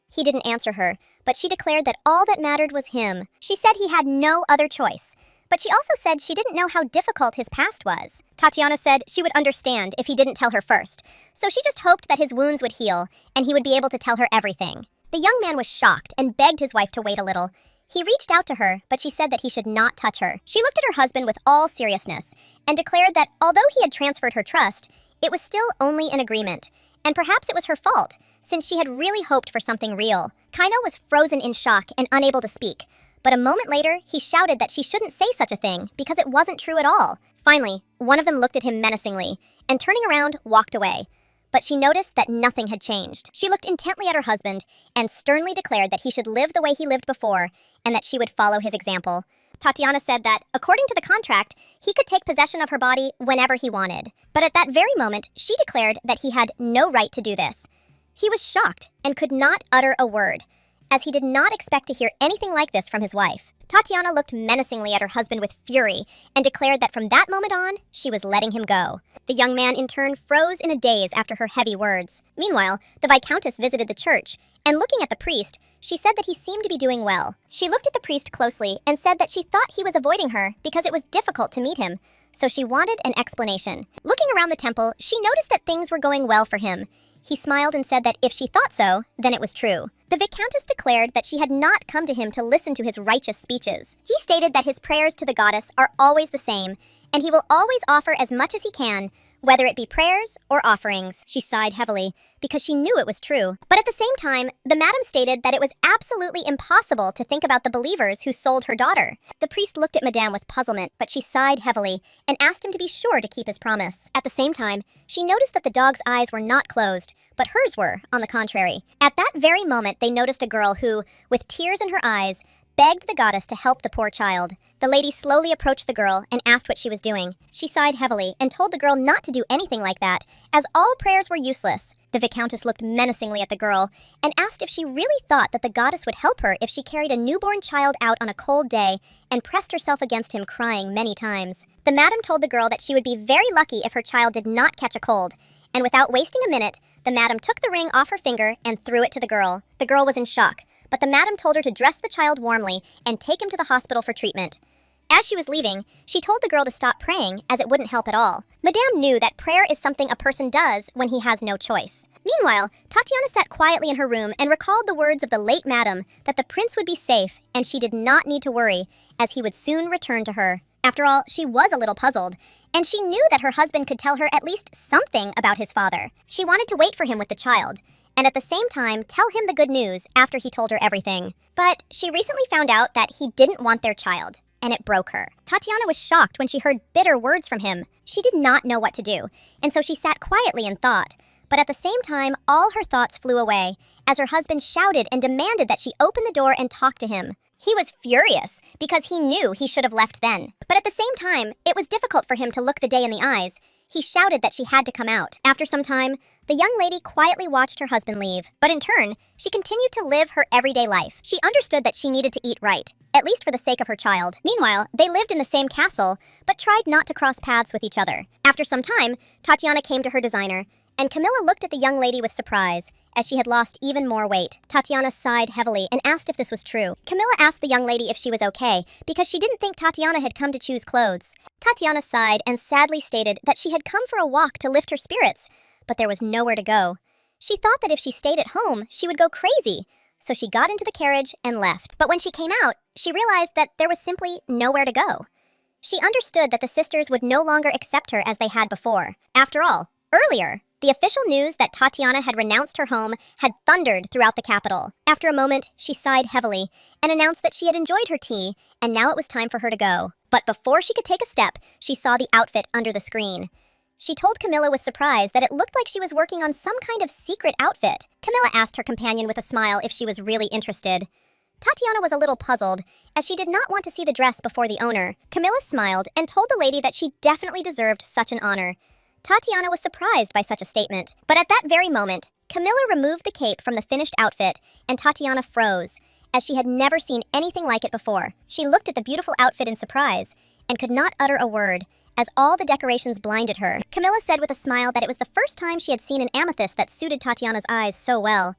He didn't answer her, but she declared that all that mattered was him. She said he had no other choice. But she also said she didn't know how difficult his past was. Tatiana said she would understand if he didn't tell her first, so she just hoped that his wounds would heal and he would be able to tell her everything. The young man was shocked and begged his wife to wait a little. He reached out to her, but she said that he should not touch her. She looked at her husband with all seriousness and declared that although he had transferred her trust, it was still only an agreement, and perhaps it was her fault, since she had really hoped for something real. Kynel was frozen in shock and unable to speak. But a moment later, he shouted that she shouldn't say such a thing because it wasn't true at all. Finally, one of them looked at him menacingly and turning around, walked away. But she noticed that nothing had changed. She looked intently at her husband and sternly declared that he should live the way he lived before and that she would follow his example. Tatiana said that, according to the contract, he could take possession of her body whenever he wanted. But at that very moment, she declared that he had no right to do this. He was shocked and could not utter a word, as he did not expect to hear anything like this from his wife. Tatiana looked menacingly at her husband with fury and declared that from that moment on, she was letting him go. The young man in turn froze in a daze after her heavy words. Meanwhile, the Viscountess visited the church, and looking at the priest, she said that he seemed to be doing well. She looked at the priest closely and said that she thought he was avoiding her because it was difficult to meet him, so she wanted an explanation. Looking around the temple, she noticed that things were going well for him. He smiled and said that if she thought so, then it was true. The Viscountess declared that she had not come to him to listen to his righteous speeches. He stated that his prayers to the goddess are always the same, and he will always offer as much as he can, whether it be prayers or offerings. She sighed heavily, because she knew it was true. But at the same time, the madam stated that it was absolutely impossible to think about the believers who sold her daughter. The priest looked at Madame with puzzlement, but she sighed heavily and asked him to be sure to keep his promise. At the same time, she noticed that the dog's eyes were not closed, but hers were, on the contrary. At that very moment, they noticed a girl who, with tears in her eyes, begged the goddess to help the poor child. The lady slowly approached the girl and asked what she was doing. She sighed heavily and told the girl not to do anything like that, as all prayers were useless. The Viscountess looked menacingly at the girl and asked if she really thought that the goddess would help her if she carried a newborn child out on a cold day and pressed herself against him crying many times. The madam told the girl that she would be very lucky if her child did not catch a cold, and without wasting a minute, the madam took the ring off her finger and threw it to the girl. The girl was in shock, but the madam told her to dress the child warmly and take him to the hospital for treatment. As she was leaving, she told the girl to stop praying, as it wouldn't help at all. Madame knew that prayer is something a person does when he has no choice. Meanwhile, Tatiana sat quietly in her room and recalled the words of the late madam that the prince would be safe and she did not need to worry, as he would soon return to her. After all, she was a little puzzled, and she knew that her husband could tell her at least something about his father. She wanted to wait for him with the child, and at the same time tell him the good news after he told her everything. But she recently found out that he didn't want their child, and it broke her. Tatiana was shocked when she heard bitter words from him. She did not know what to do, and so she sat quietly and thought. But at the same time, all her thoughts flew away, as her husband shouted and demanded that she open the door and talk to him. He was furious, because he knew he should have left then. But at the same time, it was difficult for him to look the day in the eyes. He shouted that she had to come out. After some time, the young lady quietly watched her husband leave, but in turn, she continued to live her everyday life. She understood that she needed to eat right, at least for the sake of her child. Meanwhile, they lived in the same castle, but tried not to cross paths with each other. After some time, Tatiana came to her designer, and Camilla looked at the young lady with surprise, as she had lost even more weight. Tatiana sighed heavily and asked if this was true. Camilla asked the young lady if she was okay, because she didn't think Tatiana had come to choose clothes. Tatiana sighed and sadly stated that she had come for a walk to lift her spirits, but there was nowhere to go. She thought that if she stayed at home, she would go crazy, so she got into the carriage and left. But when she came out, she realized that there was simply nowhere to go. She understood that the sisters would no longer accept her as they had before. After all, earlier, the official news that Tatiana had renounced her home had thundered throughout the capital. After a moment, she sighed heavily and announced that she had enjoyed her tea, and now it was time for her to go. But before she could take a step, she saw the outfit under the screen. She told Camilla with surprise that it looked like she was working on some kind of secret outfit. Camilla asked her companion with a smile if she was really interested. Tatiana was a little puzzled, as she did not want to see the dress before the owner. Camilla smiled and told the lady that she definitely deserved such an honor. Tatiana was surprised by such a statement, but at that very moment, Camilla removed the cape from the finished outfit, and Tatiana froze, as she had never seen anything like it before. She looked at the beautiful outfit in surprise, and could not utter a word, as all the decorations blinded her. Camilla said with a smile that it was the first time she had seen an amethyst that suited Tatiana's eyes so well.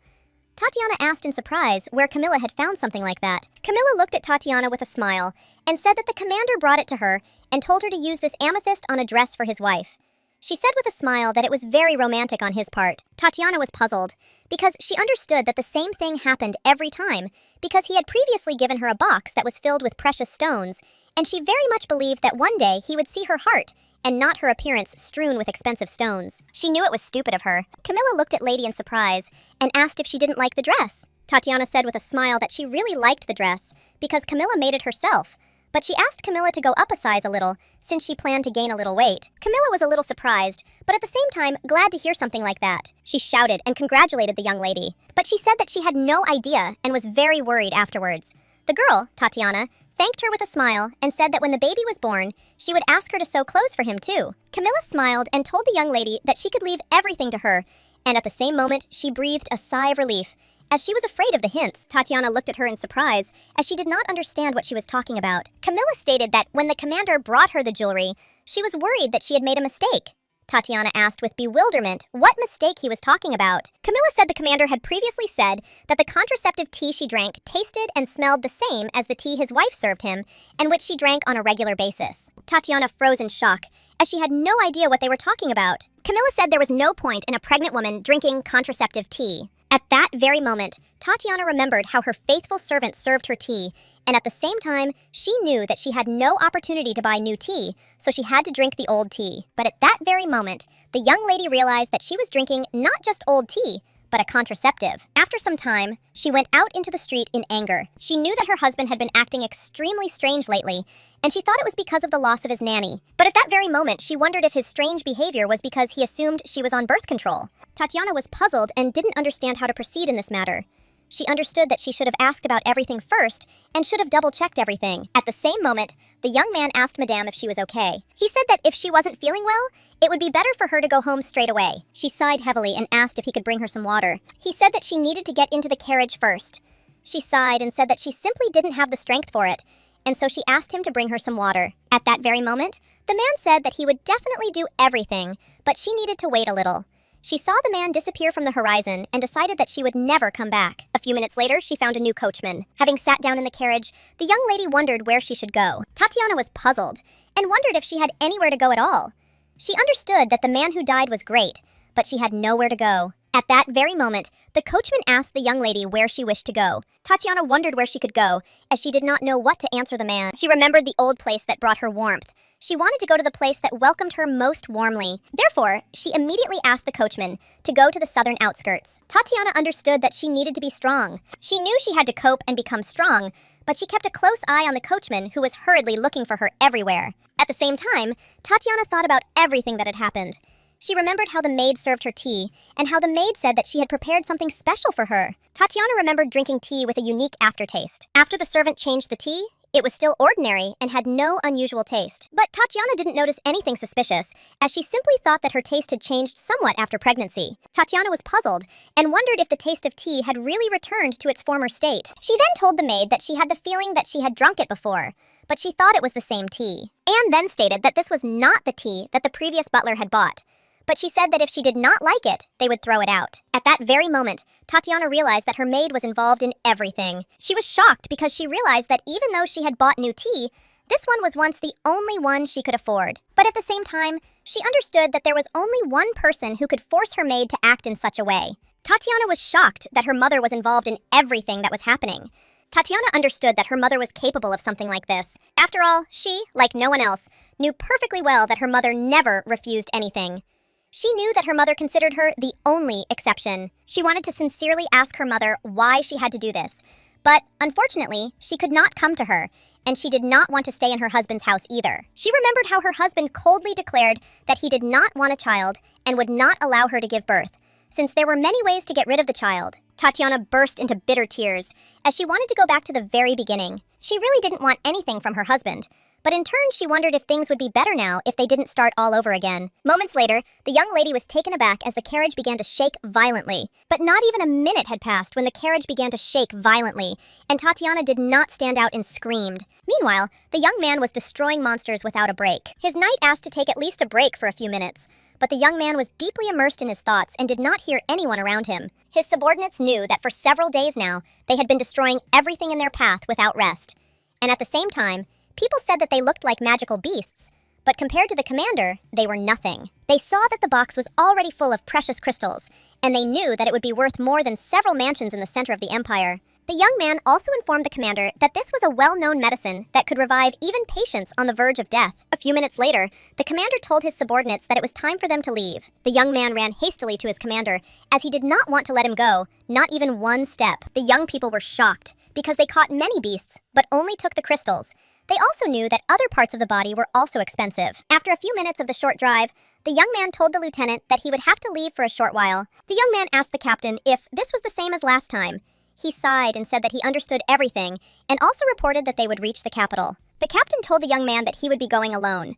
Tatiana asked in surprise where Camilla had found something like that. Camilla looked at Tatiana with a smile, and said that the commander brought it to her, and told her to use this amethyst on a dress for his wife. She said with a smile that it was very romantic on his part. Tatiana was puzzled, because she understood that the same thing happened every time, because he had previously given her a box that was filled with precious stones, and she very much believed that one day he would see her heart, and not her appearance strewn with expensive stones. She knew it was stupid of her. Camilla looked at Lady in surprise, and asked if she didn't like the dress. Tatiana said with a smile that she really liked the dress, because Camilla made it herself, but she asked Camilla to go up a size a little, since she planned to gain a little weight. Camilla was a little surprised, but at the same time glad to hear something like that. She shouted and congratulated the young lady, but she said that she had no idea and was very worried afterwards. The girl, Tatiana, thanked her with a smile and said that when the baby was born, she would ask her to sew clothes for him too. Camilla smiled and told the young lady that she could leave everything to her, and at the same moment she breathed a sigh of relief, as she was afraid of the hints. Tatiana looked at her in surprise, as she did not understand what she was talking about. Camilla stated that when the commander brought her the jewelry, she was worried that she had made a mistake. Tatiana asked with bewilderment what mistake he was talking about. Camilla said the commander had previously said that the contraceptive tea she drank tasted and smelled the same as the tea his wife served him, and which she drank on a regular basis. Tatiana froze in shock, as she had no idea what they were talking about. Camilla said there was no point in a pregnant woman drinking contraceptive tea. At that very moment, Tatiana remembered how her faithful servant served her tea, and at the same time, she knew that she had no opportunity to buy new tea, so she had to drink the old tea. But at that very moment, the young lady realized that she was drinking not just old tea, but a contraceptive. After some time, she went out into the street in anger. She knew that her husband had been acting extremely strange lately, and she thought it was because of the loss of his nanny. But at that very moment, she wondered if his strange behavior was because he assumed she was on birth control. Tatiana was puzzled and didn't understand how to proceed in this matter. She understood that she should have asked about everything first and should have double-checked everything. At the same moment, the young man asked Madame if she was okay. He said that if she wasn't feeling well, it would be better for her to go home straight away. She sighed heavily and asked if he could bring her some water. He said that she needed to get into the carriage first. She sighed and said that she simply didn't have the strength for it, and so she asked him to bring her some water. At that very moment, the man said that he would definitely do everything, but she needed to wait a little. She saw the man disappear from the horizon and decided that she would never come back. A few minutes later, she found a new coachman. Having sat down in the carriage, the young lady wondered where she should go. Tatiana was puzzled and wondered if she had anywhere to go at all. She understood that the man who died was great, but she had nowhere to go. At that very moment, the coachman asked the young lady where she wished to go. Tatiana wondered where she could go, as she did not know what to answer the man. She remembered the old place that brought her warmth. She wanted to go to the place that welcomed her most warmly. Therefore, she immediately asked the coachman to go to the southern outskirts. Tatiana understood that she needed to be strong. She knew she had to cope and become strong, but she kept a close eye on the coachman who was hurriedly looking for her everywhere. At the same time, Tatiana thought about everything that had happened. She remembered how the maid served her tea, and how the maid said that she had prepared something special for her. Tatiana remembered drinking tea with a unique aftertaste. After the servant changed the tea, it was still ordinary and had no unusual taste. But Tatiana didn't notice anything suspicious, as she simply thought that her taste had changed somewhat after pregnancy. Tatiana was puzzled and wondered if the taste of tea had really returned to its former state. She then told the maid that she had the feeling that she had drunk it before, but she thought it was the same tea. Anne then stated that this was not the tea that the previous butler had bought, but she said that if she did not like it, they would throw it out. At that very moment, Tatiana realized that her maid was involved in everything. She was shocked because she realized that even though she had bought new tea, this one was once the only one she could afford. But at the same time, she understood that there was only one person who could force her maid to act in such a way. Tatiana was shocked that her mother was involved in everything that was happening. Tatiana understood that her mother was capable of something like this. After all, she, like no one else, knew perfectly well that her mother never refused anything. She knew that her mother considered her the only exception. She wanted to sincerely ask her mother why she had to do this, but unfortunately, she could not come to her, and she did not want to stay in her husband's house either. She remembered how her husband coldly declared that he did not want a child and would not allow her to give birth, since there were many ways to get rid of the child. Tatiana burst into bitter tears, as she wanted to go back to the very beginning. She really didn't want anything from her husband, but in turn, she wondered if things would be better now if they didn't start all over again. Moments later, the young lady was taken aback as the carriage began to shake violently. But not even a minute had passed when the carriage began to shake violently, and Tatiana did not stand out and screamed. Meanwhile, the young man was destroying monsters without a break. His knight asked to take at least a break for a few minutes, but the young man was deeply immersed in his thoughts and did not hear anyone around him. His subordinates knew that for several days now, they had been destroying everything in their path without rest. And at the same time, people said that they looked like magical beasts, but compared to the commander, they were nothing. They saw that the box was already full of precious crystals, and they knew that it would be worth more than several mansions in the center of the empire. The young man also informed the commander that this was a well-known medicine that could revive even patients on the verge of death. A few minutes later, the commander told his subordinates that it was time for them to leave. The young man ran hastily to his commander, as he did not want to let him go, not even one step. The young people were shocked, because they caught many beasts, but only took the crystals. They also knew that other parts of the body were also expensive. After a few minutes of the short drive, the young man told the lieutenant that he would have to leave for a short while. The young man asked the captain if this was the same as last time. He sighed and said that he understood everything, and also reported that they would reach the capital. The captain told the young man that he would be going alone.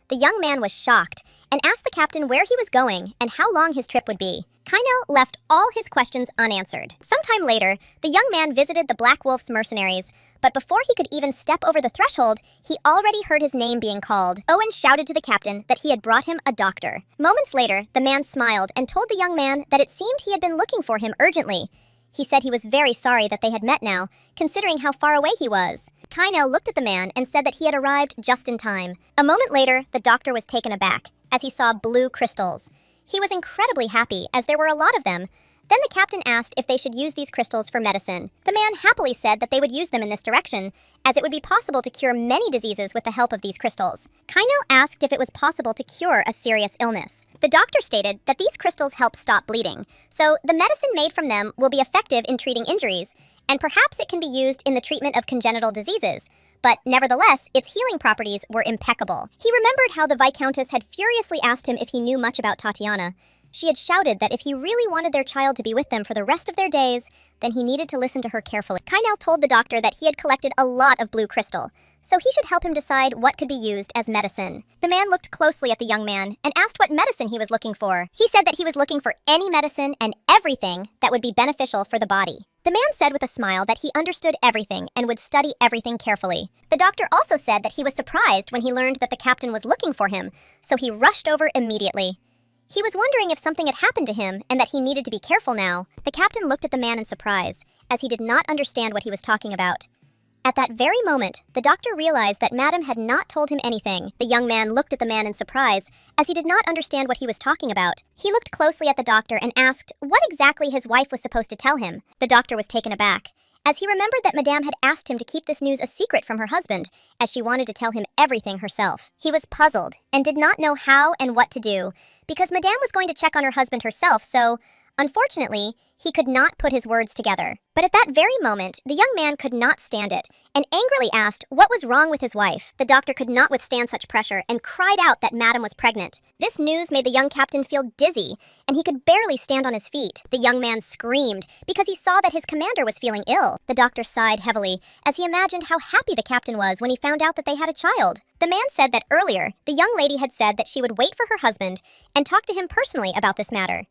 The young man was shocked and asked the captain where he was going and how long his trip would be. Kynel left all his questions unanswered. Sometime later, the young man visited the Black Wolf's mercenaries, but before he could even step over the threshold, he already heard his name being called. Owen shouted to the captain that he had brought him a doctor. Moments later, the man smiled and told the young man that it seemed he had been looking for him urgently. He said he was very sorry that they had met now, considering how far away he was. Kynel looked at the man and said that he had arrived just in time. A moment later, the doctor was taken aback, as he saw blue crystals. He was incredibly happy, as there were a lot of them. Then the captain asked if they should use these crystals for medicine. The man happily said that they would use them in this direction, as it would be possible to cure many diseases with the help of these crystals. Kynel asked if it was possible to cure a serious illness. The doctor stated that these crystals help stop bleeding, so the medicine made from them will be effective in treating injuries, and perhaps it can be used in the treatment of congenital diseases. But nevertheless, its healing properties were impeccable. He remembered how the Viscountess had furiously asked him if he knew much about Tatiana. She had shouted that if he really wanted their child to be with them for the rest of their days, then he needed to listen to her carefully. Kynel told the doctor that he had collected a lot of blue crystal, so he should help him decide what could be used as medicine. The man looked closely at the young man and asked what medicine he was looking for. He said that he was looking for any medicine and everything that would be beneficial for the body. The man said with a smile that he understood everything and would study everything carefully. The doctor also said that he was surprised when he learned that the captain was looking for him, so he rushed over immediately. He was wondering if something had happened to him and that he needed to be careful now. The captain looked at the man in surprise, as he did not understand what he was talking about. At that very moment, the doctor realized that Madame had not told him anything. The young man looked at the man in surprise, as he did not understand what he was talking about. He looked closely at the doctor and asked what exactly his wife was supposed to tell him. The doctor was taken aback, as he remembered that Madame had asked him to keep this news a secret from her husband, as she wanted to tell him everything herself. He was puzzled and did not know how and what to do, because Madame was going to check on her husband herself, so, unfortunately, he could not put his words together. But at that very moment, the young man could not stand it, and angrily asked what was wrong with his wife. The doctor could not withstand such pressure and cried out that Madame was pregnant. This news made the young captain feel dizzy, and he could barely stand on his feet. The young man screamed because he saw that his commander was feeling ill. The doctor sighed heavily as he imagined how happy the captain was when he found out that they had a child. The man said that earlier, the young lady had said that she would wait for her husband and talk to him personally about this matter.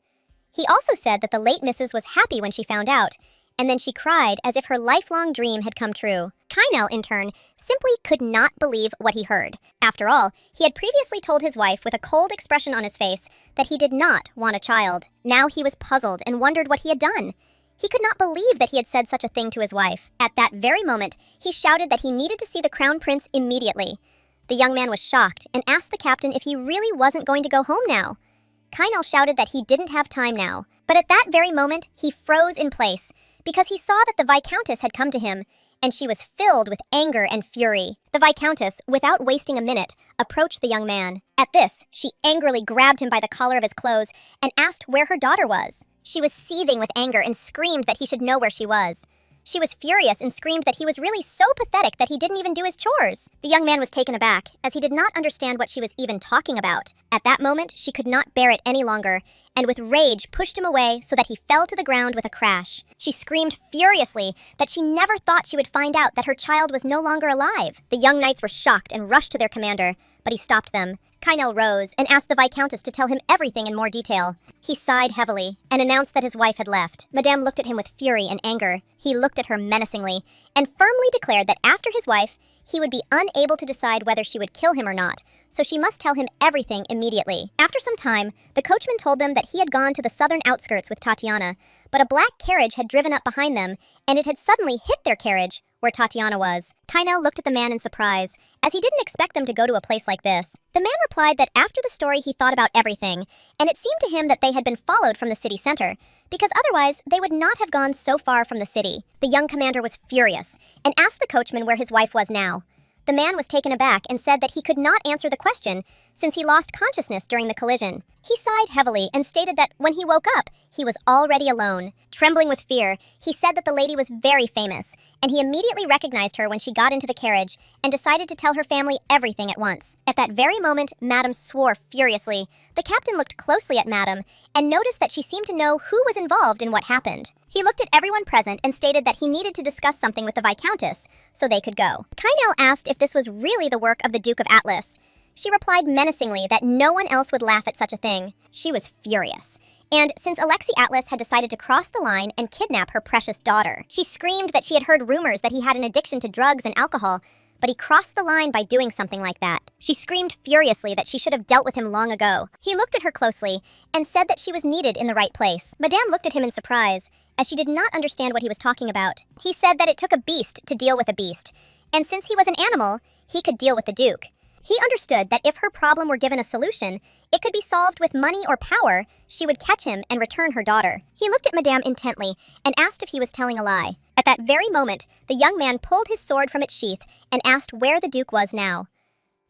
He also said that the late Mrs. was happy when she found out, and then she cried as if her lifelong dream had come true. Kynel, in turn, simply could not believe what he heard. After all, he had previously told his wife with a cold expression on his face that he did not want a child. Now he was puzzled and wondered what he had done. He could not believe that he had said such a thing to his wife. At that very moment, he shouted that he needed to see the crown prince immediately. The young man was shocked and asked the captain if he really wasn't going to go home now. Kynel shouted that he didn't have time now, but at that very moment, he froze in place, because he saw that the Viscountess had come to him, and she was filled with anger and fury. The Viscountess, without wasting a minute, approached the young man. At this, she angrily grabbed him by the collar of his clothes and asked where her daughter was. She was seething with anger and screamed that he should know where she was. She was furious and screamed that he was really so pathetic that he didn't even do his chores. The young man was taken aback, as he did not understand what she was even talking about. At that moment, she could not bear it any longer, and with rage pushed him away so that he fell to the ground with a crash. She screamed furiously that she never thought she would find out that her child was no longer alive. The young knights were shocked and rushed to their commander, but he stopped them. Kynel rose and asked the Viscountess to tell him everything in more detail. He sighed heavily and announced that his wife had left. Madame looked at him with fury and anger. He looked at her menacingly and firmly declared that after his wife, he would be unable to decide whether she would kill him or not, so she must tell him everything immediately. After some time, the coachman told them that he had gone to the southern outskirts with Tatiana, but a black carriage had driven up behind them, and it had suddenly hit their carriage, where Tatiana was. Kynel looked at the man in surprise, as he didn't expect them to go to a place like this. The man replied that after the story he thought about everything, and it seemed to him that they had been followed from the city center, because otherwise they would not have gone so far from the city. The young commander was furious, and asked the coachman where his wife was now. The man was taken aback and said that he could not answer the question since he lost consciousness during the collision. He sighed heavily and stated that when he woke up, he was already alone. Trembling with fear, he said that the lady was very famous, and he immediately recognized her when she got into the carriage and decided to tell her family everything at once. At that very moment, Madame swore furiously. The captain looked closely at Madame and noticed that she seemed to know who was involved in what happened. He looked at everyone present and stated that he needed to discuss something with the Viscountess so they could go. Kynel asked if this was really the work of the Duke of Atlas. She replied menacingly that no one else would laugh at such a thing. She was furious. And since Alexei Atlas had decided to cross the line and kidnap her precious daughter, she screamed that she had heard rumors that he had an addiction to drugs and alcohol, but he crossed the line by doing something like that. She screamed furiously that she should have dealt with him long ago. He looked at her closely and said that she was needed in the right place. Madame looked at him in surprise, as she did not understand what he was talking about. He said that it took a beast to deal with a beast, and since he was an animal, he could deal with the Duke. He understood that if her problem were given a solution, it could be solved with money or power. She would catch him and return her daughter. He looked at Madame intently and asked if he was telling a lie. At that very moment, the young man pulled his sword from its sheath and asked where the Duke was now.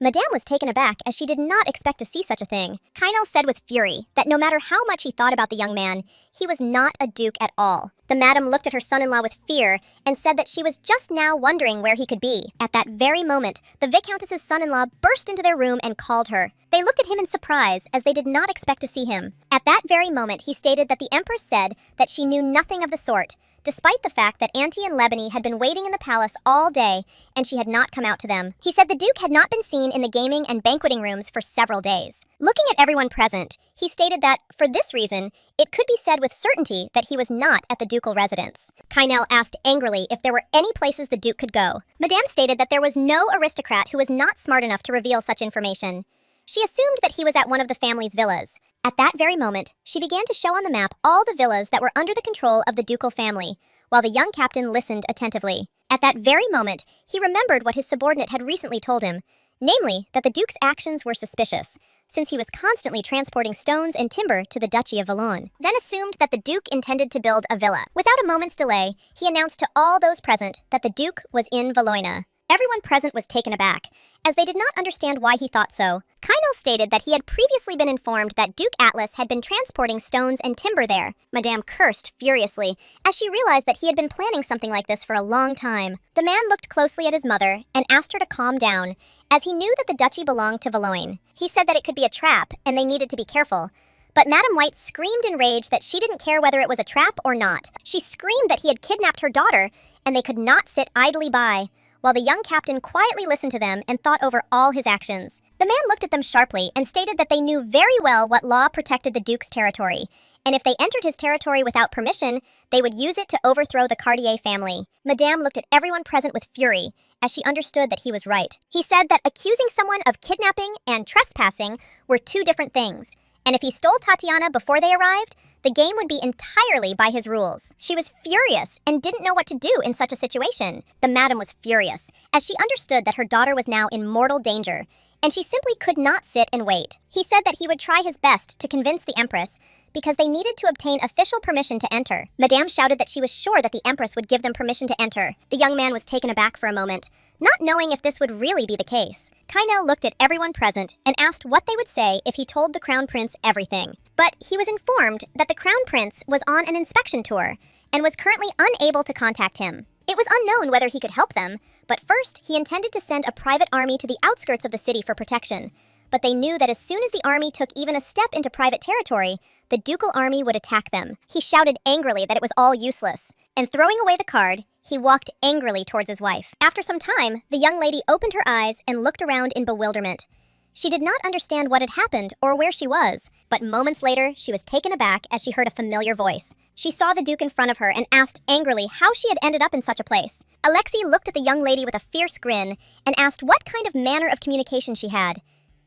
Madame was taken aback as she did not expect to see such a thing. Kynel said with fury that no matter how much he thought about the young man, he was not a duke at all. The madam looked at her son-in-law with fear and said that she was just now wondering where he could be. At that very moment, the Viscountess's son-in-law burst into their room and called her. They looked at him in surprise as they did not expect to see him. At that very moment, he stated that the Empress said that she knew nothing of the sort, despite the fact that Auntie and Lebony had been waiting in the palace all day and she had not come out to them. He said the Duke had not been seen in the gaming and banqueting rooms for several days. Looking at everyone present, he stated that, for this reason, it could be said with certainty that he was not at the ducal residence. Kynel asked angrily if there were any places the Duke could go. Madame stated that there was no aristocrat who was not smart enough to reveal such information. She assumed that he was at one of the family's villas. At that very moment, she began to show on the map all the villas that were under the control of the ducal family, while the young captain listened attentively. At that very moment, he remembered what his subordinate had recently told him, namely that the Duke's actions were suspicious, since he was constantly transporting stones and timber to the Duchy of Valognes, then assumed that the Duke intended to build a villa. Without a moment's delay, he announced to all those present that the Duke was in Valognes. Everyone present was taken aback, as they did not understand why he thought so. Kynel stated that he had previously been informed that Duke Atlas had been transporting stones and timber there. Madame cursed furiously, as she realized that he had been planning something like this for a long time. The man looked closely at his mother and asked her to calm down, as he knew that the duchy belonged to Valognes. He said that it could be a trap and they needed to be careful. But Madame White screamed in rage that she didn't care whether it was a trap or not. She screamed that he had kidnapped her daughter, and they could not sit idly by, while the young captain quietly listened to them and thought over all his actions. The man looked at them sharply and stated that they knew very well what law protected the Duke's territory, and if they entered his territory without permission, they would use it to overthrow the Cartier family. Madame looked at everyone present with fury, as she understood that he was right. He said that accusing someone of kidnapping and trespassing were two different things, and if he stole Tatiana before they arrived, the game would be entirely by his rules. She was furious and didn't know what to do in such a situation. The madam was furious, as she understood that her daughter was now in mortal danger, and she simply could not sit and wait. He said that he would try his best to convince the Empress, because they needed to obtain official permission to enter. Madame shouted that she was sure that the Empress would give them permission to enter. The young man was taken aback for a moment, not knowing if this would really be the case. Kynel looked at everyone present and asked what they would say if he told the Crown Prince everything. But he was informed that the Crown Prince was on an inspection tour and was currently unable to contact him. It was unknown whether he could help them, but first he intended to send a private army to the outskirts of the city for protection. But they knew that as soon as the army took even a step into private territory, the ducal army would attack them. He shouted angrily that it was all useless, and throwing away the card, he walked angrily towards his wife. After some time, the young lady opened her eyes and looked around in bewilderment. She did not understand what had happened or where she was, but moments later, she was taken aback as she heard a familiar voice. She saw the Duke in front of her and asked angrily how she had ended up in such a place. Alexei looked at the young lady with a fierce grin and asked what kind of manner of communication she had.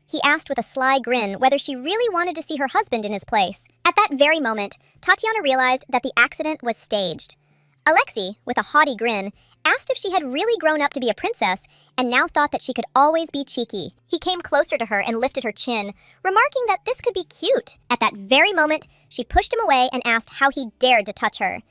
He asked with a sly grin whether she really wanted to see her husband in his place. At that very moment, Tatiana realized that the accident was staged. Alexei, with a haughty grin, asked if she had really grown up to be a princess and now thought that she could always be cheeky. He came closer to her and lifted her chin, remarking that this could be cute. At that very moment, she pushed him away and asked how he dared to touch her.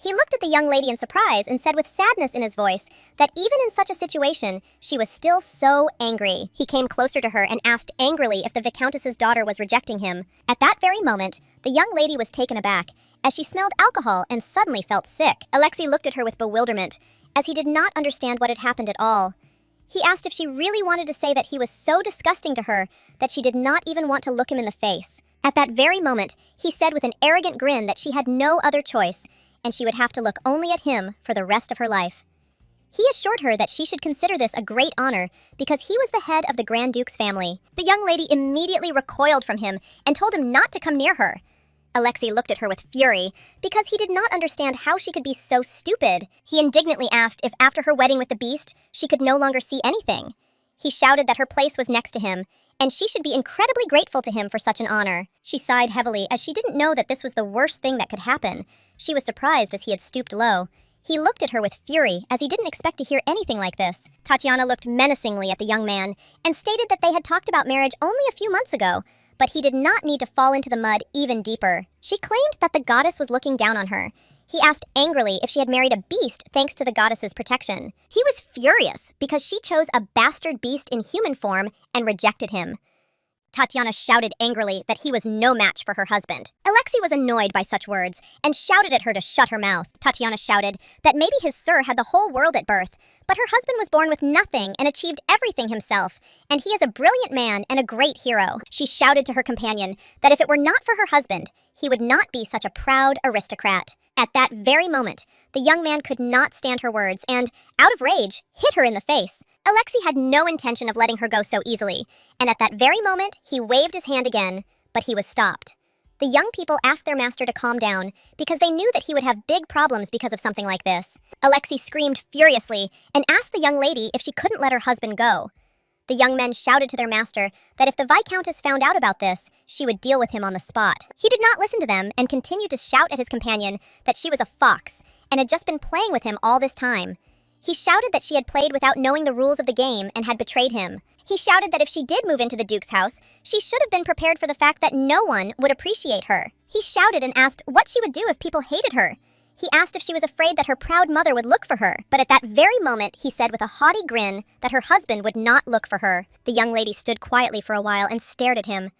He looked at the young lady in surprise and said with sadness in his voice that even in such a situation, she was still so angry. He came closer to her and asked angrily if the Viscountess's daughter was rejecting him. At that very moment, the young lady was taken aback, as she smelled alcohol and suddenly felt sick. Alexei looked at her with bewilderment, as he did not understand what had happened at all. He asked if she really wanted to say that he was so disgusting to her that she did not even want to look him in the face. At that very moment, he said with an arrogant grin that she had no other choice, and she would have to look only at him for the rest of her life. He assured her that she should consider this a great honor because he was the head of the Grand Duke's family. The young lady immediately recoiled from him and told him not to come near her. Alexei looked at her with fury because he did not understand how she could be so stupid. He indignantly asked if after her wedding with the beast, she could no longer see anything. He shouted that her place was next to him, and she should be incredibly grateful to him for such an honor. She sighed heavily as she didn't know that this was the worst thing that could happen. She was surprised as he had stooped low. He looked at her with fury as he didn't expect to hear anything like this. Tatiana looked menacingly at the young man and stated that they had talked about marriage only a few months ago, but he did not need to fall into the mud even deeper. She claimed that the goddess was looking down on her. He asked angrily if she had married a beast thanks to the goddess's protection. He was furious because she chose a bastard beast in human form and rejected him. Tatiana shouted angrily that he was no match for her husband. Alexei was annoyed by such words and shouted at her to shut her mouth. Tatiana shouted that maybe his sir had the whole world at birth, but her husband was born with nothing and achieved everything himself, and he is a brilliant man and a great hero. She shouted to her companion that if it were not for her husband, he would not be such a proud aristocrat. At that very moment, the young man could not stand her words and, out of rage, hit her in the face. Alexei had no intention of letting her go so easily, and at that very moment, he waved his hand again, but he was stopped. The young people asked their master to calm down because they knew that he would have big problems because of something like this. Alexei screamed furiously and asked the young lady if she couldn't let her husband go. The young men shouted to their master that if the Viscountess found out about this, she would deal with him on the spot. He did not listen to them and continued to shout at his companion that she was a fox and had just been playing with him all this time. He shouted that she had played without knowing the rules of the game and had betrayed him. He shouted that if she did move into the Duke's house, she should have been prepared for the fact that no one would appreciate her. He shouted and asked what she would do if people hated her. He asked if she was afraid that her proud mother would look for her, but at that very moment, he said with a haughty grin that her husband would not look for her. The young lady stood quietly for a while and stared at him.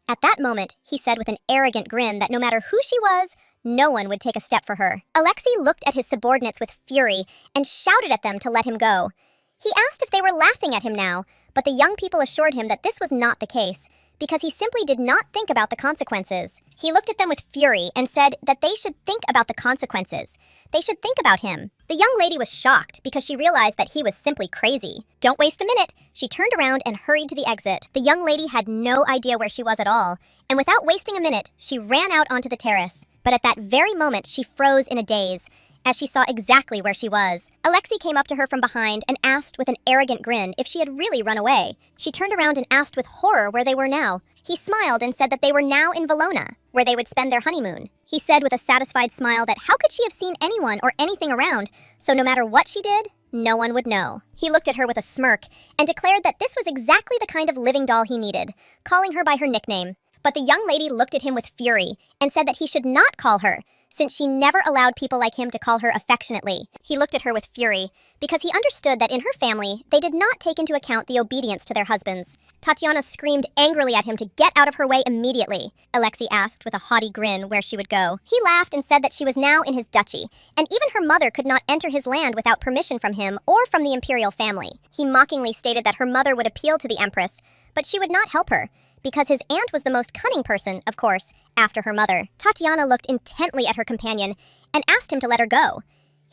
At that moment, he said with an arrogant grin that no matter who she was, no one would take a step for her. Alexei looked at his subordinates with fury and shouted at them to let him go. He asked if they were laughing at him now, but the young people assured him that this was not the case, because he simply did not think about the consequences. He looked at them with fury and said that they should think about the consequences. They should think about him. The young lady was shocked because she realized that he was simply crazy. Don't waste a minute. She turned around and hurried to the exit. The young lady had no idea where she was at all, and without wasting a minute, she ran out onto the terrace. But at that very moment, she froze in a daze, as she saw exactly where she was. Alexei came up to her from behind and asked with an arrogant grin if she had really run away. She turned around and asked with horror where they were now. He smiled and said that they were now in Valona, where they would spend their honeymoon. He said with a satisfied smile that how could she have seen anyone or anything around, so no matter what she did, no one would know. He looked at her with a smirk and declared that this was exactly the kind of living doll he needed, calling her by her nickname. But the young lady looked at him with fury and said that he should not call her, since she never allowed people like him to call her affectionately. He looked at her with fury because he understood that in her family, they did not take into account the obedience to their husbands. Tatiana screamed angrily at him to get out of her way immediately. Alexei asked with a haughty grin where she would go. He laughed and said that she was now in his duchy, and even her mother could not enter his land without permission from him or from the imperial family. He mockingly stated that her mother would appeal to the empress, but she would not help her, because his aunt was the most cunning person, of course, after her mother. Tatiana looked intently at her companion and asked him to let her go.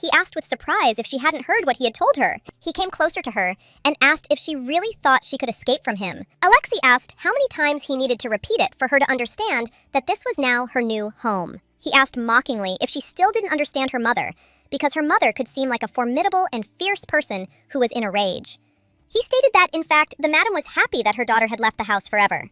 He asked with surprise if she hadn't heard what he had told her. He came closer to her and asked if she really thought she could escape from him. Alexei asked how many times he needed to repeat it for her to understand that this was now her new home. He asked mockingly if she still didn't understand her mother, because her mother could seem like a formidable and fierce person who was in a rage. He stated that, in fact, the madam was happy that her daughter had left the house forever.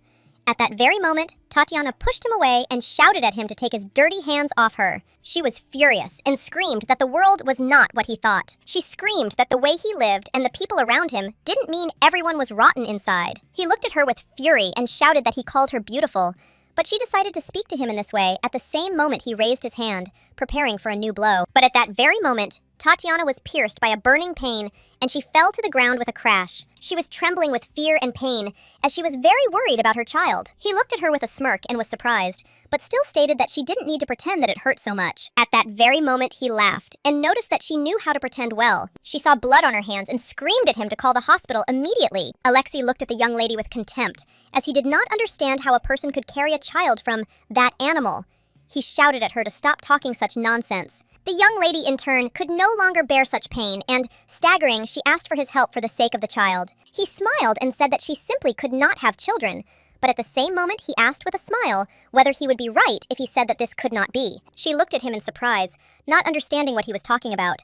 At that very moment, Tatiana pushed him away and shouted at him to take his dirty hands off her. She was furious and screamed that the world was not what he thought. She screamed that the way he lived and the people around him didn't mean everyone was rotten inside. He looked at her with fury and shouted that he called her beautiful, but she decided to speak to him in this way at the same moment he raised his hand, preparing for a new blow. But at that very moment, Tatiana was pierced by a burning pain, and she fell to the ground with a crash. She was trembling with fear and pain, as she was very worried about her child. He looked at her with a smirk and was surprised, but still stated that she didn't need to pretend that it hurt so much. At that very moment, he laughed, and noticed that she knew how to pretend well. She saw blood on her hands and screamed at him to call the hospital immediately. Alexei looked at the young lady with contempt, as he did not understand how a person could carry a child from that animal. He shouted at her to stop talking such nonsense. The young lady, in turn, could no longer bear such pain, and, staggering, she asked for his help for the sake of the child. He smiled and said that she simply could not have children, but at the same moment he asked with a smile whether he would be right if he said that this could not be. She looked at him in surprise, not understanding what he was talking about.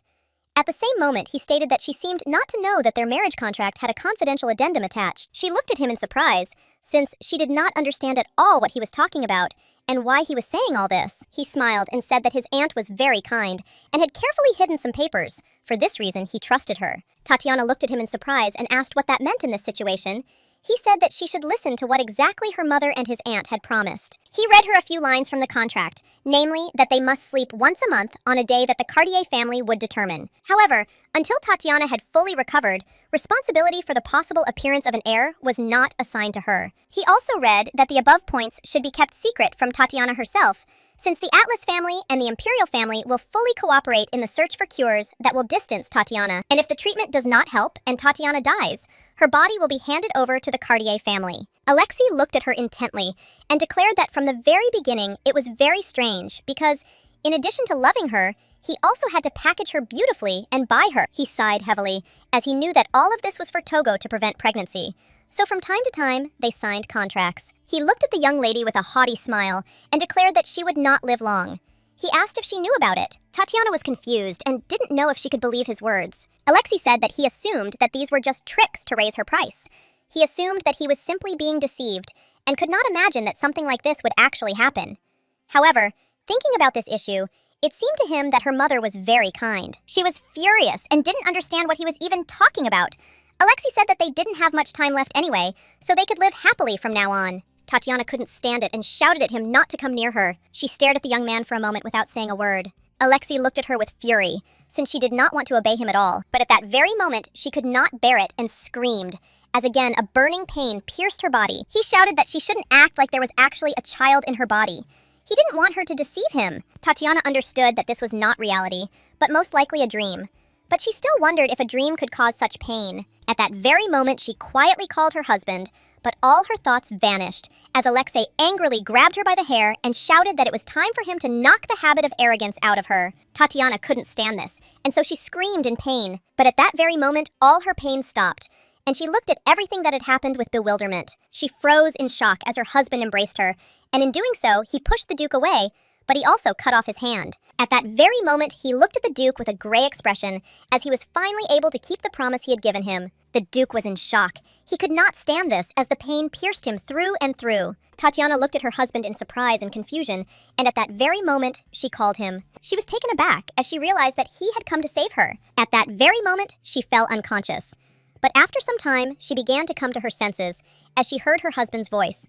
At the same moment, he stated that she seemed not to know that their marriage contract had a confidential addendum attached. She looked at him in surprise, since she did not understand at all what he was talking about and why he was saying all this. He smiled and said that his aunt was very kind and had carefully hidden some papers. For this reason, he trusted her. Tatiana looked at him in surprise and asked what that meant in this situation. He said that she should listen to what exactly her mother and his aunt had promised. He read her a few lines from the contract, namely that they must sleep once a month on a day that the Cartier family would determine. However, until Tatiana had fully recovered, responsibility for the possible appearance of an heir was not assigned to her. He also read that the above points should be kept secret from Tatiana herself, since the Atlas family and the Imperial family will fully cooperate in the search for cures that will distance Tatiana, and if the treatment does not help and Tatiana dies, her body will be handed over to the Cartier family. Alexei looked at her intently and declared that from the very beginning it was very strange because, in addition to loving her, he also had to package her beautifully and buy her. He sighed heavily, as he knew that all of this was for Togo to prevent pregnancy. So from time to time, they signed contracts. He looked at the young lady with a haughty smile and declared that she would not live long. He asked if she knew about it. Tatiana was confused and didn't know if she could believe his words. Alexei said that he assumed that these were just tricks to raise her price. He assumed that he was simply being deceived and could not imagine that something like this would actually happen. However, thinking about this issue, it seemed to him that her mother was very kind. She was furious and didn't understand what he was even talking about. Alexei said that they didn't have much time left anyway, so they could live happily from now on. Tatiana couldn't stand it and shouted at him not to come near her. She stared at the young man for a moment without saying a word. Alexei looked at her with fury, since she did not want to obey him at all. But at that very moment, she could not bear it and screamed, as again a burning pain pierced her body. He shouted that she shouldn't act like there was actually a child in her body. He didn't want her to deceive him. Tatiana understood that this was not reality, but most likely a dream. But she still wondered if a dream could cause such pain. At that very moment, she quietly called her husband, but all her thoughts vanished as Alexei angrily grabbed her by the hair and shouted that it was time for him to knock the habit of arrogance out of her. Tatiana couldn't stand this, and so she screamed in pain. But at that very moment, all her pain stopped, and she looked at everything that had happened with bewilderment. She froze in shock as her husband embraced her, and in doing so, he pushed the Duke away, but he also cut off his hand. At that very moment, he looked at the Duke with a gray expression, as he was finally able to keep the promise he had given him. The Duke was in shock. He could not stand this, as the pain pierced him through and through. Tatiana looked at her husband in surprise and confusion, and at that very moment, she called him. She was taken aback as she realized that he had come to save her. At that very moment, she fell unconscious. But after some time, she began to come to her senses, as she heard her husband's voice.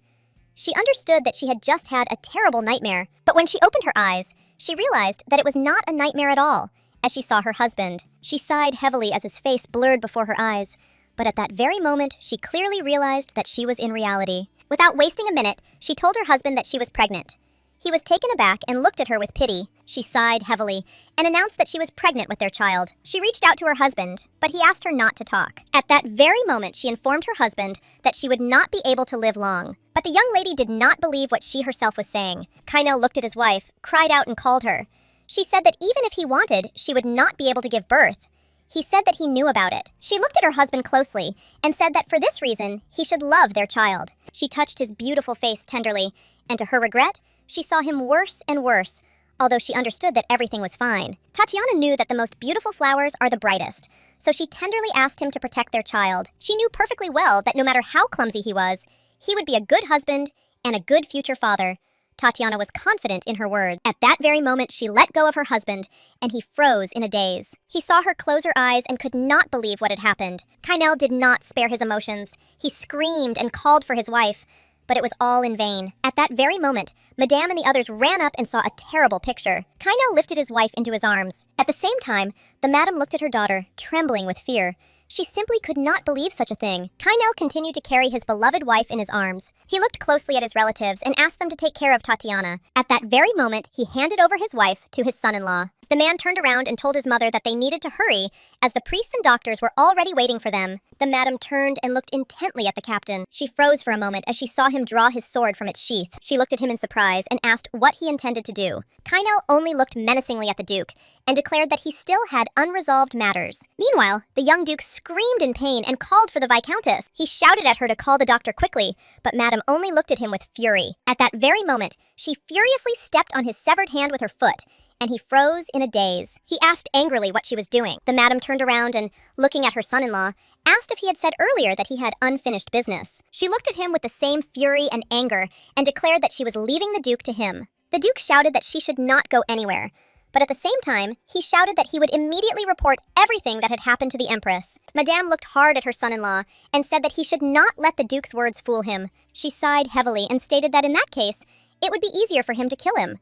She understood that she had just had a terrible nightmare, but when she opened her eyes, she realized that it was not a nightmare at all. As she saw her husband, she sighed heavily as his face blurred before her eyes, but at that very moment, she clearly realized that she was in reality. Without wasting a minute, she told her husband that she was pregnant. He was taken aback and looked at her with pity. She sighed heavily and announced that she was pregnant with their child. She reached out to her husband, but he asked her not to talk. At that very moment, she informed her husband that she would not be able to live long. But the young lady did not believe what she herself was saying. Kainel looked at his wife, cried out and called her. She said that even if he wanted, she would not be able to give birth. He said that he knew about it. She looked at her husband closely and said that for this reason, he should love their child. She touched his beautiful face tenderly, and to her regret, she saw him worse and worse, although she understood that everything was fine. Tatiana knew that the most beautiful flowers are the brightest, so she tenderly asked him to protect their child. She knew perfectly well that no matter how clumsy he would be a good husband and a good future father. Tatiana was confident in her words. At that very moment, she let go of her husband, and he froze in a daze. He saw her close her eyes and could not believe what had happened. Kainel did not spare his emotions. He screamed and called for his wife, but it was all in vain. At that very moment, Madame and the others ran up and saw a terrible picture. Kainel lifted his wife into his arms. At the same time, the madam looked at her daughter, trembling with fear. She simply could not believe such a thing. Kainel continued to carry his beloved wife in his arms. He looked closely at his relatives and asked them to take care of Tatiana. At that very moment, he handed over his wife to his son-in-law. The man turned around and told his mother that they needed to hurry, as the priests and doctors were already waiting for them. The madam turned and looked intently at the captain. She froze for a moment as she saw him draw his sword from its sheath. She looked at him in surprise and asked what he intended to do. Kainel only looked menacingly at the Duke, and declared that he still had unresolved matters. Meanwhile, the young Duke screamed in pain and called for the Viscountess. He shouted at her to call the doctor quickly, but Madame only looked at him with fury. At that very moment, she furiously stepped on his severed hand with her foot, and he froze in a daze. He asked angrily what she was doing. The madam turned around and, looking at her son-in-law, asked if he had said earlier that he had unfinished business. She looked at him with the same fury and anger and declared that she was leaving the Duke to him. The Duke shouted that she should not go anywhere, but at the same time, he shouted that he would immediately report everything that had happened to the Empress. Madame looked hard at her son-in-law and said that he should not let the Duke's words fool him. She sighed heavily and stated that in that case, it would be easier for him to kill him.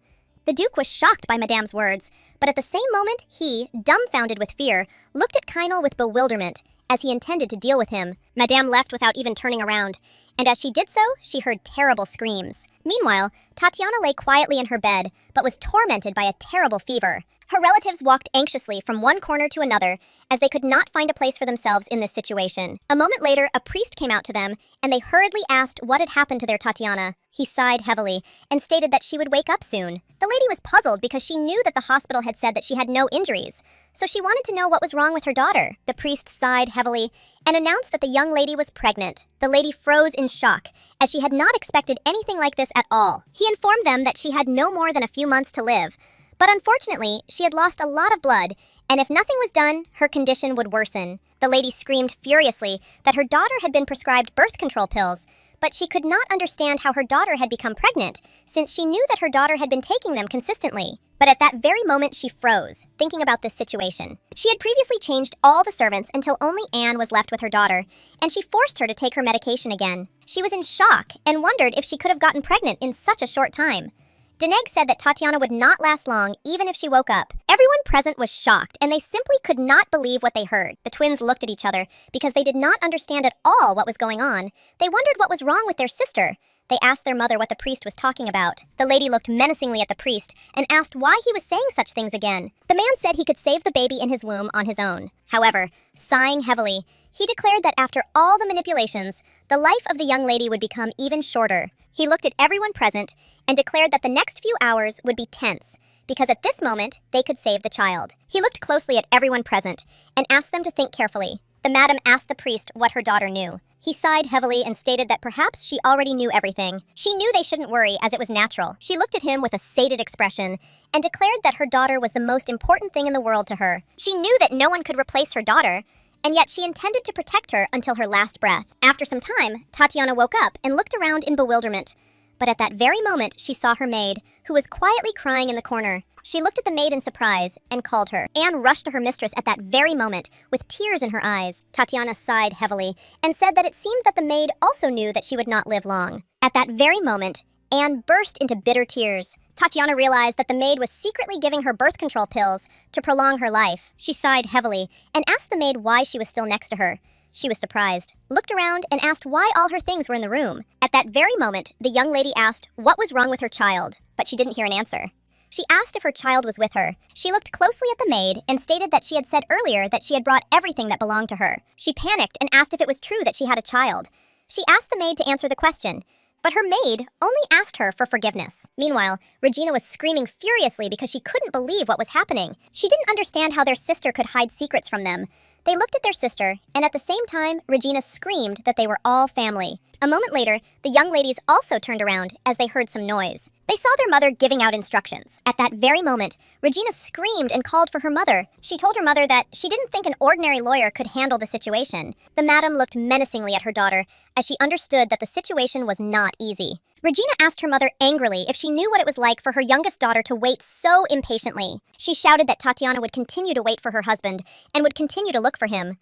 The Duke was shocked by Madame's words, but at the same moment, he, dumbfounded with fear, looked at Kynal with bewilderment, as he intended to deal with him. Madame left without even turning around, and as she did so, she heard terrible screams. Meanwhile, Tatiana lay quietly in her bed, but was tormented by a terrible fever. Her relatives walked anxiously from one corner to another, as they could not find a place for themselves in this situation. A moment later, a priest came out to them, and they hurriedly asked what had happened to their Tatiana. He sighed heavily, and stated that she would wake up soon. The lady was puzzled because she knew that the hospital had said that she had no injuries, so she wanted to know what was wrong with her daughter. The priest sighed heavily, and announced that the young lady was pregnant. The lady froze in shock, as she had not expected anything like this at all. He informed them that she had no more than a few months to live, but unfortunately, she had lost a lot of blood, and if nothing was done, her condition would worsen. The lady screamed furiously that her daughter had been prescribed birth control pills, but she could not understand how her daughter had become pregnant, since she knew that her daughter had been taking them consistently. But at that very moment, she froze, thinking about this situation. She had previously changed all the servants until only Anne was left with her daughter, and she forced her to take her medication again. She was in shock and wondered if she could have gotten pregnant in such a short time. Deneg said that Tatiana would not last long even if she woke up. Everyone present was shocked, and they simply could not believe what they heard. The twins looked at each other because they did not understand at all what was going on. They wondered what was wrong with their sister. They asked their mother what the priest was talking about. The lady looked menacingly at the priest and asked why he was saying such things again. The man said he could save the baby in his womb on his own. However, sighing heavily, he declared that after all the manipulations, the life of the young lady would become even shorter. He looked at everyone present and declared that the next few hours would be tense, because at this moment, they could save the child. He looked closely at everyone present and asked them to think carefully. The madam asked the priest what her daughter knew. He sighed heavily and stated that perhaps she already knew everything. She knew they shouldn't worry, as it was natural. She looked at him with a sated expression and declared that her daughter was the most important thing in the world to her. She knew that no one could replace her daughter, and yet she intended to protect her until her last breath. After some time, Tatiana woke up and looked around in bewilderment. But at that very moment, she saw her maid, who was quietly crying in the corner. She looked at the maid in surprise and called her. Anne rushed to her mistress at that very moment, with tears in her eyes. Tatiana sighed heavily and said that it seemed that the maid also knew that she would not live long. At that very moment, Anne burst into bitter tears. Tatiana realized that the maid was secretly giving her birth control pills to prolong her life. She sighed heavily and asked the maid why she was still next to her. She was surprised, looked around, and asked why all her things were in the room. At that very moment, the young lady asked what was wrong with her child, but she didn't hear an answer. She asked if her child was with her. She looked closely at the maid and stated that she had said earlier that she had brought everything that belonged to her. She panicked and asked if it was true that she had a child. She asked the maid to answer the question, but her maid only asked her for forgiveness. Meanwhile, Regina was screaming furiously because she couldn't believe what was happening. She didn't understand how their sister could hide secrets from them. They looked at their sister, and at the same time, Regina screamed that they were all family. A moment later, the young ladies also turned around as they heard some noise. They saw their mother giving out instructions. At that very moment, Regina screamed and called for her mother. She told her mother that she didn't think an ordinary lawyer could handle the situation. The madam looked menacingly at her daughter as she understood that the situation was not easy. Regina asked her mother angrily if she knew what it was like for her youngest daughter to wait so impatiently. She shouted that Tatiana would continue to wait for her husband and would continue to look for him.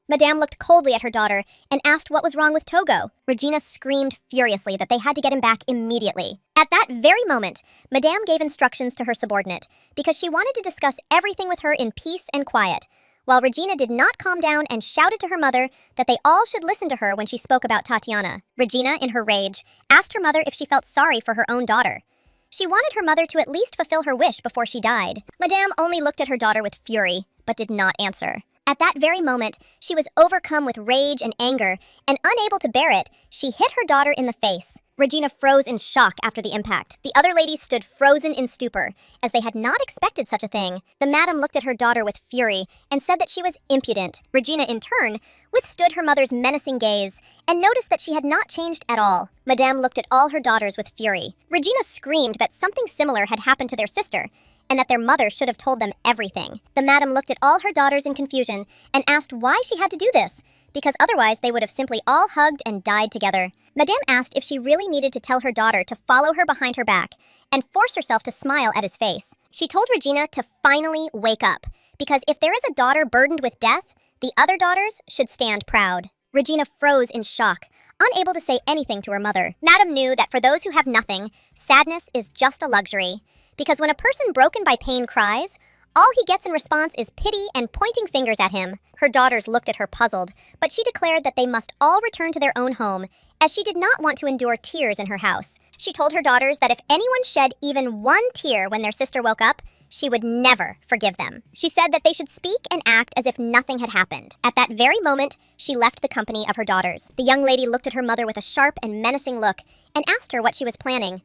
Madame looked coldly at her daughter and asked what was wrong with Togo. Regina screamed furiously that they had to get him back immediately. At that very moment, Madame gave instructions to her subordinate because she wanted to discuss everything with her in peace and quiet, while Regina did not calm down and shouted to her mother that they all should listen to her when she spoke about Tatiana. Regina, in her rage, asked her mother if she felt sorry for her own daughter. She wanted her mother to at least fulfill her wish before she died. Madame only looked at her daughter with fury, but did not answer. At that very moment, she was overcome with rage and anger, and unable to bear it, she hit her daughter in the face. Regina froze in shock after the impact. The other ladies stood frozen in stupor, as they had not expected such a thing. The madam looked at her daughter with fury and said that she was impudent. Regina, in turn, withstood her mother's menacing gaze and noticed that she had not changed at all. Madame looked at all her daughters with fury. Regina screamed that something similar had happened to their sister, and that their mother should have told them everything. The madam looked at all her daughters in confusion and asked why she had to do this, because otherwise they would have simply all hugged and died together. Madame asked if she really needed to tell her daughter to follow her behind her back and force herself to smile at his face. She told Regina to finally wake up, because if there is a daughter burdened with death, the other daughters should stand proud. Regina froze in shock, unable to say anything to her mother. Madame knew that for those who have nothing, sadness is just a luxury, because when a person broken by pain cries, all he gets in response is pity and pointing fingers at him. Her daughters looked at her puzzled, but she declared that they must all return to their own home, as she did not want to endure tears in her house. She told her daughters that if anyone shed even one tear when their sister woke up, she would never forgive them. She said that they should speak and act as if nothing had happened. At that very moment, she left the company of her daughters. The young lady looked at her mother with a sharp and menacing look and asked her what she was planning.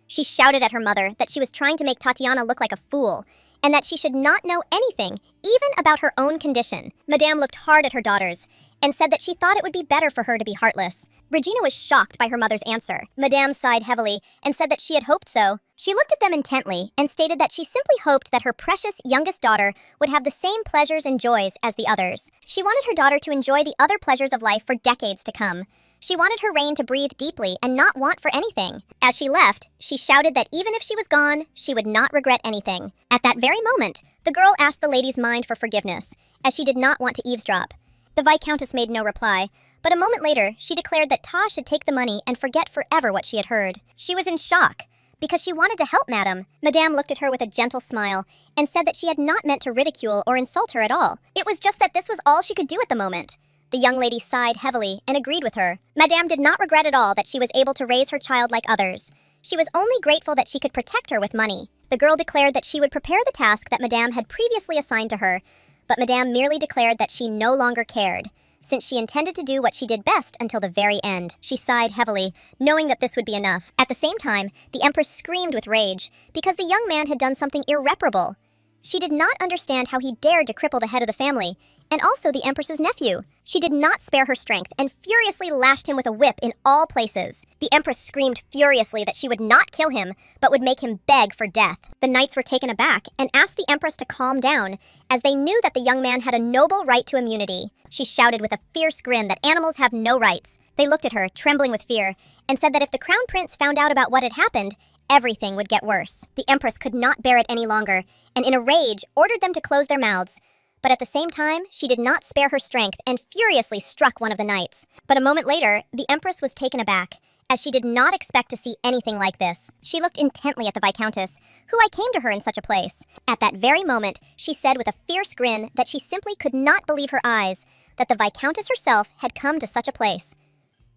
She shouted at her mother that she was trying to make Tatiana look like a fool, and that she should not know anything, even about her own condition. Madame looked hard at her daughters and said that she thought it would be better for her to be heartless. Regina was shocked by her mother's answer. Madame sighed heavily and said that she had hoped so. She looked at them intently and stated that she simply hoped that her precious youngest daughter would have the same pleasures and joys as the others. She wanted her daughter to enjoy the other pleasures of life for decades to come. She wanted her reign to breathe deeply and not want for anything. As she left, she shouted that even if she was gone, she would not regret anything. At that very moment, the girl asked the lady's mind for forgiveness, as she did not want to eavesdrop. The Viscountess made no reply, but a moment later, she declared that Ta should take the money and forget forever what she had heard. She was in shock, because she wanted to help Madame. Madame looked at her with a gentle smile and said that she had not meant to ridicule or insult her at all. It was just that this was all she could do at the moment. The young lady sighed heavily and agreed with her. Madame did not regret at all that she was able to raise her child like others. She was only grateful that she could protect her with money. The girl declared that she would prepare the task that Madame had previously assigned to her, but Madame merely declared that she no longer cared, since she intended to do what she did best until the very end. She sighed heavily, knowing that this would be enough. At the same time, the Empress screamed with rage, because the young man had done something irreparable. She did not understand how he dared to cripple the head of the family, and also the Empress's nephew. She did not spare her strength and furiously lashed him with a whip in all places. The Empress screamed furiously that she would not kill him, but would make him beg for death. The knights were taken aback and asked the Empress to calm down, as they knew that the young man had a noble right to immunity. She shouted with a fierce grin that animals have no rights. They looked at her, trembling with fear, and said that if the Crown Prince found out about what had happened, everything would get worse. The Empress could not bear it any longer, and in a rage ordered them to close their mouths. But at the same time, she did not spare her strength and furiously struck one of the knights. But a moment later, the Empress was taken aback, as she did not expect to see anything like this. She looked intently at the Viscountess, who came to her in such a place. At that very moment, she said with a fierce grin that she simply could not believe her eyes, that the Viscountess herself had come to such a place.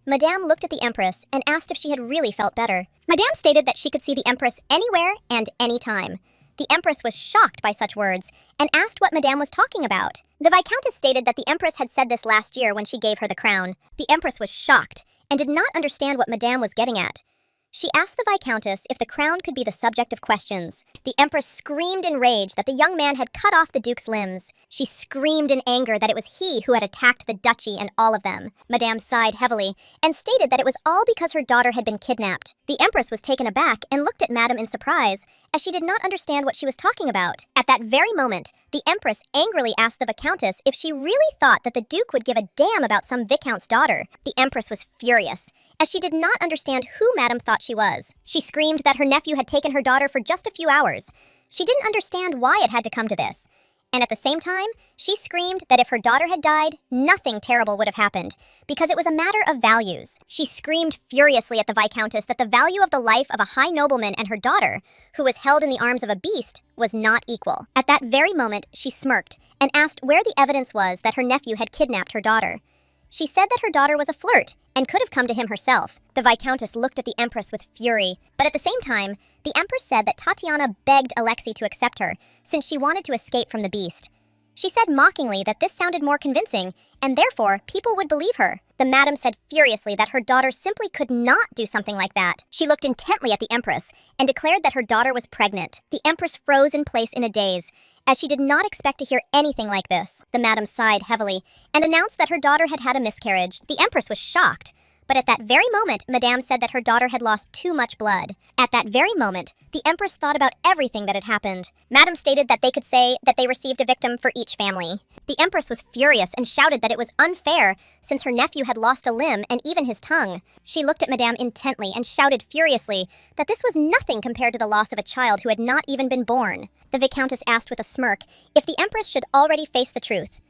Madame looked at the Empress and asked if she had really felt better. Madame stated that she could see the Empress anywhere and anytime. The Empress was shocked by such words and asked what Madame was talking about. The Viscountess stated that the Empress had said this last year when she gave her the crown. The Empress was shocked and did not understand what Madame was getting at. She asked the Viscountess if the crown could be the subject of questions. The Empress screamed in rage that the young man had cut off the Duke's limbs. She screamed in anger that it was he who had attacked the duchy and all of them. Madame sighed heavily and stated that it was all because her daughter had been kidnapped. The Empress was taken aback and looked at Madame in surprise, as she did not understand what she was talking about. At that very moment, the Empress angrily asked the Viscountess if she really thought that the Duke would give a damn about some Viscount's daughter. The Empress was furious, as she did not understand who Madame thought she was. She screamed that her nephew had taken her daughter for just a few hours. She didn't understand why it had to come to this. And at the same time, she screamed that if her daughter had died, nothing terrible would have happened, because it was a matter of values. She screamed furiously at the Viscountess that the value of the life of a high nobleman and her daughter, who was held in the arms of a beast, was not equal. At that very moment, she smirked and asked where the evidence was that her nephew had kidnapped her daughter. She said that her daughter was a flirt and could have come to him herself. The Viscountess looked at the Empress with fury, but at the same time, the Empress said that Tatiana begged Alexei to accept her, since she wanted to escape from the beast. She said mockingly that this sounded more convincing, and therefore people would believe her. The madam said furiously that her daughter simply could not do something like that. She looked intently at the empress and declared that her daughter was pregnant. The empress froze in place in a daze, as she did not expect to hear anything like this. The madam sighed heavily and announced that her daughter had had a miscarriage. The empress was shocked. But at that very moment, Madame said that her daughter had lost too much blood. At that very moment, the Empress thought about everything that had happened. Madame stated that they could say that they received a victim for each family. The Empress was furious and shouted that it was unfair since her nephew had lost a limb and even his tongue. She looked at Madame intently and shouted furiously that this was nothing compared to the loss of a child who had not even been born. The Viscountess asked with a smirk if the Empress should already face the truth.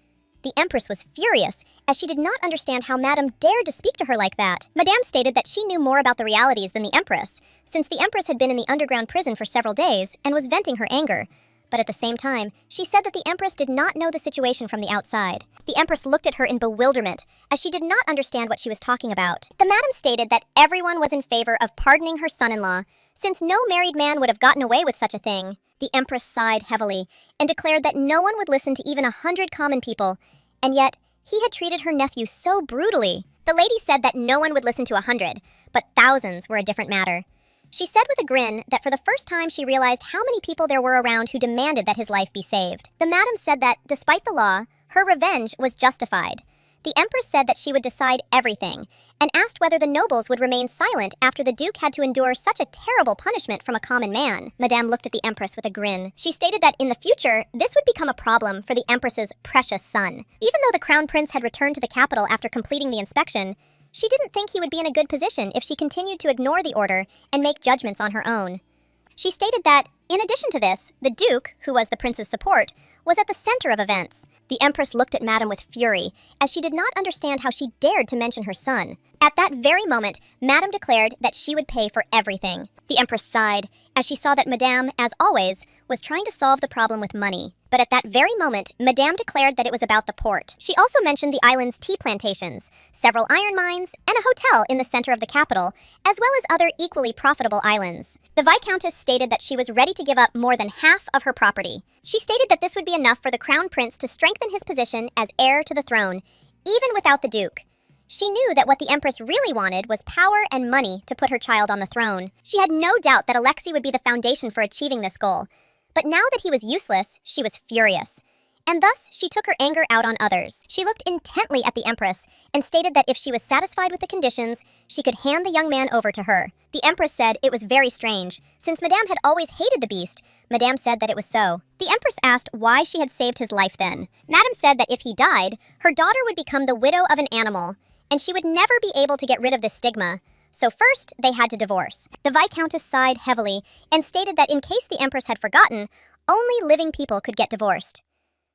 The Empress was furious, as she did not understand how Madame dared to speak to her like that. Madame stated that she knew more about the realities than the Empress, since the Empress had been in the underground prison for several days and was venting her anger. But at the same time, she said that the Empress did not know the situation from the outside. The Empress looked at her in bewilderment, as she did not understand what she was talking about. The Madame stated that everyone was in favor of pardoning her son-in-law, since no married man would have gotten away with such a thing. The Empress sighed heavily and declared that no one would listen to even 100 common people, and yet he had treated her nephew so brutally. The lady said that no one would listen to 100, but thousands were a different matter. She said with a grin that for the first time she realized how many people there were around who demanded that his life be saved. The madam said that, despite the law, her revenge was justified. The Empress said that she would decide everything, and asked whether the nobles would remain silent after the Duke had to endure such a terrible punishment from a common man. Madame looked at the Empress with a grin. She stated that in the future, this would become a problem for the Empress's precious son. Even though the Crown Prince had returned to the capital after completing the inspection, she didn't think he would be in a good position if she continued to ignore the order and make judgments on her own. She stated that, in addition to this, the Duke, who was the prince's support, was at the center of events. The Empress looked at Madame with fury, as she did not understand how she dared to mention her son. At that very moment, Madame declared that she would pay for everything. The Empress sighed, as she saw that Madame, as always, was trying to solve the problem with money. But at that very moment, Madame declared that it was about the port. She also mentioned the island's tea plantations, several iron mines, and a hotel in the center of the capital, as well as other equally profitable islands. The Viscountess stated that she was ready to give up more than half of her property. She stated that this would be enough for the Crown Prince to strengthen his position as heir to the throne, even without the Duke. She knew that what the Empress really wanted was power and money to put her child on the throne. She had no doubt that Alexei would be the foundation for achieving this goal. But now that he was useless, she was furious. And thus, she took her anger out on others. She looked intently at the Empress and stated that if she was satisfied with the conditions, she could hand the young man over to her. The Empress said it was very strange. Since Madame had always hated the beast, Madame said that it was so. The Empress asked why she had saved his life then. Madame said that if he died, her daughter would become the widow of an animal, and she would never be able to get rid of this stigma. So first, they had to divorce. The Viscountess sighed heavily and stated that in case the Empress had forgotten, only living people could get divorced.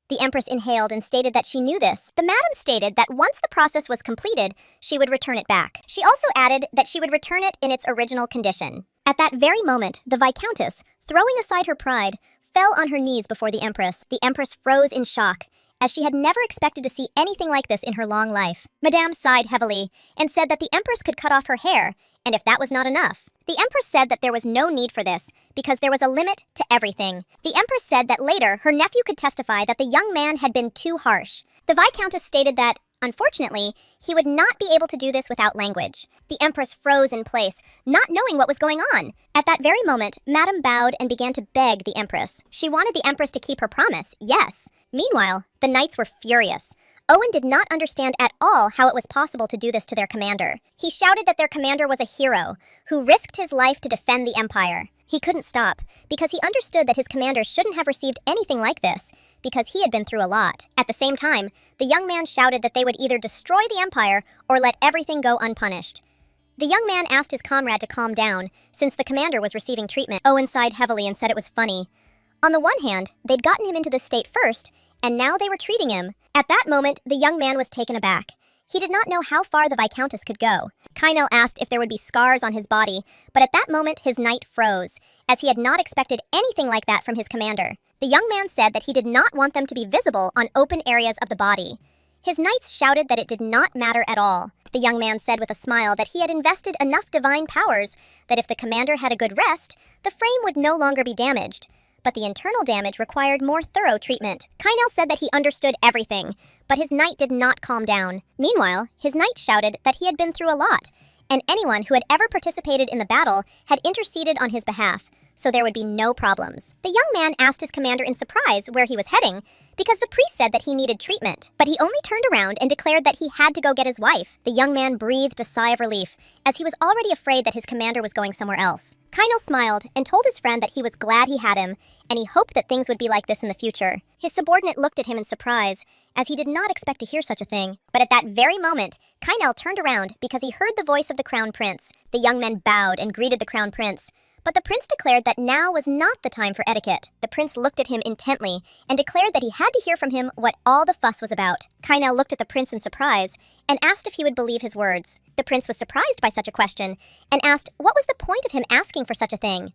The Empress inhaled and stated that she knew this. The madam stated that once the process was completed, she would return it back. She also added that she would return it in its original condition. At that very moment, the Viscountess, throwing aside her pride, fell on her knees before the Empress. The Empress froze in shock, as she had never expected to see anything like this in her long life. Madame sighed heavily and said that the Empress could cut off her hair, and if that was not enough. The Empress said that there was no need for this, because there was a limit to everything. The Empress said that later her nephew could testify that the young man had been too harsh. The Viscountess stated that, unfortunately, he would not be able to do this without language. The Empress froze in place, not knowing what was going on. At that very moment, Madame bowed and began to beg the Empress. She wanted the Empress to keep her promise, yes. Meanwhile, the knights were furious. Owen did not understand at all how it was possible to do this to their commander. He shouted that their commander was a hero, who risked his life to defend the empire. He couldn't stop, because he understood that his commander shouldn't have received anything like this, because he had been through a lot. At the same time, the young man shouted that they would either destroy the empire or let everything go unpunished. The young man asked his comrade to calm down, since the commander was receiving treatment. Owen sighed heavily and said it was funny. On the one hand, they'd gotten him into this state first, and now they were treating him. At that moment, the young man was taken aback. He did not know how far the Viscountess could go. Kynel asked if there would be scars on his body, but at that moment his knight froze, as he had not expected anything like that from his commander. The young man said that he did not want them to be visible on open areas of the body. His knights shouted that it did not matter at all. The young man said with a smile that he had invested enough divine powers that if the commander had a good rest, the frame would no longer be damaged. but the internal damage required more thorough treatment. Kynel said that he understood everything, but his knight did not calm down. Meanwhile, his knight shouted that he had been through a lot, and anyone who had ever participated in the battle had interceded on his behalf, so there would be no problems. The young man asked his commander in surprise where he was heading, because the priest said that he needed treatment, but he only turned around and declared that he had to go get his wife. The young man breathed a sigh of relief, as he was already afraid that his commander was going somewhere else. Kynel smiled and told his friend that he was glad he had him, and he hoped that things would be like this in the future. His subordinate looked at him in surprise, as he did not expect to hear such a thing. But at that very moment, Kynel turned around because he heard the voice of the crown prince. The young men bowed and greeted the crown prince, but the prince declared that now was not the time for etiquette. The prince looked at him intently and declared that he had to hear from him what all the fuss was about. Kynel looked at the prince in surprise and asked if he would believe his words. The prince was surprised by such a question and asked what was the point of him asking for such a thing.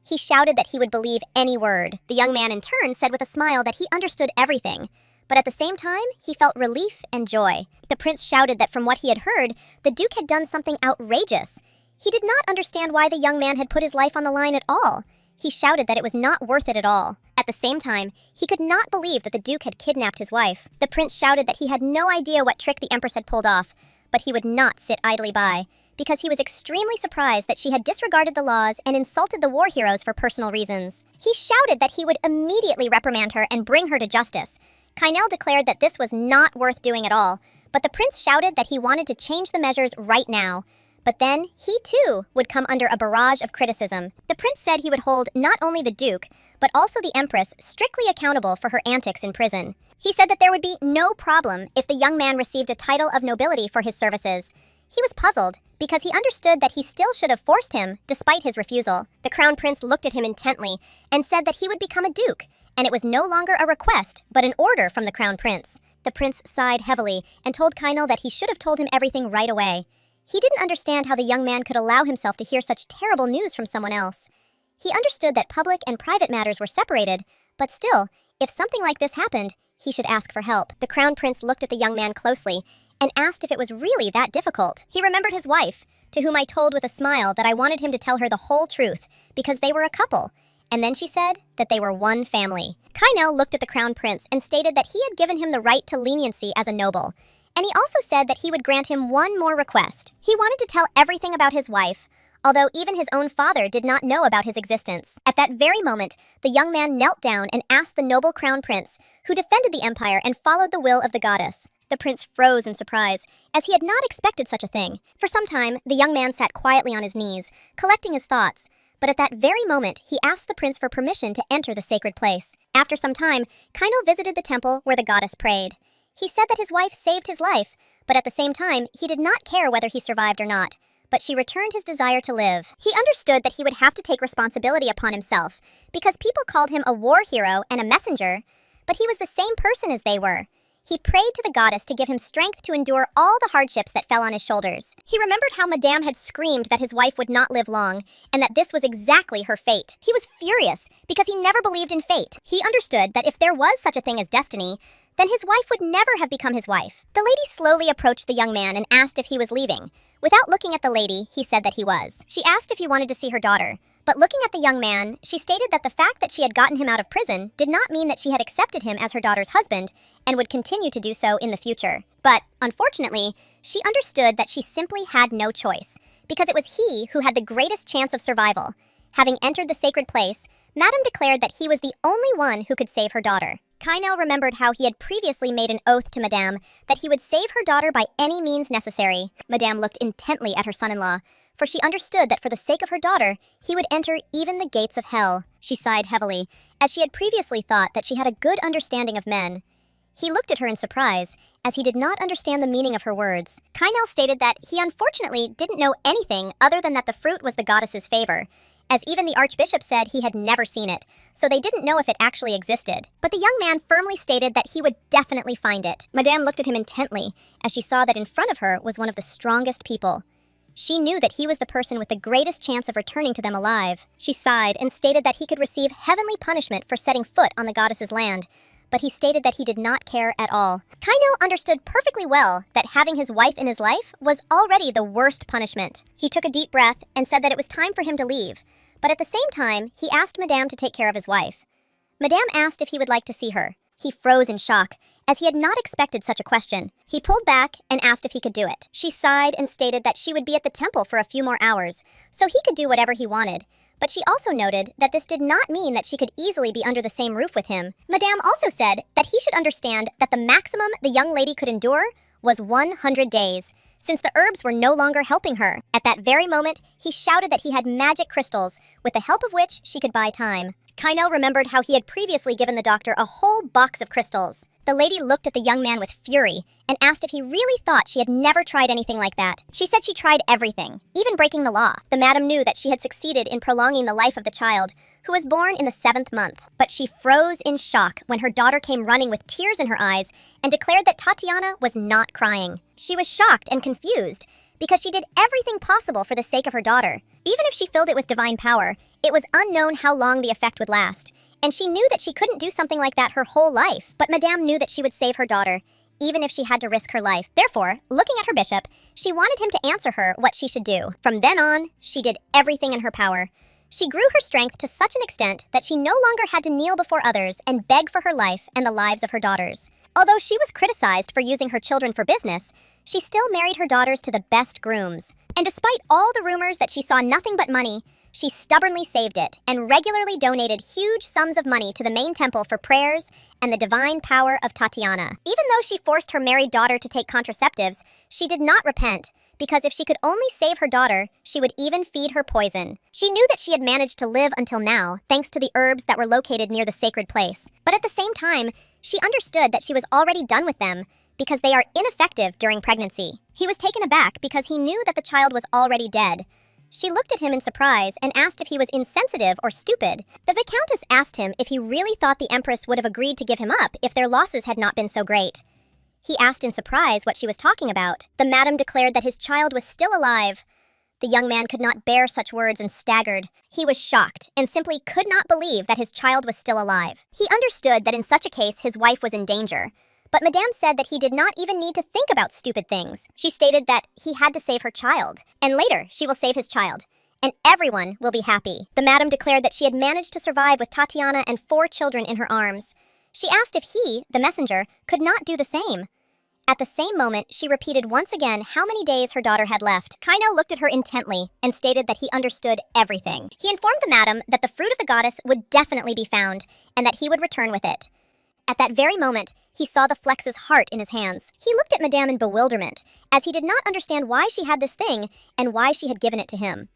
He shouted that he would believe any word. The young man in turn said with a smile that he understood everything, but at the same time, he felt relief and joy. The prince shouted that from what he had heard, the duke had done something outrageous. He did not understand why the young man had put his life on the line at all. He shouted that it was not worth it at all. At the same time, he could not believe that the duke had kidnapped his wife. The prince shouted that he had no idea what trick the empress had pulled off, but he would not sit idly by, because he was extremely surprised that she had disregarded the laws and insulted the war heroes for personal reasons. He shouted that he would immediately reprimand her and bring her to justice. Kynel declared that this was not worth doing at all, but the prince shouted that he wanted to change the measures right now. But then, he too would come under a barrage of criticism. The prince said he would hold not only the duke, but also the empress strictly accountable for her antics in prison. He said that there would be no problem if the young man received a title of nobility for his services. He was puzzled, because he understood that he still should have forced him, despite his refusal. The crown prince looked at him intently and said that he would become a duke, and it was no longer a request, but an order from the crown prince. The prince sighed heavily and told Kynel that he should have told him everything right away. He didn't understand how the young man could allow himself to hear such terrible news from someone else. He understood that public and private matters were separated, but still, if something like this happened, he should ask for help. The crown prince looked at the young man closely and asked if it was really that difficult. He remembered his wife, to whom I told with a smile that I wanted him to tell her the whole truth, because they were a couple, and then she said that they were one family. Kynel looked at the crown prince and stated that he had given him the right to leniency as a noble, and he also said that he would grant him one more request. He wanted to tell everything about his wife, although even his own father did not know about his existence. At that very moment, the young man knelt down and asked the noble crown prince, who defended the empire and followed the will of the goddess. The prince froze in surprise, as he had not expected such a thing. For some time, the young man sat quietly on his knees, collecting his thoughts, but at that very moment, he asked the prince for permission to enter the sacred place. After some time, Kynel visited the temple where the goddess prayed. He said that his wife saved his life, but at the same time, he did not care whether he survived or not, but she returned his desire to live. He understood that he would have to take responsibility upon himself, because people called him a war hero and a messenger, but he was the same person as they were. He prayed to the goddess to give him strength to endure all the hardships that fell on his shoulders. He remembered how Madame had screamed that his wife would not live long, and that this was exactly her fate. He was furious, because he never believed in fate. He understood that if there was such a thing as destiny, then his wife would never have become his wife. The lady slowly approached the young man and asked if he was leaving. Without looking at the lady, he said that he was. She asked if he wanted to see her daughter, but looking at the young man, she stated that the fact that she had gotten him out of prison did not mean that she had accepted him as her daughter's husband and would continue to do so in the future. But, unfortunately, she understood that she simply had no choice, because it was he who had the greatest chance of survival. Having entered the sacred place, Madame declared that he was the only one who could save her daughter. Kynel remembered how he had previously made an oath to Madame that he would save her daughter by any means necessary. Madame looked intently at her son-in-law, for she understood that for the sake of her daughter, he would enter even the gates of hell. She sighed heavily, as she had previously thought that she had a good understanding of men. He looked at her in surprise, as he did not understand the meaning of her words. Kynel stated that he unfortunately didn't know anything other than that the fruit was the goddess's favor, as even the archbishop said he had never seen it, so they didn't know if it actually existed. But the young man firmly stated that he would definitely find it. Madame looked at him intently, as she saw that in front of her was one of the strongest people. She knew that he was the person with the greatest chance of returning to them alive. She sighed and stated that he could receive heavenly punishment for setting foot on the goddess's land, but he stated that he did not care at all. Kynel understood perfectly well that having his wife in his life was already the worst punishment. He took a deep breath and said that it was time for him to leave, but at the same time, he asked Madame to take care of his wife. Madame asked if he would like to see her. He froze in shock, as he had not expected such a question. He pulled back and asked if he could do it. She sighed and stated that she would be at the temple for a few more hours, so he could do whatever he wanted. But she also noted that this did not mean that she could easily be under the same roof with him. Madame also said that he should understand that the maximum the young lady could endure was 100 days, since the herbs were no longer helping her. At that very moment, he shouted that he had magic crystals, with the help of which she could buy time. Kynel remembered how he had previously given the doctor a whole box of crystals. The lady looked at the young man with fury and asked if he really thought she had never tried anything like that. She said she tried everything, even breaking the law. The madam knew that she had succeeded in prolonging the life of the child, who was born in the 7th month. But she froze in shock when her daughter came running with tears in her eyes and declared that Tatiana was not crying. She was shocked and confused because she did everything possible for the sake of her daughter. Even if she filled it with divine power, it was unknown how long the effect would last. And she knew that she couldn't do something like that her whole life. But Madame knew that she would save her daughter, even if she had to risk her life. Therefore, looking at her bishop, she wanted him to answer her what she should do. From then on, she did everything in her power. She grew her strength to such an extent that she no longer had to kneel before others and beg for her life and the lives of her daughters. Although she was criticized for using her children for business, she still married her daughters to the best grooms. And despite all the rumors that she saw nothing but money, she stubbornly saved it and regularly donated huge sums of money to the main temple for prayers and the divine power of Tatiana. Even though she forced her married daughter to take contraceptives, she did not repent, because if she could only save her daughter, she would even feed her poison. She knew that she had managed to live until now, thanks to the herbs that were located near the sacred place. But at the same time, she understood that she was already done with them, because they are ineffective during pregnancy. He was taken aback because he knew that the child was already dead. She looked at him in surprise and asked if he was insensitive or stupid. The Viscountess asked him if he really thought the Empress would have agreed to give him up if their losses had not been so great. He asked in surprise what she was talking about. The madam declared that his child was still alive. The young man could not bear such words and staggered. He was shocked and simply could not believe that his child was still alive. He understood that in such a case his wife was in danger. But Madame said that he did not even need to think about stupid things. She stated that he had to save her child, and later she will save his child, and everyone will be happy. The madam declared that she had managed to survive with Tatiana and 4 children in her arms. She asked if he, the messenger, could not do the same. At the same moment, she repeated once again how many days her daughter had left. Kynel looked at her intently and stated that he understood everything. He informed the madam that the fruit of the goddess would definitely be found, and that he would return with it. At that very moment, he saw the Flex's heart in his hands. He looked at Madame in bewilderment, as he did not understand why she had this thing and why she had given it to him.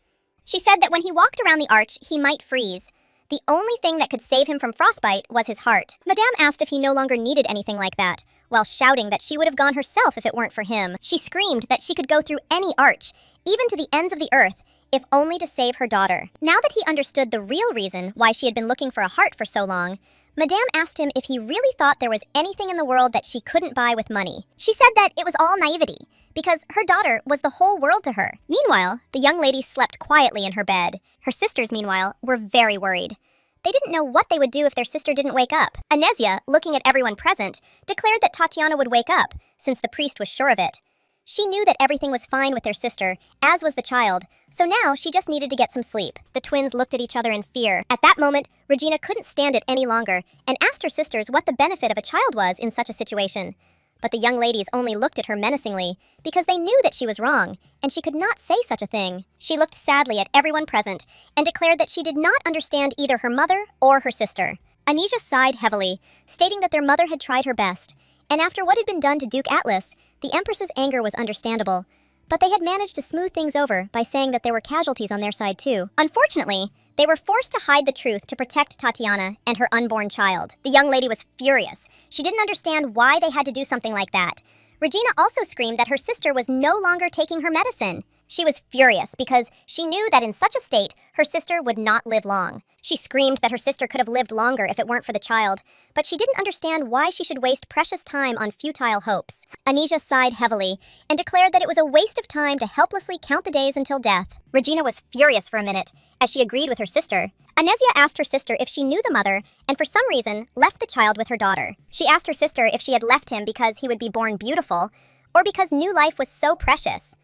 She said that when he walked around the arch, he might freeze. The only thing that could save him from frostbite was his heart. Madame asked if he no longer needed anything like that, while shouting that she would have gone herself if it weren't for him. She screamed that she could go through any arch, even to the ends of the earth, if only to save her daughter. Now that he understood the real reason why she had been looking for a heart for so long, Madame asked him if he really thought there was anything in the world that she couldn't buy with money. She said that it was all naivety, because her daughter was the whole world to her. Meanwhile, the young lady slept quietly in her bed. Her sisters, meanwhile, were very worried. They didn't know what they would do if their sister didn't wake up. Anesia, looking at everyone present, declared that Tatiana would wake up, since the priest was sure of it. She knew that everything was fine with their sister, as was the child, so now she just needed to get some sleep. The twins looked at each other in fear. At that moment, Regina couldn't stand it any longer and asked her sisters what the benefit of a child was in such a situation. But the young ladies only looked at her menacingly because they knew that she was wrong, and she could not say such a thing. She looked sadly at everyone present and declared that she did not understand either her mother or her sister. Anesia sighed heavily, stating that their mother had tried her best, and after what had been done to Duke Atlas, the Empress's anger was understandable. But they had managed to smooth things over by saying that there were casualties on their side too. Unfortunately, they were forced to hide the truth to protect Tatiana and her unborn child. The young lady was furious. She didn't understand why they had to do something like that. Regina also screamed that her sister was no longer taking her medicine. She was furious because she knew that in such a state, her sister would not live long. She screamed that her sister could have lived longer if it weren't for the child, but she didn't understand why she should waste precious time on futile hopes. Anesia sighed heavily and declared that it was a waste of time to helplessly count the days until death. Regina was furious for a minute, as she agreed with her sister. Anesia asked her sister if she knew the mother, and for some reason, left the child with her daughter. She asked her sister if she had left him because he would be born beautiful, or because new life was so precious.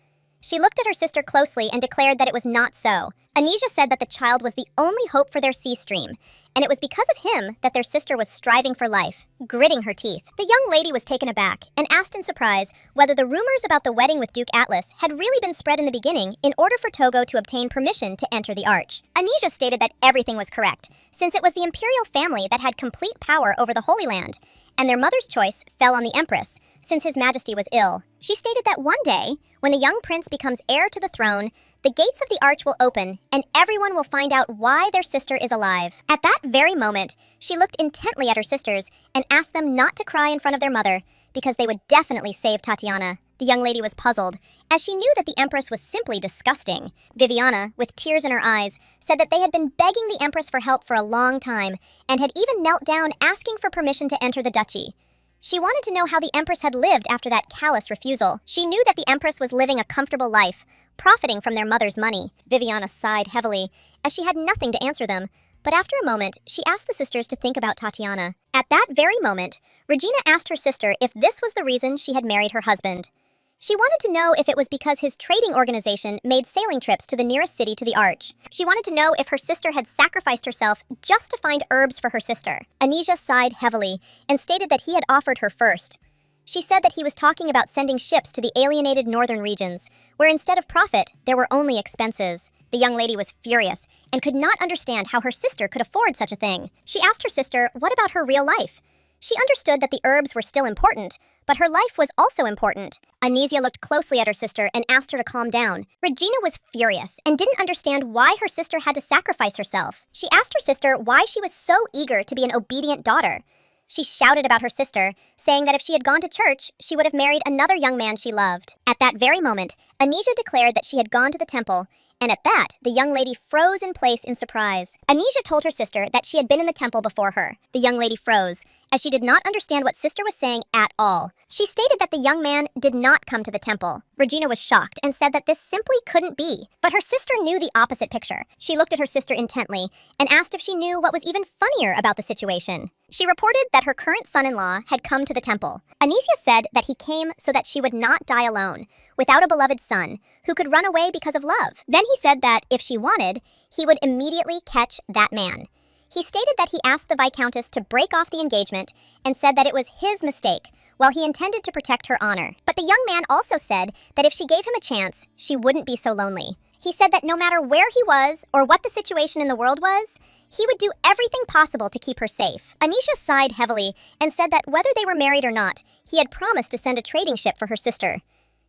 She looked at her sister closely and declared that it was not so. Anisha said that the child was the only hope for their sea stream, and it was because of him that their sister was striving for life, gritting her teeth. The young lady was taken aback and asked in surprise whether the rumors about the wedding with Duke Atlas had really been spread in the beginning in order for Togo to obtain permission to enter the arch. Anisha stated that everything was correct, since it was the imperial family that had complete power over the Holy Land, and their mother's choice fell on the Empress, since His Majesty was ill. She stated that one day, when the young prince becomes heir to the throne, the gates of the arch will open, and everyone will find out why their sister is alive. At that very moment, she looked intently at her sisters and asked them not to cry in front of their mother, because they would definitely save Tatiana. The young lady was puzzled, as she knew that the Empress was simply disgusting. Viviana, with tears in her eyes, said that they had been begging the Empress for help for a long time, and had even knelt down asking for permission to enter the duchy. She wanted to know how the Empress had lived after that callous refusal. She knew that the Empress was living a comfortable life, profiting from their mother's money. Viviana sighed heavily, as she had nothing to answer them, but after a moment, she asked the sisters to think about Tatiana. At that very moment, Regina asked her sister if this was the reason she had married her husband. She wanted to know if it was because his trading organization made sailing trips to the nearest city to the arch. She wanted to know if her sister had sacrificed herself just to find herbs for her sister. Anisha sighed heavily and stated that he had offered her first. She said that he was talking about sending ships to the alienated northern regions, where instead of profit, there were only expenses. The young lady was furious and could not understand how her sister could afford such a thing. She asked her sister what about her real life. She understood that the herbs were still important, but her life was also important. Anisha looked closely at her sister and asked her to calm down. Regina was furious and didn't understand why her sister had to sacrifice herself. She asked her sister why she was so eager to be an obedient daughter. She shouted about her sister, saying that if she had gone to church, she would have married another young man she loved. At that very moment, Anisha declared that she had gone to the temple, and at that, the young lady froze in place in surprise. Anisha told her sister that she had been in the temple before her. The young lady froze, as she did not understand what sister was saying at all. She stated that the young man did not come to the temple. Regina was shocked and said that this simply couldn't be. But her sister knew the opposite picture. She looked at her sister intently and asked if she knew what was even funnier about the situation. She reported that her current son-in-law had come to the temple. Anisha said that he came so that she would not die alone, without a beloved son, who could run away because of love. Then he said that, if she wanted, he would immediately catch that man. He stated that he asked the Viscountess to break off the engagement and said that it was his mistake, while he intended to protect her honor. But the young man also said that if she gave him a chance, she wouldn't be so lonely. He said that no matter where he was or what the situation in the world was, he would do everything possible to keep her safe. Anisha sighed heavily and said that whether they were married or not, he had promised to send a trading ship for her sister.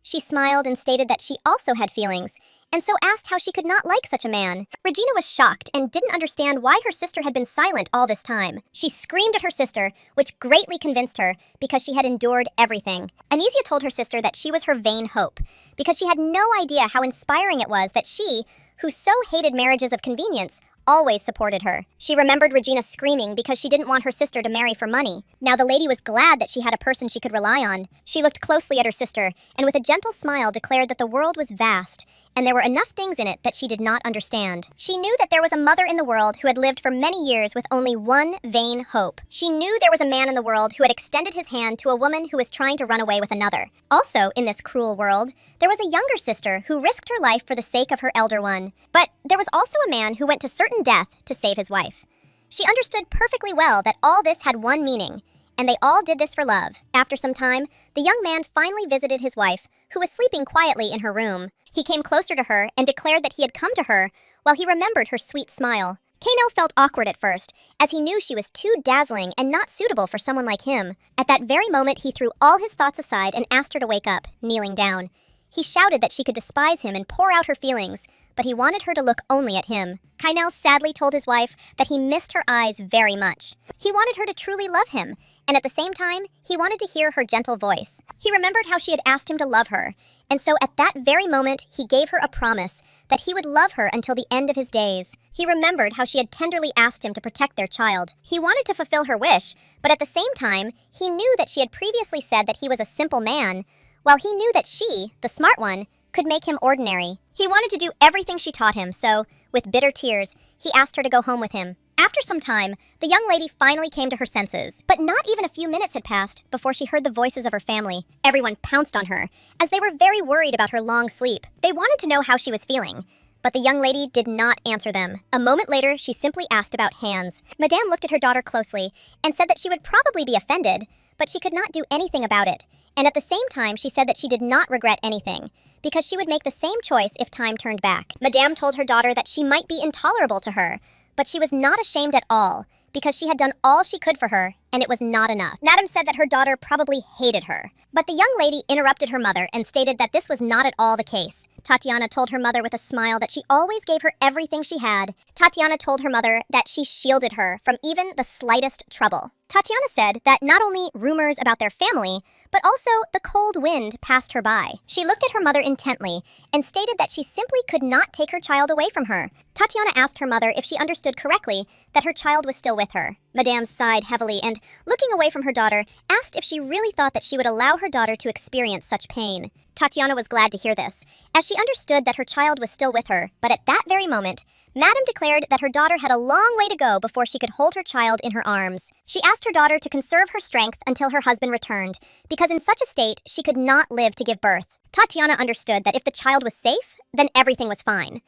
She smiled and stated that she also had feelings, and so asked how she could not like such a man. Regina was shocked and didn't understand why her sister had been silent all this time. She screamed at her sister, which greatly convinced her because she had endured everything. Anisha told her sister that she was her vain hope, because she had no idea how inspiring it was that she, who so hated marriages of convenience, always supported her. She remembered Regina screaming because she didn't want her sister to marry for money. Now the lady was glad that she had a person she could rely on. She looked closely at her sister, and with a gentle smile declared that the world was vast, and there were enough things in it that she did not understand. She knew that there was a mother in the world who had lived for many years with only one vain hope. She knew there was a man in the world who had extended his hand to a woman who was trying to run away with another. Also, in this cruel world, there was a younger sister who risked her life for the sake of her elder one. But there was also a man who went to certain death to save his wife. She understood perfectly well that all this had one meaning, and they all did this for love. After some time, the young man finally visited his wife, who was sleeping quietly in her room. He came closer to her and declared that he had come to her while he remembered her sweet smile. Kano felt awkward at first, as he knew she was too dazzling and not suitable for someone like him. At that very moment, he threw all his thoughts aside and asked her to wake up, kneeling down. He shouted that she could despise him and pour out her feelings, but he wanted her to look only at him. Kainel sadly told his wife that he missed her eyes very much. He wanted her to truly love him, and at the same time, he wanted to hear her gentle voice. He remembered how she had asked him to love her, and so at that very moment, he gave her a promise that he would love her until the end of his days. He remembered how she had tenderly asked him to protect their child. He wanted to fulfill her wish, but at the same time, he knew that she had previously said that he was a simple man, while he knew that she, the smart one, could make him ordinary. He wanted to do everything she taught him, so, with bitter tears, he asked her to go home with him. After some time, the young lady finally came to her senses, but not even a few minutes had passed before she heard the voices of her family. Everyone pounced on her, as they were very worried about her long sleep. They wanted to know how she was feeling, but the young lady did not answer them. A moment later, she simply asked about hands. Madame looked at her daughter closely and said that she would probably be offended, but she could not do anything about it. And at the same time, she said that she did not regret anything, because she would make the same choice if time turned back. Madame told her daughter that she might be intolerable to her, but she was not ashamed at all, because she had done all she could for her, and it was not enough. Madame said that her daughter probably hated her. But the young lady interrupted her mother and stated that this was not at all the case. Tatiana told her mother with a smile that she always gave her everything she had. Tatiana told her mother that she shielded her from even the slightest trouble. Tatiana said that not only rumors about their family, but also the cold wind passed her by. She looked at her mother intently and stated that she simply could not take her child away from her. Tatiana asked her mother if she understood correctly that her child was still with her. Madame sighed heavily and, looking away from her daughter, asked if she really thought that she would allow her daughter to experience such pain. Tatiana was glad to hear this, as she understood that her child was still with her, but at that very moment, Madame declared that her daughter had a long way to go before she could hold her child in her arms. She asked her daughter to conserve her strength until her husband returned, because in such a state, she could not live to give birth. Tatiana understood that if the child was safe, then everything was fine.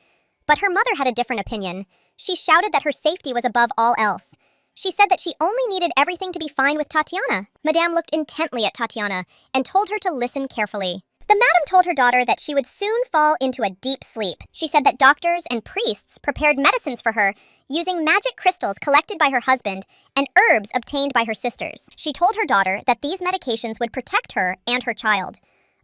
But her mother had a different opinion. She shouted that her safety was above all else. She said that she only needed everything to be fine with Tatiana. Madame looked intently at Tatiana and told her to listen carefully. The madam told her daughter that she would soon fall into a deep sleep. She said that doctors and priests prepared medicines for her using magic crystals collected by her husband and herbs obtained by her sisters. She told her daughter that these medications would protect her and her child.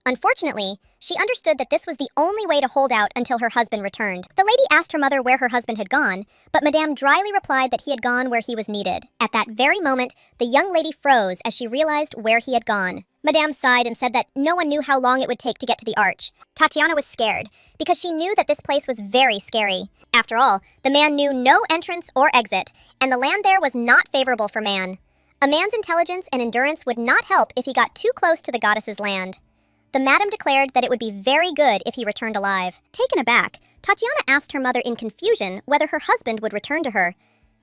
Unfortunately, she understood that this was the only way to hold out until her husband returned. The lady asked her mother where her husband had gone, but Madame dryly replied that he had gone where he was needed. At that very moment, the young lady froze as she realized where he had gone. Madame sighed and said that no one knew how long it would take to get to the arch. Tatiana was scared, because she knew that this place was very scary. After all, the man knew no entrance or exit, and the land there was not favorable for man. A man's intelligence and endurance would not help if he got too close to the goddess's land. The madam declared that it would be very good if he returned alive. Taken aback, Tatiana asked her mother in confusion whether her husband would return to her.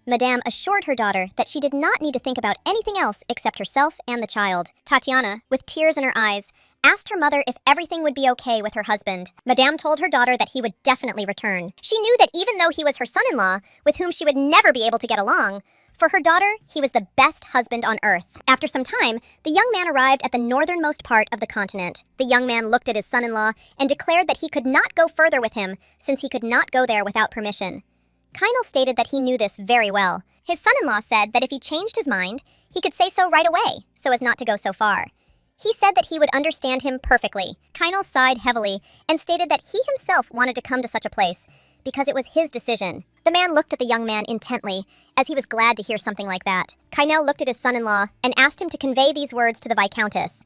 Madame assured her daughter that she did not need to think about anything else except herself and the child. Tatiana, with tears in her eyes, asked her mother if everything would be okay with her husband. Madame told her daughter that he would definitely return. She knew that even though he was her son-in-law, with whom she would never be able to get along, for her daughter, he was the best husband on earth. After some time, the young man arrived at the northernmost part of the continent. The young man looked at his son-in-law and declared that he could not go further with him, since he could not go there without permission. Kynal stated that he knew this very well. His son-in-law said that if he changed his mind, he could say so right away, so as not to go so far. He said that he would understand him perfectly. Kynal sighed heavily and stated that he himself wanted to come to such a place, because it was his decision. The man looked at the young man intently, as he was glad to hear something like that. Kynal looked at his son-in-law and asked him to convey these words to the Viscountess.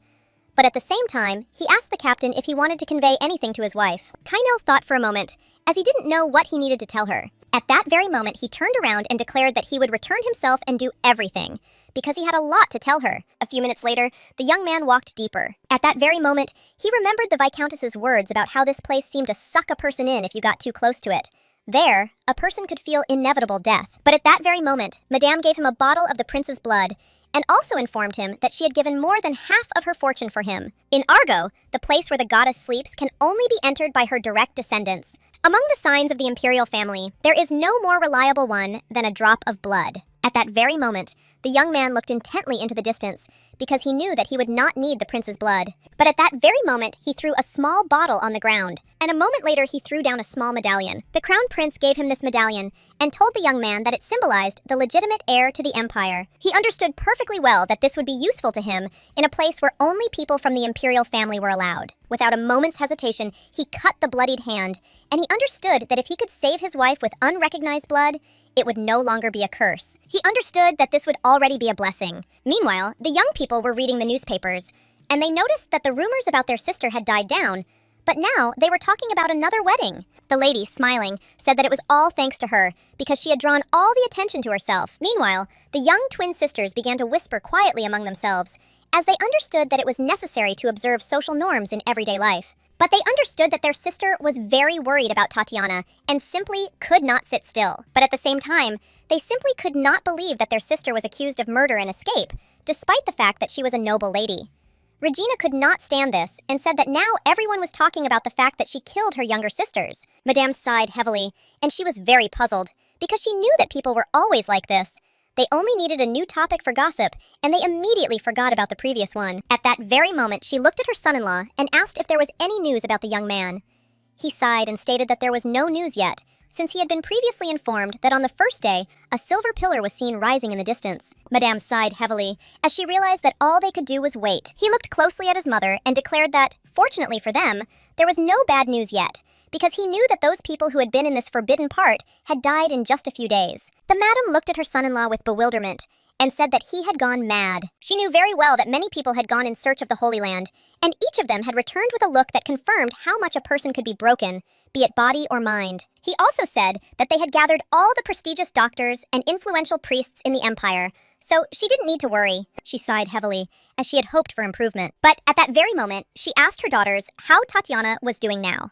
But at the same time, he asked the captain if he wanted to convey anything to his wife. Kynal thought for a moment, as he didn't know what he needed to tell her. At that very moment, he turned around and declared that he would return himself and do everything, because he had a lot to tell her. A few minutes later, the young man walked deeper. At that very moment, he remembered the Viscountess's words about how this place seemed to suck a person in if you got too close to it. There, a person could feel inevitable death. But at that very moment, Madame gave him a bottle of the prince's blood, and also informed him that she had given more than half of her fortune for him. In Argo, the place where the goddess sleeps can only be entered by her direct descendants. Among the signs of the imperial family, there is no more reliable one than a drop of blood. At that very moment, the young man looked intently into the distance, because he knew that he would not need the prince's blood. But at that very moment, he threw a small bottle on the ground, and a moment later he threw down a small medallion. The crown prince gave him this medallion, and told the young man that it symbolized the legitimate heir to the empire. He understood perfectly well that this would be useful to him in a place where only people from the imperial family were allowed. Without a moment's hesitation, he cut the bloodied hand, and he understood that if he could save his wife with unrecognized blood, it would no longer be a curse. He understood that this would already be a blessing. Meanwhile, the young people were reading the newspapers, and they noticed that the rumors about their sister had died down, but now they were talking about another wedding. The lady, smiling, said that it was all thanks to her, because she had drawn all the attention to herself. Meanwhile, the young twin sisters began to whisper quietly among themselves, as they understood that it was necessary to observe social norms in everyday life. But they understood that their sister was very worried about Tatiana and simply could not sit still. But at the same time, they simply could not believe that their sister was accused of murder and escape, despite the fact that she was a noble lady. Regina could not stand this and said that now everyone was talking about the fact that she killed her younger sisters. Madame sighed heavily, and she was very puzzled, because she knew that people were always like this. They only needed a new topic for gossip, and they immediately forgot about the previous one. At that very moment, she looked at her son-in-law and asked if there was any news about the young man. He sighed and stated that there was no news yet, since he had been previously informed that on the first day, a silver pillar was seen rising in the distance. Madame sighed heavily, as she realized that all they could do was wait. He looked closely at his mother and declared that, fortunately for them, there was no bad news yet, because he knew that those people who had been in this forbidden part had died in just a few days. The madam looked at her son-in-law with bewilderment and said that he had gone mad. She knew very well that many people had gone in search of the Holy Land, and each of them had returned with a look that confirmed how much a person could be broken, be it body or mind. He also said that they had gathered all the prestigious doctors and influential priests in the empire, so she didn't need to worry. She sighed heavily, as she had hoped for improvement. But at that very moment, she asked her daughters how Tatiana was doing now.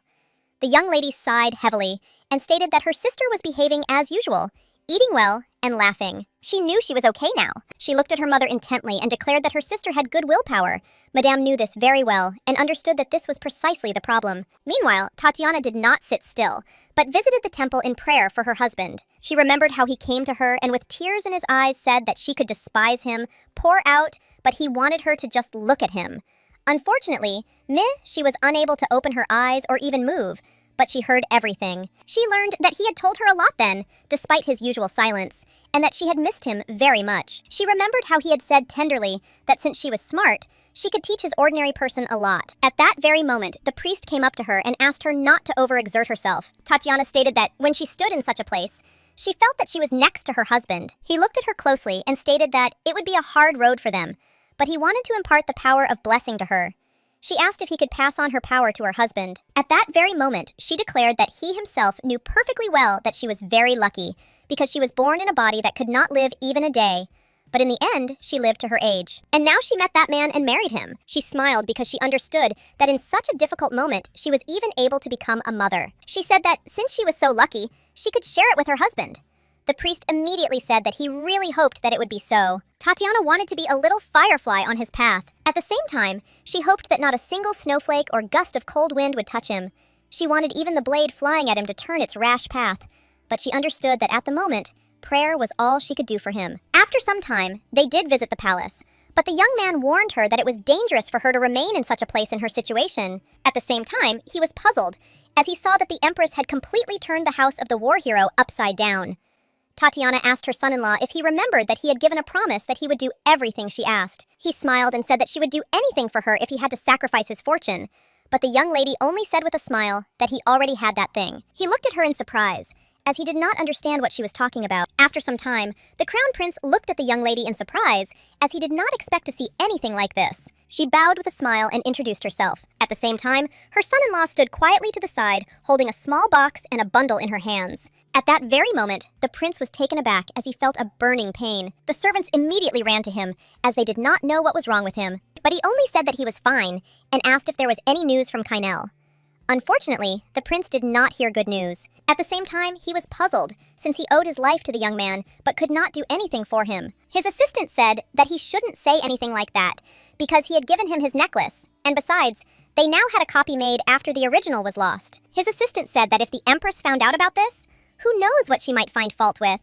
The young lady sighed heavily and stated that her sister was behaving as usual, eating well and laughing. She knew she was okay now. She looked at her mother intently and declared that her sister had good willpower. Madame knew this very well and understood that this was precisely the problem. Meanwhile, Tatiana did not sit still, but visited the temple in prayer for her husband. She remembered how he came to her and with tears in his eyes said that she could despise him, pour out, but he wanted her to just look at him. Unfortunately, she was unable to open her eyes or even move, but she heard everything. She learned that he had told her a lot then, despite his usual silence, and that she had missed him very much. She remembered how he had said tenderly that since she was smart, she could teach his ordinary person a lot. At that very moment, the priest came up to her and asked her not to overexert herself. Tatiana stated that when she stood in such a place, she felt that she was next to her husband. He looked at her closely and stated that it would be a hard road for them, but he wanted to impart the power of blessing to her. She asked if he could pass on her power to her husband. At that very moment, she declared that he himself knew perfectly well that she was very lucky, because she was born in a body that could not live even a day. But in the end, she lived to her age. And now she met that man and married him. She smiled because she understood that in such a difficult moment, she was even able to become a mother. She said that since she was so lucky, she could share it with her husband. The priest immediately said that he really hoped that it would be so. Tatiana wanted to be a little firefly on his path. At the same time, she hoped that not a single snowflake or gust of cold wind would touch him. She wanted even the blade flying at him to turn its rash path. But she understood that at the moment, prayer was all she could do for him. After some time, they did visit the palace, but the young man warned her that it was dangerous for her to remain in such a place in her situation. At the same time, he was puzzled, as he saw that the Empress had completely turned the house of the war hero upside down. Tatiana asked her son-in-law if he remembered that he had given a promise that he would do everything she asked. He smiled and said that she would do anything for her if he had to sacrifice his fortune, but the young lady only said with a smile that he already had that thing. He looked at her in surprise, as he did not understand what she was talking about. After some time, the crown prince looked at the young lady in surprise, as he did not expect to see anything like this. She bowed with a smile and introduced herself. At the same time, her son-in-law stood quietly to the side, holding a small box and a bundle in her hands. At that very moment, the prince was taken aback as he felt a burning pain. The servants immediately ran to him, as they did not know what was wrong with him, but he only said that he was fine and asked if there was any news from Kainel. Unfortunately, the prince did not hear good news. At the same time, he was puzzled, since he owed his life to the young man, but could not do anything for him. His assistant said that he shouldn't say anything like that, because he had given him his necklace, and besides, they now had a copy made after the original was lost. His assistant said that if the Empress found out about this, who knows what she might find fault with?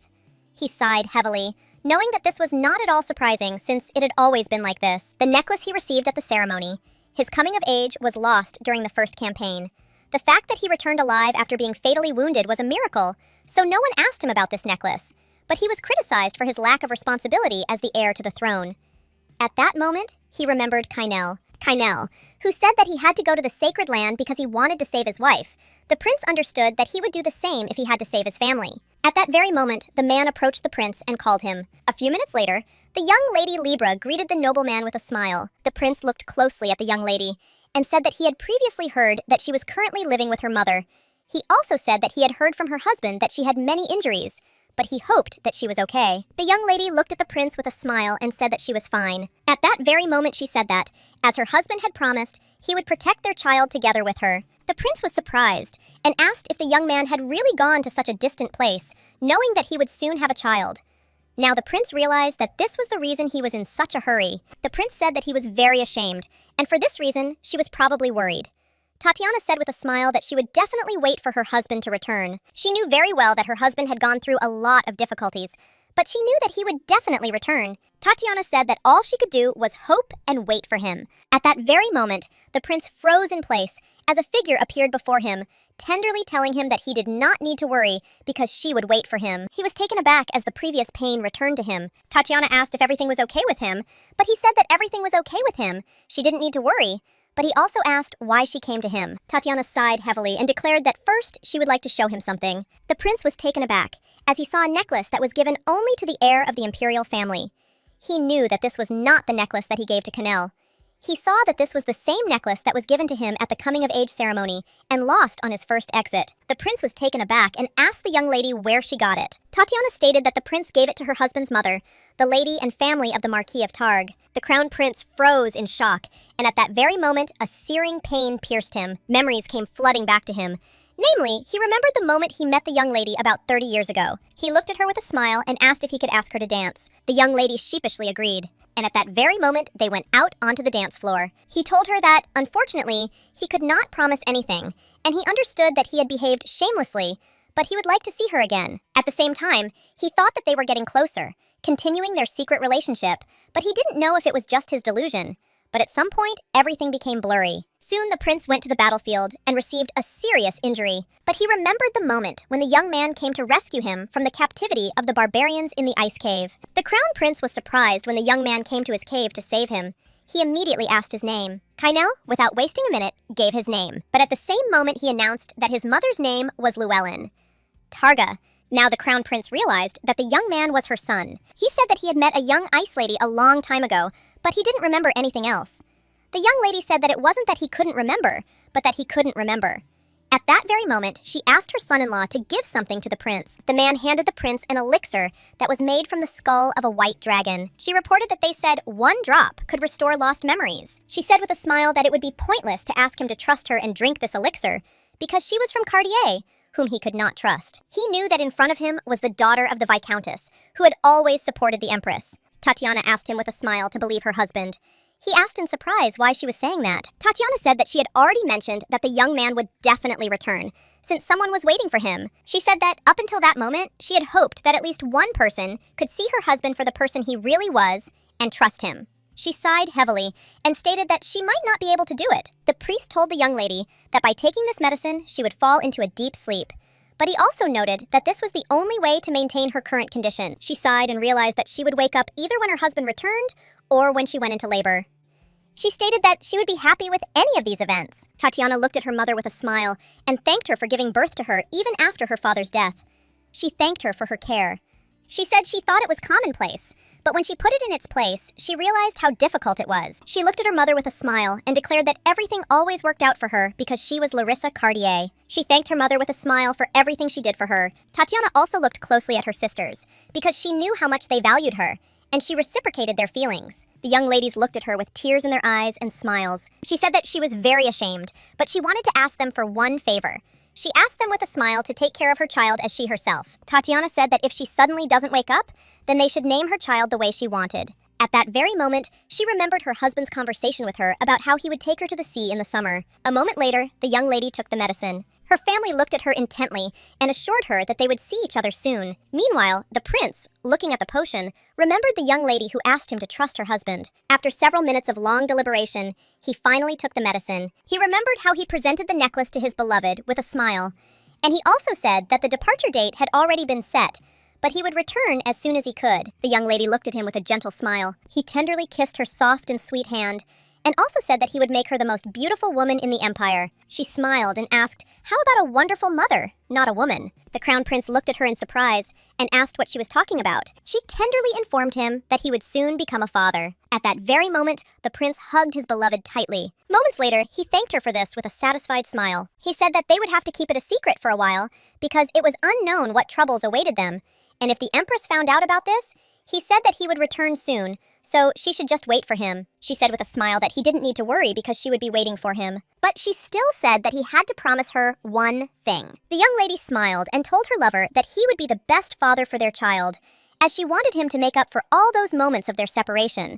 He sighed heavily, knowing that this was not at all surprising since it had always been like this. The necklace he received at the ceremony. His coming of age was lost during the first campaign. The fact that he returned alive after being fatally wounded was a miracle, so no one asked him about this necklace, but he was criticized for his lack of responsibility as the heir to the throne. At that moment, he remembered Kainel, who said that he had to go to the sacred land because he wanted to save his wife. The prince understood that he would do the same if he had to save his family. At that very moment, the man approached the prince and called him. A few minutes later, the young lady Libra greeted the nobleman with a smile. The prince looked closely at the young lady and said that he had previously heard that she was currently living with her mother. He also said that he had heard from her husband that she had many injuries, but he hoped that she was okay. The young lady looked at the prince with a smile and said that she was fine. At that very moment she said that, as her husband had promised, he would protect their child together with her. The prince was surprised and asked if the young man had really gone to such a distant place, knowing that he would soon have a child. Now the prince realized that this was the reason he was in such a hurry. The prince said that he was very ashamed, and for this reason, she was probably worried. Tatiana said with a smile that she would definitely wait for her husband to return. She knew very well that her husband had gone through a lot of difficulties, but she knew that he would definitely return. Tatiana said that all she could do was hope and wait for him. At that very moment, the prince froze in place as a figure appeared before him, tenderly telling him that he did not need to worry because she would wait for him. He was taken aback as the previous pain returned to him. Tatiana asked if everything was okay with him, but he said that everything was okay with him. She didn't need to worry. But he also asked why she came to him. Tatiana sighed heavily and declared that first she would like to show him something. The prince was taken aback as he saw a necklace that was given only to the heir of the imperial family. He knew that this was not the necklace that he gave to Canel. He saw that this was the same necklace that was given to him at the coming-of-age ceremony and lost on his first exit. The prince was taken aback and asked the young lady where she got it. Tatiana stated that the prince gave it to her husband's mother, the lady and family of the Marquis of Targ. The crown prince froze in shock, and at that very moment, a searing pain pierced him. Memories came flooding back to him. Namely, he remembered the moment he met the young lady about 30 years ago. He looked at her with a smile and asked if he could ask her to dance. The young lady sheepishly agreed. And at that very moment, they went out onto the dance floor. He told her that, unfortunately, he could not promise anything, and he understood that he had behaved shamelessly, but he would like to see her again. At the same time, he thought that they were getting closer, continuing their secret relationship, but he didn't know if it was just his delusion. But at some point, everything became blurry. Soon the prince went to the battlefield and received a serious injury. But he remembered the moment when the young man came to rescue him from the captivity of the barbarians in the ice cave. The crown prince was surprised when the young man came to his cave to save him. He immediately asked his name. Kainel, without wasting a minute, gave his name. But at the same moment, he announced that his mother's name was Llewellyn. Targa. Now the crown prince realized that the young man was her son. He said that he had met a young ice lady a long time ago, but he didn't remember anything else. The young lady said that it wasn't that he couldn't remember, but that he couldn't remember. At that very moment, she asked her son-in-law to give something to the prince. The man handed the prince an elixir that was made from the skull of a white dragon. She reported that they said 1 drop could restore lost memories. She said with a smile that it would be pointless to ask him to trust her and drink this elixir, because she was from Cartier, whom he could not trust. He knew that in front of him was the daughter of the Viscountess, who had always supported the Empress. Tatiana asked him with a smile to believe her husband. He asked in surprise why she was saying that. Tatiana said that she had already mentioned that the young man would definitely return, since someone was waiting for him. She said that up until that moment, she had hoped that at least one person could see her husband for the person he really was and trust him. She sighed heavily and stated that she might not be able to do it. The priest told the young lady that by taking this medicine, she would fall into a deep sleep. But he also noted that this was the only way to maintain her current condition. She sighed and realized that she would wake up either when her husband returned or when she went into labor. She stated that she would be happy with any of these events. Tatiana looked at her mother with a smile and thanked her for giving birth to her even after her father's death. She thanked her for her care. She said she thought it was commonplace, but when she put it in its place, she realized how difficult it was. She looked at her mother with a smile and declared that everything always worked out for her because she was Larissa Cartier. She thanked her mother with a smile for everything she did for her. Tatiana also looked closely at her sisters because she knew how much they valued her, and she reciprocated their feelings. The young ladies looked at her with tears in their eyes and smiles. She said that she was very ashamed, but she wanted to ask them for one favor. She asked them with a smile to take care of her child as she herself. Tatiana said that if she suddenly doesn't wake up, then they should name her child the way she wanted. At that very moment, she remembered her husband's conversation with her about how he would take her to the sea in the summer. A moment later, the young lady took the medicine. Her family looked at her intently and assured her that they would see each other soon. Meanwhile, the prince, looking at the potion, remembered the young lady who asked him to trust her husband. After several minutes of long deliberation, he finally took the medicine. He remembered how he presented the necklace to his beloved with a smile. And he also said that the departure date had already been set, but he would return as soon as he could. The young lady looked at him with a gentle smile. He tenderly kissed her soft and sweet hand, and also said that he would make her the most beautiful woman in the empire. She smiled and asked, "How about a wonderful mother, not a woman?" The crown prince looked at her in surprise and asked what she was talking about. She tenderly informed him that he would soon become a father. At that very moment, the prince hugged his beloved tightly. Moments later, he thanked her for this with a satisfied smile. He said that they would have to keep it a secret for a while because it was unknown what troubles awaited them, and if the empress found out about this, he said that he would return soon, so she should just wait for him. She said with a smile that he didn't need to worry because she would be waiting for him. But she still said that he had to promise her one thing. The young lady smiled and told her lover that he would be the best father for their child, as she wanted him to make up for all those moments of their separation.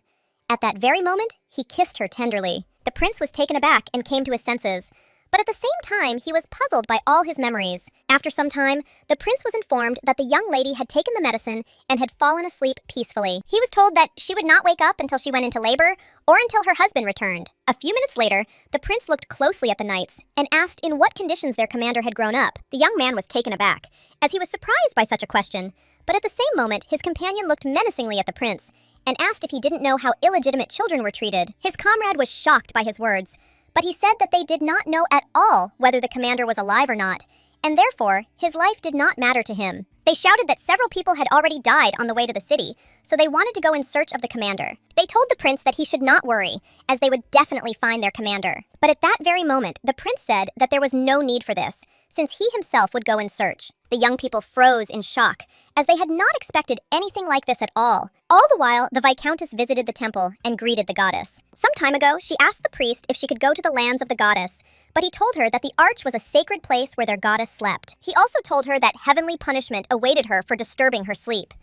At that very moment, he kissed her tenderly. The prince was taken aback and came to his senses, but at the same time, he was puzzled by all his memories. After some time, the prince was informed that the young lady had taken the medicine and had fallen asleep peacefully. He was told that she would not wake up until she went into labor or until her husband returned. A few minutes later, the prince looked closely at the knights and asked in what conditions their commander had grown up. The young man was taken aback, as he was surprised by such a question, but at the same moment, his companion looked menacingly at the prince and asked if he didn't know how illegitimate children were treated. His comrade was shocked by his words, but he said that they did not know at all whether the commander was alive or not, and therefore, his life did not matter to him. They shouted that several people had already died on the way to the city, so they wanted to go in search of the commander. They told the prince that he should not worry, as they would definitely find their commander. But at that very moment, the prince said that there was no need for this, since he himself would go in search. The young people froze in shock, as they had not expected anything like this at all. All the while, the Viscountess visited the temple and greeted the goddess. Some time ago, she asked the priest if she could go to the lands of the goddess, but he told her that the arch was a sacred place where their goddess slept. He also told her that heavenly punishment awaited her for disturbing her sleep.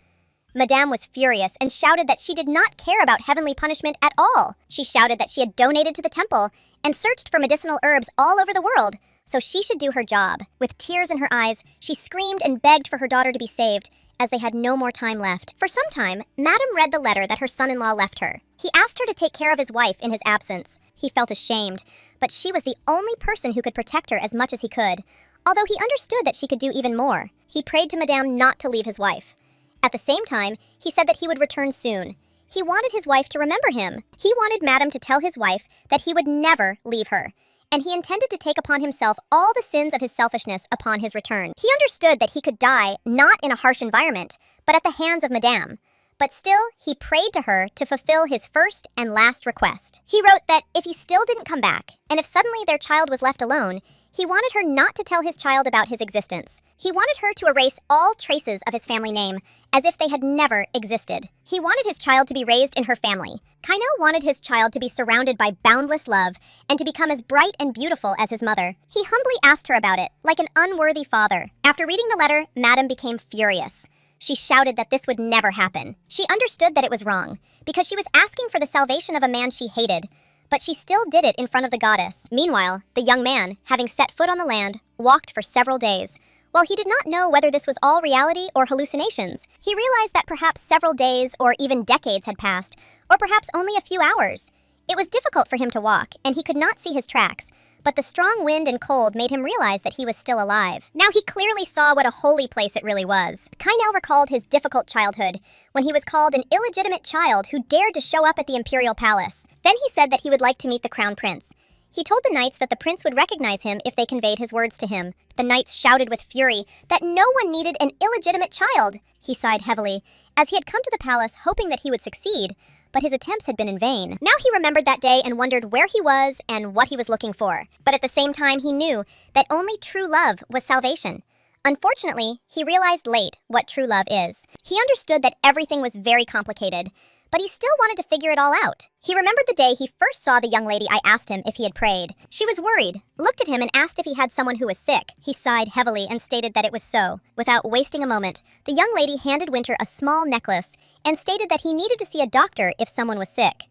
Madame was furious and shouted that she did not care about heavenly punishment at all. She shouted that she had donated to the temple and searched for medicinal herbs all over the world, so she should do her job. With tears in her eyes, she screamed and begged for her daughter to be saved, as they had no more time left. For some time, Madame read the letter that her son-in-law left her. He asked her to take care of his wife in his absence. He felt ashamed, but she was the only person who could protect her as much as he could, although he understood that she could do even more. He prayed to Madame not to leave his wife. At the same time, he said that he would return soon. He wanted his wife to remember him. He wanted Madame to tell his wife that he would never leave her, and he intended to take upon himself all the sins of his selfishness upon his return. He understood that he could die not in a harsh environment, but at the hands of Madame. But still, he prayed to her to fulfill his first and last request. He wrote that if he still didn't come back, and if suddenly their child was left alone, he wanted her not to tell his child about his existence. He wanted her to erase all traces of his family name, as if they had never existed. He wanted his child to be raised in her family. Kainel wanted his child to be surrounded by boundless love and to become as bright and beautiful as his mother. He humbly asked her about it, like an unworthy father. After reading the letter, Madame became furious. She shouted that this would never happen. She understood that it was wrong, because she was asking for the salvation of a man she hated, but she still did it in front of the goddess. Meanwhile, the young man, having set foot on the land, walked for several days. While he did not know whether this was all reality or hallucinations, he realized that perhaps several days or even decades had passed, or perhaps only a few hours. It was difficult for him to walk, and he could not see his tracks, but the strong wind and cold made him realize that he was still alive. Now he clearly saw what a holy place it really was. Kainel recalled his difficult childhood, when he was called an illegitimate child who dared to show up at the imperial palace. Then he said that he would like to meet the crown prince. He told the knights that the prince would recognize him if they conveyed his words to him. The knights shouted with fury that no one needed an illegitimate child. He sighed heavily, as he had come to the palace hoping that he would succeed, but his attempts had been in vain. Now he remembered that day and wondered where he was and what he was looking for. But at the same time, he knew that only true love was salvation. Unfortunately, he realized late what true love is. He understood that everything was very complicated, but he still wanted to figure it all out. He remembered the day he first saw the young lady I asked him if he had prayed. She was worried, looked at him and asked if he had someone who was sick. He sighed heavily and stated that it was so. Without wasting a moment, the young lady handed Winter a small necklace and stated that he needed to see a doctor if someone was sick.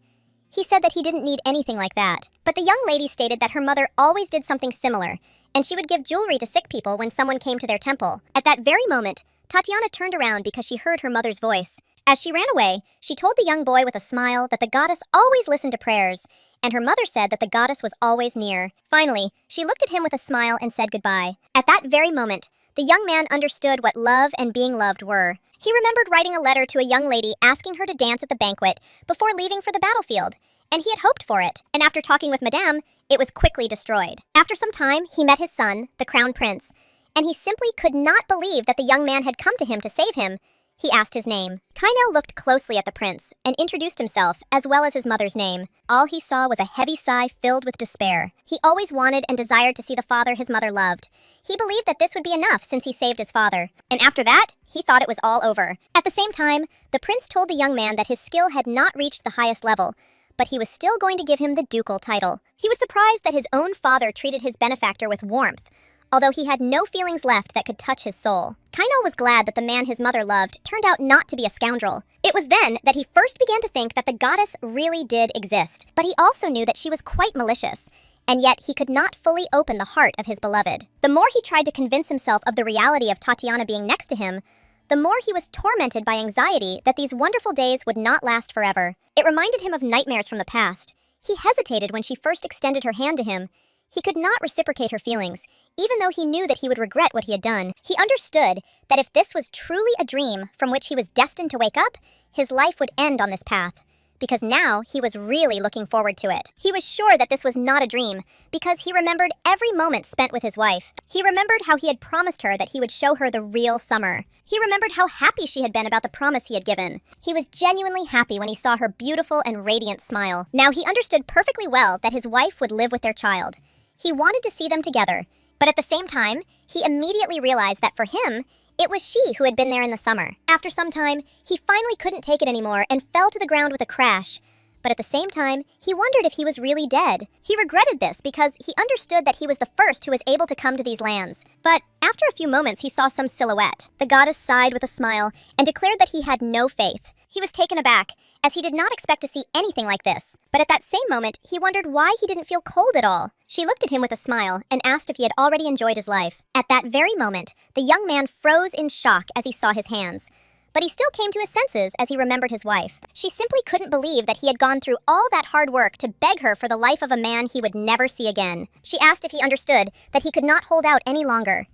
He said that he didn't need anything like that, but the young lady stated that her mother always did something similar, and she would give jewelry to sick people when someone came to their temple. At that very moment, Tatiana turned around because she heard her mother's voice. As she ran away, she told the young boy with a smile that the goddess always listened to prayers, and her mother said that the goddess was always near. Finally, she looked at him with a smile and said goodbye. At that very moment, the young man understood what love and being loved were. He remembered writing a letter to a young lady asking her to dance at the banquet before leaving for the battlefield, and he had hoped for it. And after talking with Madame, it was quickly destroyed. After some time, he met his son, the crown prince, and he simply could not believe that the young man had come to him to save him. He asked his name. Kainel looked closely at the prince and introduced himself as well as his mother's name. All he saw was a heavy sigh filled with despair. He always wanted and desired to see the father his mother loved. He believed that this would be enough since he saved his father. And after that, he thought it was all over. At the same time, the prince told the young man that his skill had not reached the highest level, but he was still going to give him the ducal title. He was surprised that his own father treated his benefactor with warmth, although he had no feelings left that could touch his soul. Kainal was glad that the man his mother loved turned out not to be a scoundrel. It was then that he first began to think that the goddess really did exist, but he also knew that she was quite malicious, and yet he could not fully open the heart of his beloved. The more he tried to convince himself of the reality of Tatiana being next to him, the more he was tormented by anxiety that these wonderful days would not last forever. It reminded him of nightmares from the past. He hesitated when she first extended her hand to him. He could not reciprocate her feelings, even though he knew that he would regret what he had done. He understood that if this was truly a dream from which he was destined to wake up, his life would end on this path, because now he was really looking forward to it. He was sure that this was not a dream, because he remembered every moment spent with his wife. He remembered how he had promised her that he would show her the real summer. He remembered how happy she had been about the promise he had given. He was genuinely happy when he saw her beautiful and radiant smile. Now he understood perfectly well that his wife would live with their child. He wanted to see them together, but at the same time, he immediately realized that for him, it was she who had been there in the summer. After some time, he finally couldn't take it anymore and fell to the ground with a crash. But at the same time, he wondered if he was really dead. He regretted this because he understood that he was the first who was able to come to these lands. But after a few moments, he saw some silhouette. The goddess sighed with a smile and declared that he had no faith. He was taken aback, as he did not expect to see anything like this. But at that same moment, he wondered why he didn't feel cold at all. She looked at him with a smile and asked if he had already enjoyed his life. At that very moment, the young man froze in shock as he saw his hands. But he still came to his senses as he remembered his wife. She simply couldn't believe that he had gone through all that hard work to beg her for the life of a man he would never see again. She asked if he understood that he could not hold out any longer.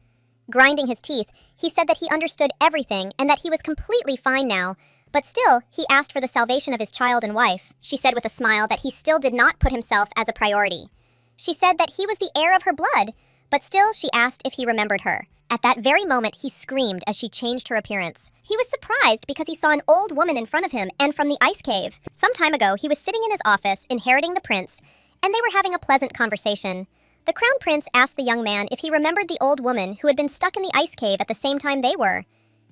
Grinding his teeth, he said that he understood everything and that he was completely fine now. But still, he asked for the salvation of his child and wife. She said with a smile that he still did not put himself as a priority. She said that he was the heir of her blood, but still she asked if he remembered her. At that very moment, he screamed as she changed her appearance. He was surprised because he saw an old woman in front of him and from the ice cave. Some time ago, he was sitting in his office, inheriting the prince, and they were having a pleasant conversation. The crown prince asked the young man if he remembered the old woman who had been stuck in the ice cave at the same time they were.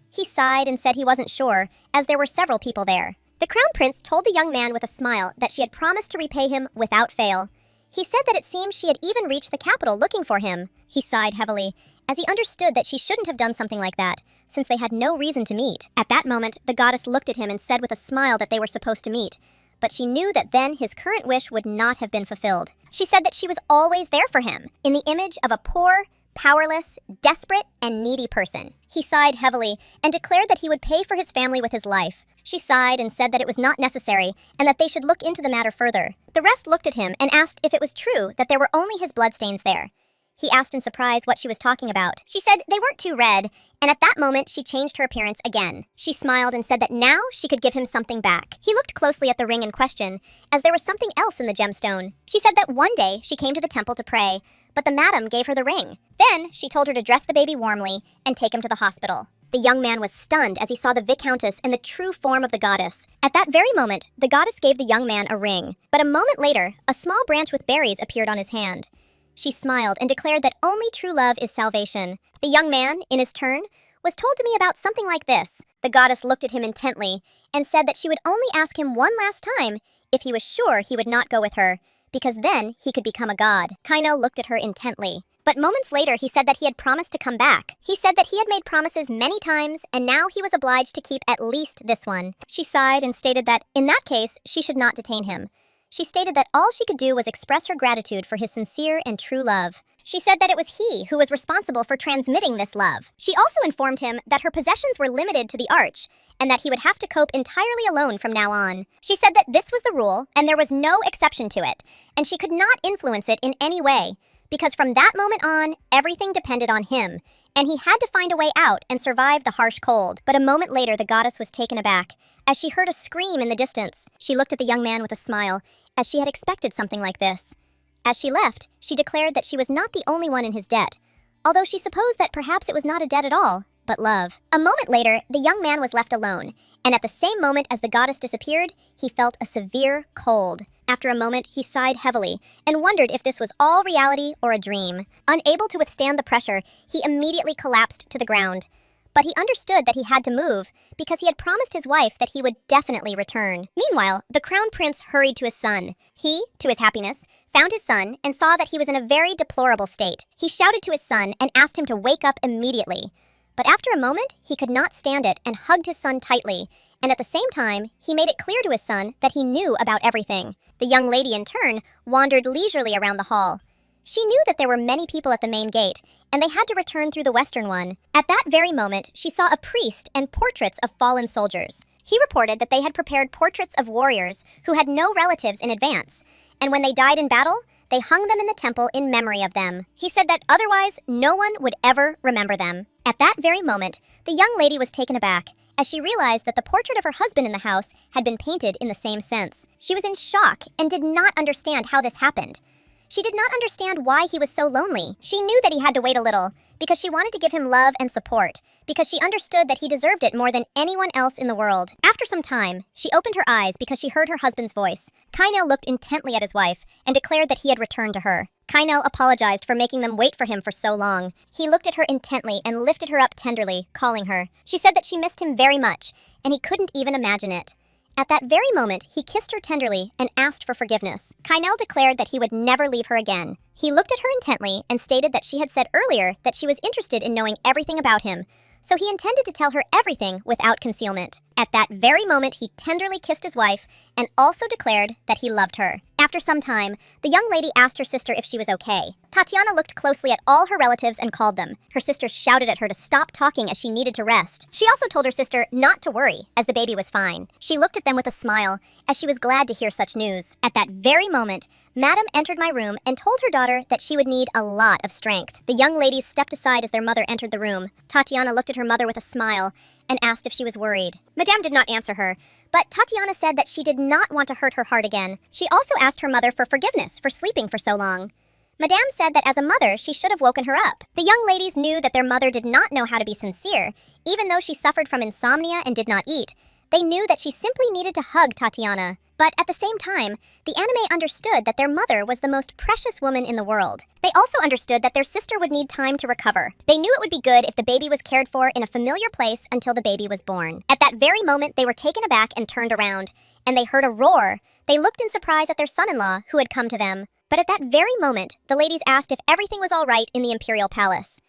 He sighed and said he wasn't sure, as there were several people there. The crown prince told the young man with a smile that she had promised to repay him without fail. He said that it seemed she had even reached the capital looking for him. He sighed heavily, as he understood that she shouldn't have done something like that, since they had no reason to meet. At that moment, the goddess looked at him and said with a smile that they were supposed to meet, but she knew that then his current wish would not have been fulfilled. She said that she was always there for him, in the image of a poor, powerless, desperate, and needy person. He sighed heavily and declared that he would pay for his family with his life. She sighed and said that it was not necessary and that they should look into the matter further. The rest looked at him and asked if it was true that there were only his bloodstains there. He asked in surprise what she was talking about. She said they weren't too red, and at that moment she changed her appearance again. She smiled and said that now she could give him something back. He looked closely at the ring in question, as there was something else in the gemstone. She said that one day she came to the temple to pray, but the madam gave her the ring. Then she told her to dress the baby warmly and take him to the hospital. The young man was stunned as he saw the Viscountess in the true form of the goddess. At that very moment, the goddess gave the young man a ring. But a moment later, a small branch with berries appeared on his hand. She smiled and declared that only true love is salvation. The young man, in his turn, was told to me about something like this. The goddess looked at him intently and said that she would only ask him one last time if he was sure he would not go with her, because then he could become a god. Kainel looked at her intently. But moments later, he said that he had promised to come back. He said that he had made promises many times, and now he was obliged to keep at least this one. She sighed and stated that, in that case, she should not detain him. She stated that all she could do was express her gratitude for his sincere and true love. She said that it was he who was responsible for transmitting this love. She also informed him that her possessions were limited to the arch, and that he would have to cope entirely alone from now on. She said that this was the rule, and there was no exception to it, and she could not influence it in any way, because from that moment on, everything depended on him, and he had to find a way out and survive the harsh cold. But a moment later, the goddess was taken aback, as she heard a scream in the distance. She looked at the young man with a smile, as she had expected something like this. As she left, she declared that she was not the only one in his debt, although she supposed that perhaps it was not a debt at all, but love. A moment later, the young man was left alone, and at the same moment as the goddess disappeared, he felt a severe cold. After a moment, he sighed heavily and wondered if this was all reality or a dream. Unable to withstand the pressure, he immediately collapsed to the ground. But he understood that he had to move, because he had promised his wife that he would definitely return. Meanwhile, the crown prince hurried to his son. He, to his happiness, found his son and saw that he was in a very deplorable state. He shouted to his son and asked him to wake up immediately. But after a moment, he could not stand it and hugged his son tightly, and at the same time, he made it clear to his son that he knew about everything. The young lady, in turn, wandered leisurely around the hall. She knew that there were many people at the main gate, and they had to return through the western one. At that very moment, she saw a priest and portraits of fallen soldiers. He reported that they had prepared portraits of warriors who had no relatives in advance, and when they died in battle, they hung them in the temple in memory of them. He said that otherwise, no one would ever remember them. At that very moment, the young lady was taken aback, as she realized that the portrait of her husband in the house had been painted in the same sense. She was in shock and did not understand how this happened. She did not understand why he was so lonely. She knew that he had to wait a little, because she wanted to give him love and support, because she understood that he deserved it more than anyone else in the world. After some time, she opened her eyes because she heard her husband's voice. Kainel looked intently at his wife and declared that he had returned to her. Kainel apologized for making them wait for him for so long. He looked at her intently and lifted her up tenderly, calling her. She said that she missed him very much, and he couldn't even imagine it. At that very moment, he kissed her tenderly and asked for forgiveness. Kainel declared that he would never leave her again. He looked at her intently and stated that she had said earlier that she was interested in knowing everything about him, so he intended to tell her everything without concealment. At that very moment, he tenderly kissed his wife and also declared that he loved her. After some time, the young lady asked her sister if she was okay. Tatiana looked closely at all her relatives and called them. Her sister shouted at her to stop talking as she needed to rest. She also told her sister not to worry, as the baby was fine. She looked at them with a smile, as she was glad to hear such news. At that very moment, Madam entered my room and told her daughter that she would need a lot of strength. The young ladies stepped aside as their mother entered the room. Tatiana looked at her mother with a smile and asked if she was worried. Madame did not answer her, but Tatiana said that she did not want to hurt her heart again. She also asked her mother for forgiveness for sleeping for so long. Madame said that as a mother, she should have woken her up. The young ladies knew that their mother did not know how to be sincere, even though she suffered from insomnia and did not eat. They knew that she simply needed to hug Tatiana. But at the same time, the anime understood that their mother was the most precious woman in the world. They also understood that their sister would need time to recover. They knew it would be good if the baby was cared for in a familiar place until the baby was born. At that very moment, they were taken aback and turned around, and they heard a roar. They looked in surprise at their son-in-law, who had come to them. But at that very moment, the ladies asked if everything was all right in the imperial palace.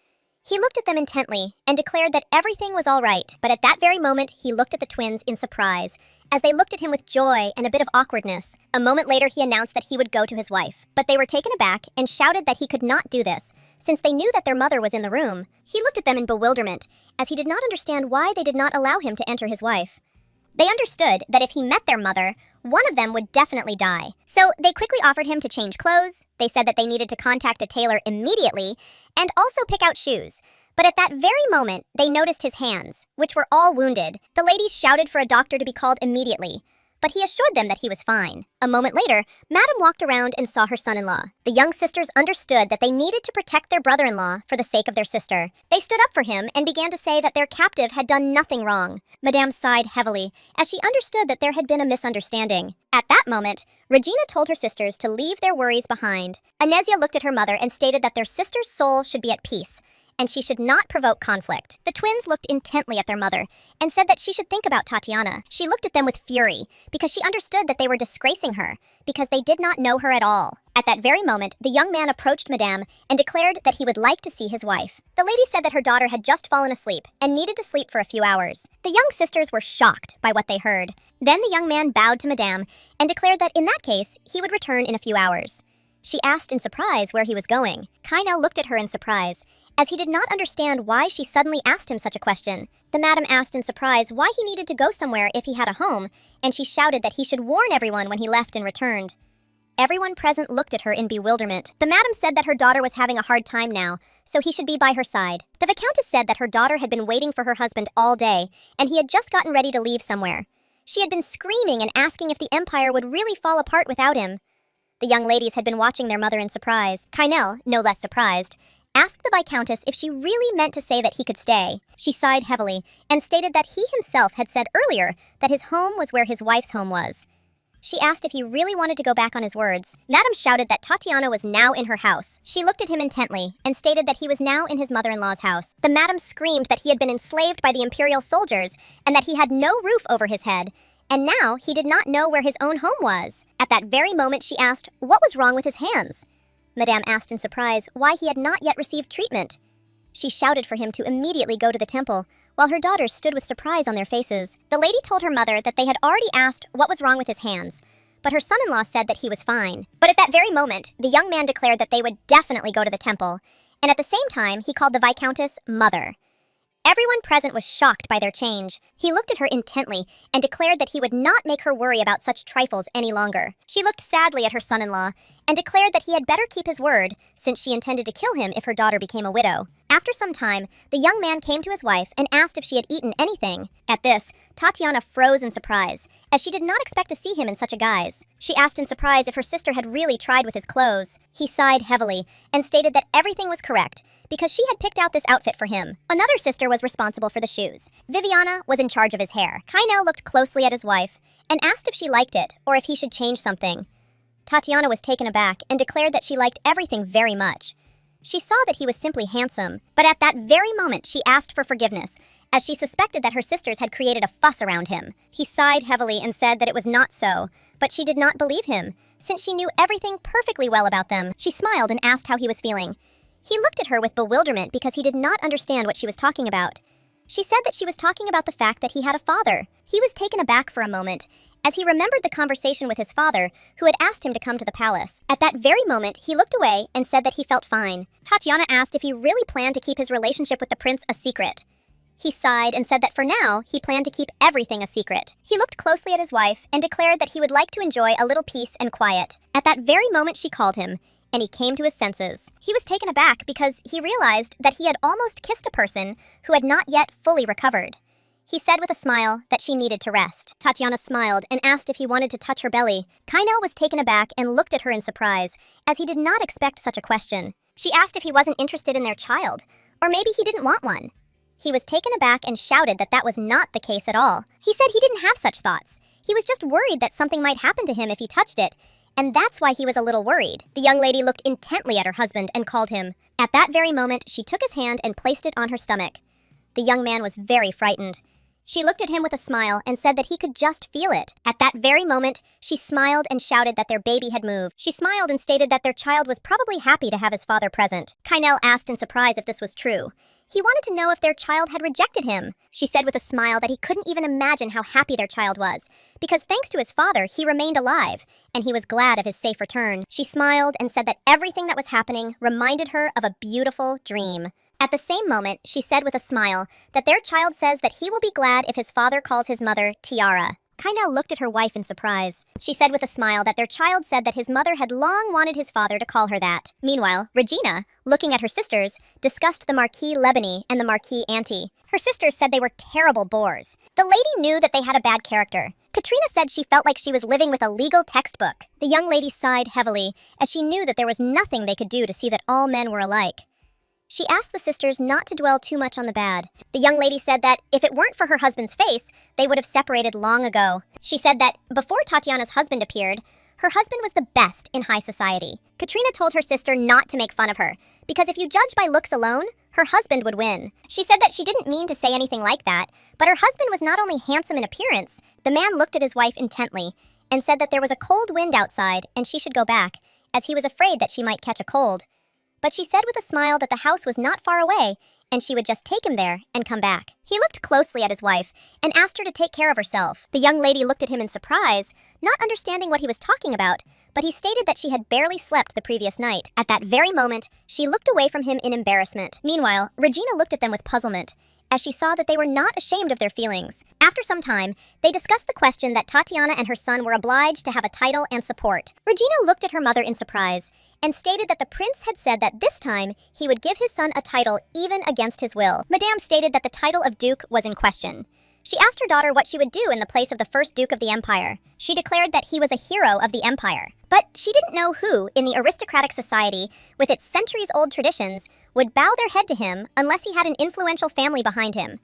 He looked at them intently and declared that everything was all right. But at that very moment, he looked at the twins in surprise, as they looked at him with joy and a bit of awkwardness. A moment later, he announced that he would go to his wife. But they were taken aback and shouted that he could not do this, since they knew that their mother was in the room. He looked at them in bewilderment, as he did not understand why they did not allow him to enter his wife. They understood that if he met their mother, one of them would definitely die. So they quickly offered him to change clothes. They said that they needed to contact a tailor immediately and also pick out shoes. But at that very moment, they noticed his hands, which were all wounded. The ladies shouted for a doctor to be called immediately, but he assured them that he was fine. A moment later, Madame walked around and saw her son-in-law. The young sisters understood that they needed to protect their brother-in-law for the sake of their sister. They stood up for him and began to say that their captive had done nothing wrong. Madame sighed heavily, as she understood that there had been a misunderstanding. At that moment, Regina told her sisters to leave their worries behind. Anesia looked at her mother and stated that their sister's soul should be at peace, and she should not provoke conflict. The twins looked intently at their mother and said that she should think about Tatiana. She looked at them with fury because she understood that they were disgracing her because they did not know her at all. At that very moment, the young man approached Madame and declared that he would like to see his wife. The lady said that her daughter had just fallen asleep and needed to sleep for a few hours. The young sisters were shocked by what they heard. Then the young man bowed to Madame and declared that in that case, he would return in a few hours. She asked in surprise where he was going. Kainel looked at her in surprise, as he did not understand why she suddenly asked him such a question. The madam asked in surprise why he needed to go somewhere if he had a home, and she shouted that he should warn everyone when he left and returned. Everyone present looked at her in bewilderment. The madam said that her daughter was having a hard time now, so he should be by her side. The viscountess said that her daughter had been waiting for her husband all day, and he had just gotten ready to leave somewhere. She had been screaming and asking if the empire would really fall apart without him. The young ladies had been watching their mother in surprise. Kainel, no less surprised, asked the viscountess if she really meant to say that he could stay. She sighed heavily and stated that he himself had said earlier that his home was where his wife's home was. She asked if he really wanted to go back on his words. Madame shouted that Tatiana was now in her house. She looked at him intently and stated that he was now in his mother-in-law's house. The madam screamed that he had been enslaved by the imperial soldiers and that he had no roof over his head. And now he did not know where his own home was. At that very moment, she asked what was wrong with his hands. Madame asked in surprise why he had not yet received treatment. She shouted for him to immediately go to the temple, while her daughters stood with surprise on their faces. The lady told her mother that they had already asked what was wrong with his hands, but her son-in-law said that he was fine. But at that very moment, the young man declared that they would definitely go to the temple, and at the same time, he called the Viscountess mother. Everyone present was shocked by their change. He looked at her intently and declared that he would not make her worry about such trifles any longer. She looked sadly at her son-in-law and declared that he had better keep his word, since she intended to kill him if her daughter became a widow. After some time, the young man came to his wife and asked if she had eaten anything. At this, Tatiana froze in surprise, as she did not expect to see him in such a guise. She asked in surprise if her sister had really tried with his clothes. He sighed heavily and stated that everything was correct, because she had picked out this outfit for him. Another sister was responsible for the shoes. Viviana was in charge of his hair. Kainel looked closely at his wife and asked if she liked it or if he should change something. Tatiana was taken aback and declared that she liked everything very much. She saw that he was simply handsome, but at that very moment she asked for forgiveness, as she suspected that her sisters had created a fuss around him. He sighed heavily and said that it was not so, but she did not believe him, since she knew everything perfectly well about them. She smiled and asked how he was feeling. He looked at her with bewilderment because he did not understand what she was talking about. She said that she was talking about the fact that he had a father. He was taken aback for a moment, as he remembered the conversation with his father, who had asked him to come to the palace. At that very moment, he looked away and said that he felt fine. Tatiana asked if he really planned to keep his relationship with the prince a secret. He sighed and said that for now, he planned to keep everything a secret. He looked closely at his wife and declared that he would like to enjoy a little peace and quiet. At that very moment, she called him, and he came to his senses. He was taken aback because he realized that he had almost kissed a person who had not yet fully recovered. He said with a smile that she needed to rest. Tatiana smiled and asked if he wanted to touch her belly. Kainel was taken aback and looked at her in surprise, as he did not expect such a question. She asked if he wasn't interested in their child, or maybe he didn't want one. He was taken aback and shouted that that was not the case at all. He said he didn't have such thoughts. He was just worried that something might happen to him if he touched it, and that's why he was a little worried. The young lady looked intently at her husband and called him. At that very moment, she took his hand and placed it on her stomach. The young man was very frightened. She looked at him with a smile and said that he could just feel it. At that very moment, she smiled and shouted that their baby had moved. She smiled and stated that their child was probably happy to have his father present. Kainel asked in surprise if this was true. He wanted to know if their child had rejected him. She said with a smile that he couldn't even imagine how happy their child was, because thanks to his father, he remained alive, and he was glad of his safe return. She smiled and said that everything that was happening reminded her of a beautiful dream. At the same moment, she said with a smile that their child says that he will be glad if his father calls his mother Tiara. Kainel looked at her wife in surprise. She said with a smile that their child said that his mother had long wanted his father to call her that. Meanwhile, Regina, looking at her sisters, discussed the Marquis Lebany and the Marquis Auntie. Her sisters said they were terrible bores. The lady knew that they had a bad character. Katrina said she felt like she was living with a legal textbook. The young lady sighed heavily, as she knew that there was nothing they could do to see that all men were alike. She asked the sisters not to dwell too much on the bad. The young lady said that if it weren't for her husband's face, they would have separated long ago. She said that before Tatiana's husband appeared, her husband was the best in high society. Katrina told her sister not to make fun of her, because if you judge by looks alone, her husband would win. She said that she didn't mean to say anything like that, but her husband was not only handsome in appearance. The man looked at his wife intently and said that there was a cold wind outside and she should go back, as he was afraid that she might catch a cold. But she said with a smile that the house was not far away, and she would just take him there and come back. He looked closely at his wife and asked her to take care of herself. The young lady looked at him in surprise, not understanding what he was talking about, but he stated that she had barely slept the previous night. At that very moment, she looked away from him in embarrassment. Meanwhile, Regina looked at them with puzzlement, as she saw that they were not ashamed of their feelings. After some time, they discussed the question that Tatiana and her son were obliged to have a title and support. Regina looked at her mother in surprise and stated that the prince had said that this time he would give his son a title even against his will. Madame stated that the title of Duke was in question. She asked her daughter what she would do in the place of the first Duke of the Empire. She declared that he was a hero of the Empire. But she didn't know who, in the aristocratic society, with its centuries-old traditions, would bow their head to him unless he had an influential family behind him.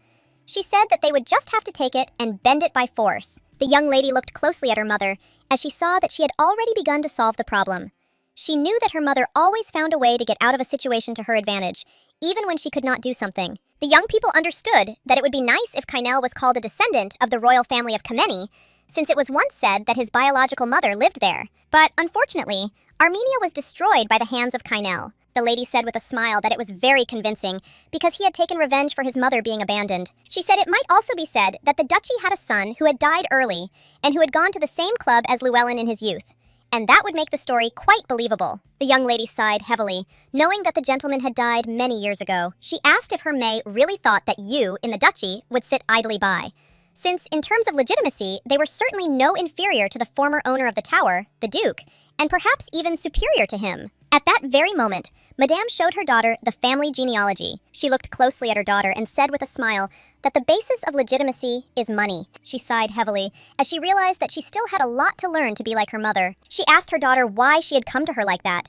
She said that they would just have to take it and bend it by force. The young lady looked closely at her mother, as she saw that she had already begun to solve the problem. She knew that her mother always found a way to get out of a situation to her advantage, even when she could not do something. The young people understood that it would be nice if Kainel was called a descendant of the royal family of Kameni, since it was once said that his biological mother lived there. But unfortunately, Armenia was destroyed by the hands of Kainel. The lady said with a smile that it was very convincing because he had taken revenge for his mother being abandoned. She said it might also be said that the duchy had a son who had died early and who had gone to the same club as Llewellyn in his youth, and that would make the story quite believable. The young lady sighed heavily, knowing that the gentleman had died many years ago. She asked if her May really thought that you, in the duchy, would sit idly by, since in terms of legitimacy, they were certainly no inferior to the former owner of the tower, the Duke, and perhaps even superior to him. At that very moment, Madame showed her daughter the family genealogy. She looked closely at her daughter and said with a smile that the basis of legitimacy is money. She sighed heavily as she realized that she still had a lot to learn to be like her mother. She asked her daughter why she had come to her like that.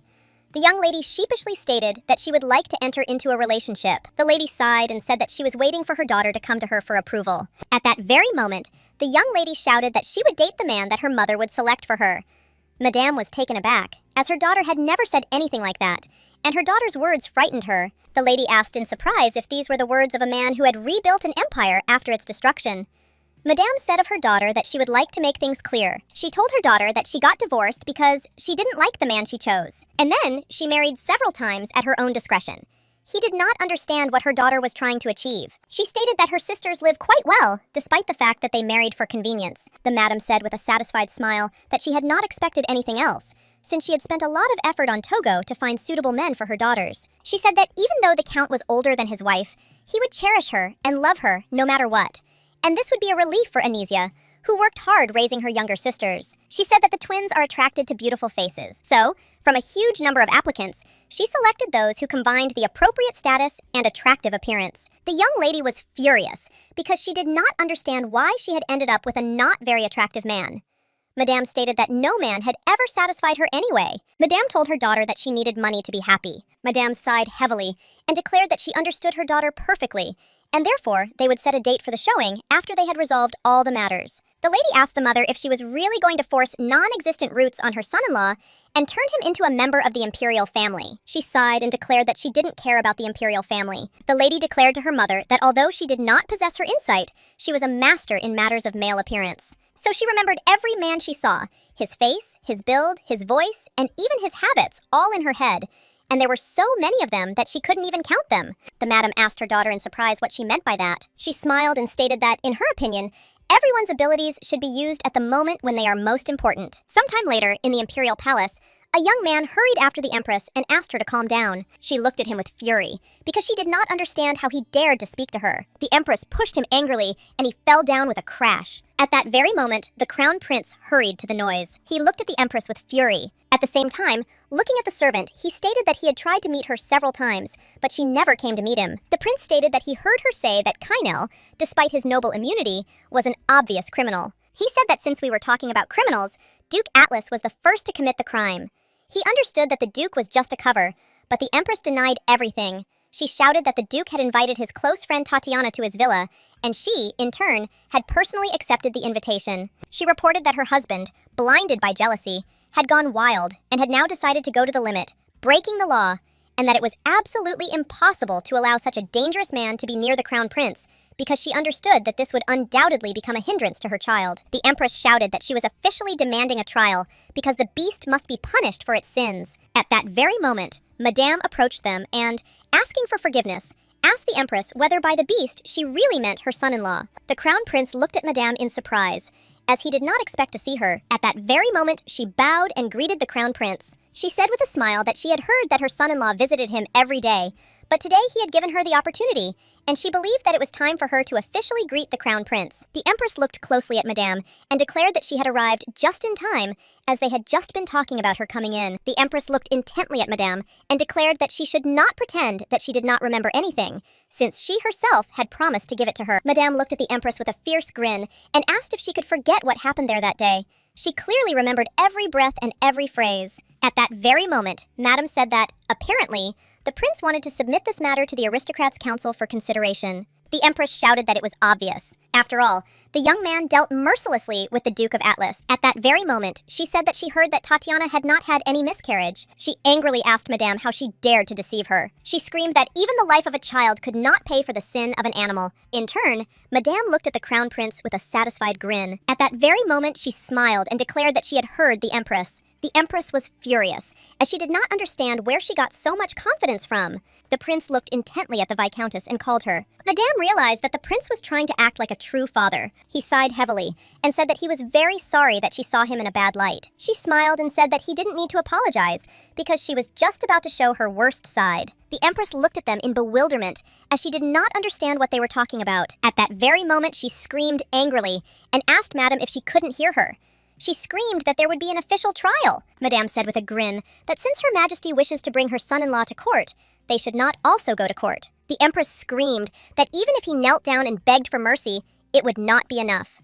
The young lady sheepishly stated that she would like to enter into a relationship. The lady sighed and said that she was waiting for her daughter to come to her for approval. At that very moment, the young lady shouted that she would date the man that her mother would select for her. Madame was taken aback, as her daughter had never said anything like that, and her daughter's words frightened her. The lady asked in surprise if these were the words of a man who had rebuilt an empire after its destruction. Madame said of her daughter that she would like to make things clear. She told her daughter that she got divorced because she didn't like the man she chose, and then she married several times at her own discretion. He did not understand what her daughter was trying to achieve. She stated that her sisters live quite well, despite the fact that they married for convenience. The madam said with a satisfied smile that she had not expected anything else, since she had spent a lot of effort on Togo to find suitable men for her daughters. She said that even though the count was older than his wife, he would cherish her and love her no matter what. And this would be a relief for Anesia, who worked hard raising her younger sisters. She said that the twins are attracted to beautiful faces. So, from a huge number of applicants, she selected those who combined the appropriate status and attractive appearance. The young lady was furious because she did not understand why she had ended up with a not very attractive man. Madame stated that no man had ever satisfied her anyway. Madame told her daughter that she needed money to be happy. Madame sighed heavily and declared that she understood her daughter perfectly, and therefore they would set a date for the showing after they had resolved all the matters. The lady asked the mother if she was really going to force non-existent roots on her son-in-law and turn him into a member of the imperial family. She sighed and declared that she didn't care about the imperial family. The lady declared to her mother that although she did not possess her insight, she was a master in matters of male appearance. So she remembered every man she saw, his face, his build, his voice, and even his habits, all in her head. And there were so many of them that she couldn't even count them. The madam asked her daughter in surprise what she meant by that. She smiled and stated that, in her opinion, everyone's abilities should be used at the moment when they are most important. Sometime later, in the imperial palace, a young man hurried after the empress and asked her to calm down. She looked at him with fury, because she did not understand how he dared to speak to her. The empress pushed him angrily, and he fell down with a crash. At that very moment, the crown prince hurried to the noise. He looked at the empress with fury. At the same time, looking at the servant, he stated that he had tried to meet her several times, but she never came to meet him. The prince stated that he heard her say that Kynel, despite his noble immunity, was an obvious criminal. He said that since we were talking about criminals, Duke Atlas was the first to commit the crime. He understood that the Duke was just a cover, but the Empress denied everything. She shouted that the Duke had invited his close friend Tatiana to his villa, and she, in turn, had personally accepted the invitation. She reported that her husband, blinded by jealousy, had gone wild and had now decided to go to the limit, breaking the law, and that it was absolutely impossible to allow such a dangerous man to be near the crown prince, because she understood that this would undoubtedly become a hindrance to her child. The empress shouted that she was officially demanding a trial because the beast must be punished for its sins. At that very moment, Madame approached them and, asking for forgiveness, asked the empress whether by the beast she really meant her son-in-law. The crown prince looked at Madame in surprise, as he did not expect to see her. At that very moment, she bowed and greeted the crown prince. She said with a smile that she had heard that her son-in-law visited him every day, but today he had given her the opportunity, and she believed that it was time for her to officially greet the crown prince. The empress looked closely at Madame and declared that she had arrived just in time, as they had just been talking about her coming in. The empress looked intently at Madame and declared that she should not pretend that she did not remember anything, since she herself had promised to give it to her. Madame looked at the empress with a fierce grin and asked if she could forget what happened there that day. She clearly remembered every breath and every phrase. At that very moment, Madame said that, apparently, the prince wanted to submit this matter to the aristocrats' council for consideration. The empress shouted that it was obvious. After all, the young man dealt mercilessly with the Duke of Atlas. At that very moment, she said that she heard that Tatiana had not had any miscarriage. She angrily asked Madame how she dared to deceive her. She screamed that even the life of a child could not pay for the sin of an animal. In turn, Madame looked at the crown prince with a satisfied grin. At that very moment, she smiled and declared that she had heard the empress. The Empress was furious, as she did not understand where she got so much confidence from. The prince looked intently at the Viscountess and called her. Madame realized that the prince was trying to act like a true father. He sighed heavily and said that he was very sorry that she saw him in a bad light. She smiled and said that he didn't need to apologize because she was just about to show her worst side. The Empress looked at them in bewilderment as she did not understand what they were talking about. At that very moment, she screamed angrily and asked Madame if she couldn't hear her. She screamed that there would be an official trial. Madame said with a grin that since Her Majesty wishes to bring her son-in-law to court, they should not also go to court. The Empress screamed that even if he knelt down and begged for mercy, it would not be enough.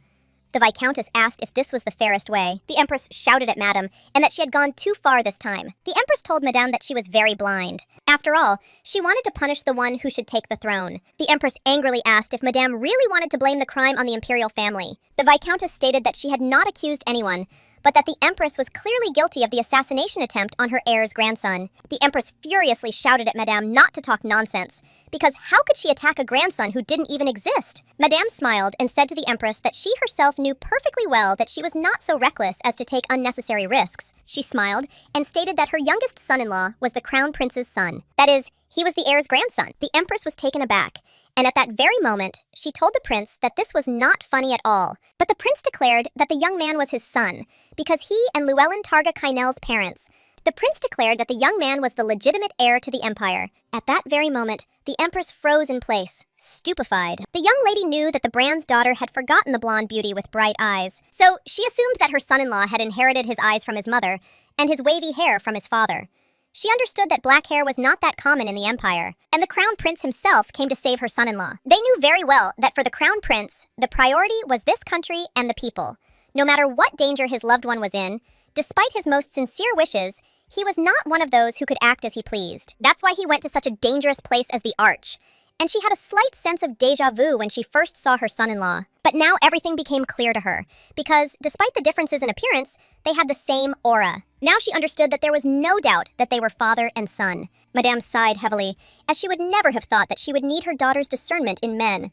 The Viscountess asked if this was the fairest way. The Empress shouted at Madame, and that she had gone too far this time. The Empress told Madame that she was very blind. After all, she wanted to punish the one who should take the throne. The Empress angrily asked if Madame really wanted to blame the crime on the imperial family. The Viscountess stated that she had not accused anyone, but that the Empress was clearly guilty of the assassination attempt on her heir's grandson. The Empress furiously shouted at Madame not to talk nonsense, because how could she attack a grandson who didn't even exist? Madame smiled and said to the Empress that she herself knew perfectly well that she was not so reckless as to take unnecessary risks. She smiled and stated that her youngest son-in-law was the Crown Prince's son. That is, he was the heir's grandson. The Empress was taken aback, and at that very moment, she told the prince that this was not funny at all. But the prince declared that the young man was his son, because he and Llewellyn Targa Kynell's parents. The prince declared that the young man was the legitimate heir to the empire. At that very moment, the Empress froze in place, stupefied. The young lady knew that the Brand's daughter had forgotten the blonde beauty with bright eyes, so she assumed that her son-in-law had inherited his eyes from his mother and his wavy hair from his father. She understood that black hair was not that common in the empire, and the crown prince himself came to save her son-in-law. They knew very well that for the crown prince, the priority was this country and the people. No matter what danger his loved one was in, despite his most sincere wishes, he was not one of those who could act as he pleased. That's why he went to such a dangerous place as the Arch. And she had a slight sense of déjà vu when she first saw her son-in-law. But now everything became clear to her, because despite the differences in appearance, they had the same aura. Now she understood that there was no doubt that they were father and son. Madame sighed heavily, as she would never have thought that she would need her daughter's discernment in men.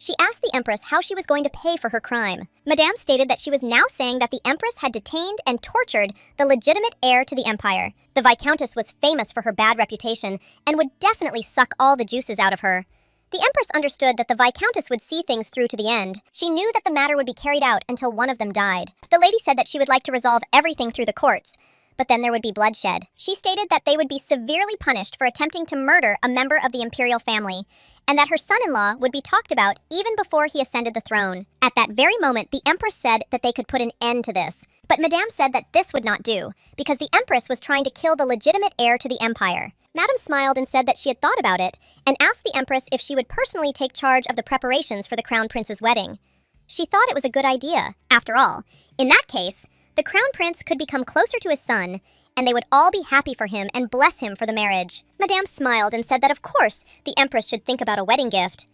She asked the Empress how she was going to pay for her crime. Madame stated that she was now saying that the Empress had detained and tortured the legitimate heir to the empire. The Viscountess was famous for her bad reputation and would definitely suck all the juices out of her. The Empress understood that the Viscountess would see things through to the end. She knew that the matter would be carried out until one of them died. The lady said that she would like to resolve everything through the courts, but then there would be bloodshed. She stated that they would be severely punished for attempting to murder a member of the imperial family, and that her son-in-law would be talked about even before he ascended the throne. At that very moment, the Empress said that they could put an end to this. But Madame said that this would not do, because the Empress was trying to kill the legitimate heir to the empire. Madame smiled and said that she had thought about it, and asked the Empress if she would personally take charge of the preparations for the Crown Prince's wedding. She thought it was a good idea. After all, in that case, the Crown Prince could become closer to his son, and they would all be happy for him and bless him for the marriage. Madame smiled and said that of course the Empress should think about a wedding gift.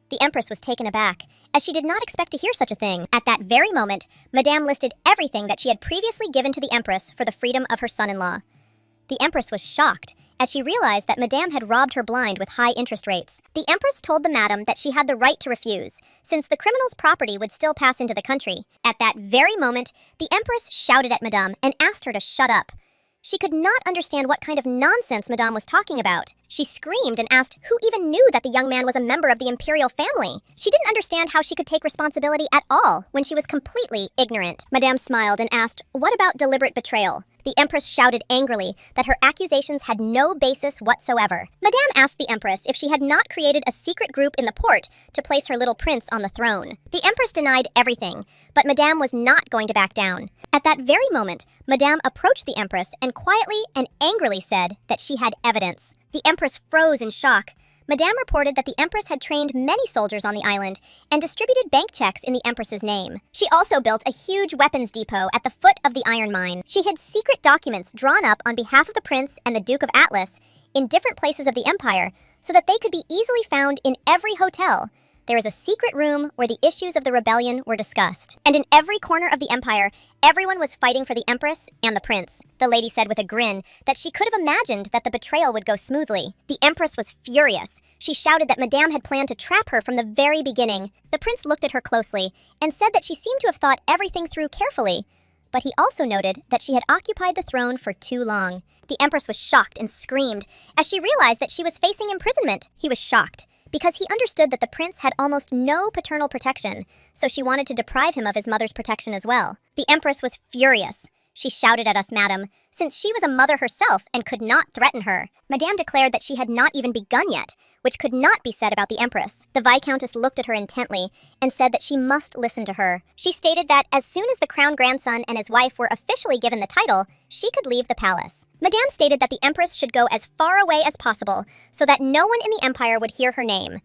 The Empress was taken aback, as she did not expect to hear such a thing. At that very moment, Madame listed everything that she had previously given to the Empress for the freedom of her son-in-law. The Empress was shocked, as she realized that Madame had robbed her blind with high interest rates. The Empress told the Madame that she had the right to refuse, since the criminal's property would still pass into the country. At that very moment, the Empress shouted at Madame and asked her to shut up. She could not understand what kind of nonsense Madame was talking about. She screamed and asked who even knew that the young man was a member of the imperial family. She didn't understand how she could take responsibility at all when she was completely ignorant. Madame smiled and asked, "What about deliberate betrayal?" The Empress shouted angrily that her accusations had no basis whatsoever. Madame asked the Empress if she had not created a secret group in the port to place her little prince on the throne. The Empress denied everything, but Madame was not going to back down. At that very moment, Madame approached the Empress and quietly and angrily said that she had evidence. The Empress froze in shock. Madame reported that the Empress had trained many soldiers on the island and distributed bank checks in the Empress's name. She also built a huge weapons depot at the foot of the iron mine. She hid secret documents drawn up on behalf of the Prince and the Duke of Atlas in different places of the empire so that they could be easily found in every hotel. There is a secret room where the issues of the rebellion were discussed. And in every corner of the empire, everyone was fighting for the Empress and the Prince. The lady said with a grin that she could have imagined that the betrayal would go smoothly. The Empress was furious. She shouted that Madame had planned to trap her from the very beginning. The Prince looked at her closely and said that she seemed to have thought everything through carefully. but he also noted that she had occupied the throne for too long. The Empress was shocked and screamed as she realized that she was facing imprisonment. He was shocked because he understood that the prince had almost no paternal protection, so she wanted to deprive him of his mother's protection as well. The Empress was furious. She shouted at us, madam, since she was a mother herself and could not threaten her. Madame declared that she had not even begun yet, which could not be said about the Empress. The Viscountess looked at her intently and said that she must listen to her. She stated that as soon as the crown grandson and his wife were officially given the title, she could leave the palace. Madame stated that the Empress should go as far away as possible so that no one in the empire would hear her name.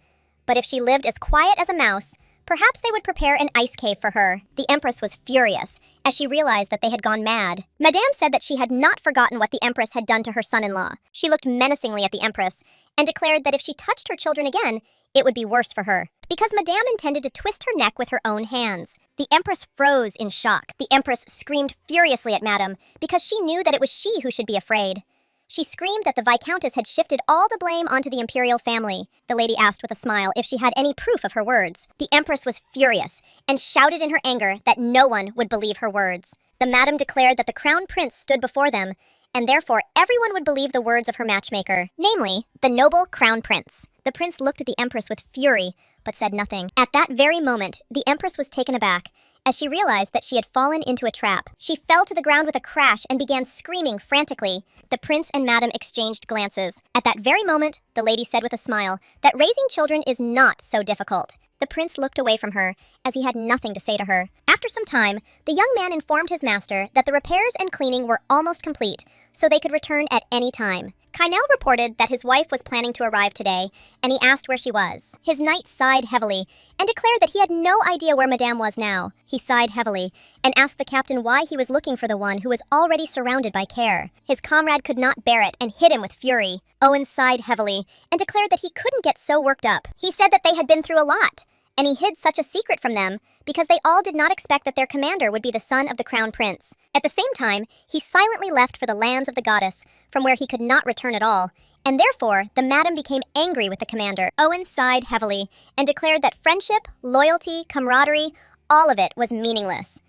But if she lived as quiet as a mouse, perhaps they would prepare an ice cave for her. The Empress was furious as she realized that they had gone mad. Madame said that she had not forgotten what the Empress had done to her son-in-law. She looked menacingly at the Empress and declared that if she touched her children again, it would be worse for her, because Madame intended to twist her neck with her own hands. The Empress froze in shock. The Empress screamed furiously at Madame because she knew that it was she who should be afraid. She screamed that the Viscountess had shifted all the blame onto the imperial family. The lady asked with a smile if she had any proof of her words. The Empress was furious and shouted in her anger that no one would believe her words. The madam declared that the crown prince stood before them, and therefore everyone would believe the words of her matchmaker, namely, the noble crown prince. The prince looked at the Empress with fury, but said nothing. At that very moment, the Empress was taken aback, as she realized that she had fallen into a trap. She fell to the ground with a crash and began screaming frantically. The prince and madam exchanged glances. At that very moment, the lady said with a smile that raising children is not so difficult. The prince looked away from her, as he had nothing to say to her. After some time, the young man informed his master that the repairs and cleaning were almost complete, so they could return at any time. Kynel reported that his wife was planning to arrive today, and he asked where she was. His knight sighed heavily and declared that he had no idea where Madame was now. He sighed heavily and asked the captain why he was looking for the one who was already surrounded by care. His comrade could not bear it and hit him with fury. Owen sighed heavily and declared that he couldn't get so worked up. He said that they had been through a lot, and he hid such a secret from them because they all did not expect that their commander would be the son of the crown prince. At the same time, he silently left for the lands of the goddess, from where he could not return at all, and therefore the madam became angry with the commander. Owen sighed heavily and declared that friendship, loyalty, camaraderie, all of it was meaningless.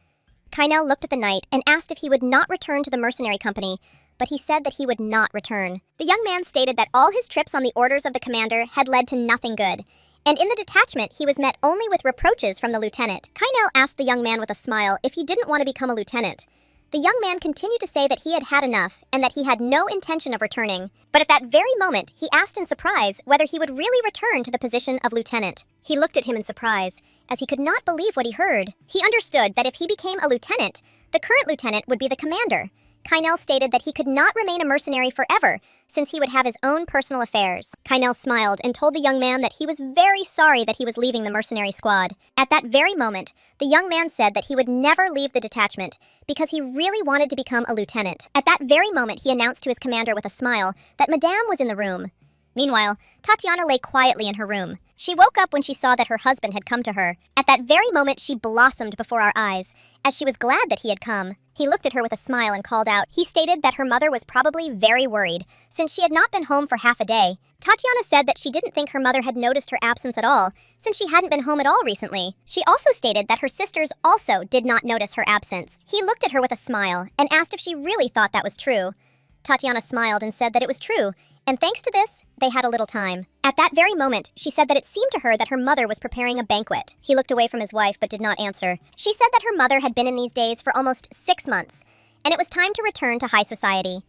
Kynel looked at the knight and asked if he would not return to the mercenary company, but he said that he would not return. The young man stated that all his trips on the orders of the commander had led to nothing good, and in the detachment he was met only with reproaches from the lieutenant. Kynel asked the young man with a smile if he didn't want to become a lieutenant. The young man continued to say that he had had enough and that he had no intention of returning. But at that very moment, he asked in surprise whether he would really return to the position of lieutenant. He looked at him in surprise, as he could not believe what he heard. He understood that if he became a lieutenant, the current lieutenant would be the commander. Kynel stated that he could not remain a mercenary forever, since he would have his own personal affairs. Kynel smiled and told the young man that he was very sorry that he was leaving the mercenary squad. At that very moment, the young man said that he would never leave the detachment because he really wanted to become a lieutenant. At that very moment, he announced to his commander with a smile that Madame was in the room. Meanwhile, Tatiana lay quietly in her room. She woke up when she saw that her husband had come to her. At that very moment, she blossomed before our eyes, as she was glad that he had come. He looked at her with a smile and called out. He stated that her mother was probably very worried, since she had not been home for half a day. Tatiana said that she didn't think her mother had noticed her absence at all, since she hadn't been home at all recently. She also stated that her sisters also did not notice her absence. He looked at her with a smile and asked if she really thought that was true. Tatiana smiled and said that it was true, and thanks to this, they had a little time. At that very moment, she said that it seemed to her that her mother was preparing a banquet. He looked away from his wife but did not answer. She said that her mother had been in these days for almost 6 months, and it was time to return to high society.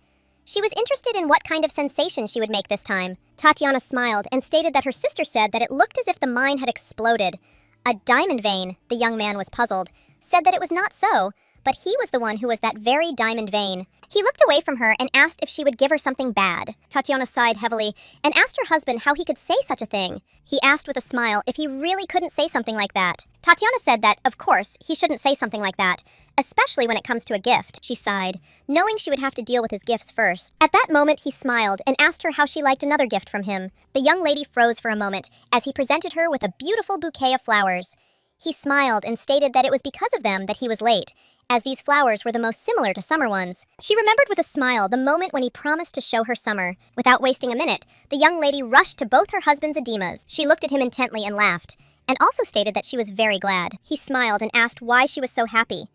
She was interested in what kind of sensation she would make this time. Tatiana smiled and stated that her sister said that it looked as if the mine had exploded. A diamond vein, the young man was puzzled, said that it was not so, but he was the one who was that very diamond vein. He looked away from her and asked if she would give her something bad. Tatiana sighed heavily and asked her husband how he could say such a thing. He asked with a smile if he really couldn't say something like that. Tatiana said that, of course, he shouldn't say something like that, especially when it comes to a gift. She sighed, knowing she would have to deal with his gifts first. At that moment, he smiled and asked her how she liked another gift from him. The young lady froze for a moment as he presented her with a beautiful bouquet of flowers. He smiled and stated that it was because of them that he was late, as these flowers were the most similar to summer ones. She remembered with a smile the moment when he promised to show her summer. Without wasting a minute, the young lady rushed to both her husband's edemas. She looked at him intently and laughed, and also stated that she was very glad. He smiled and asked why she was so happy.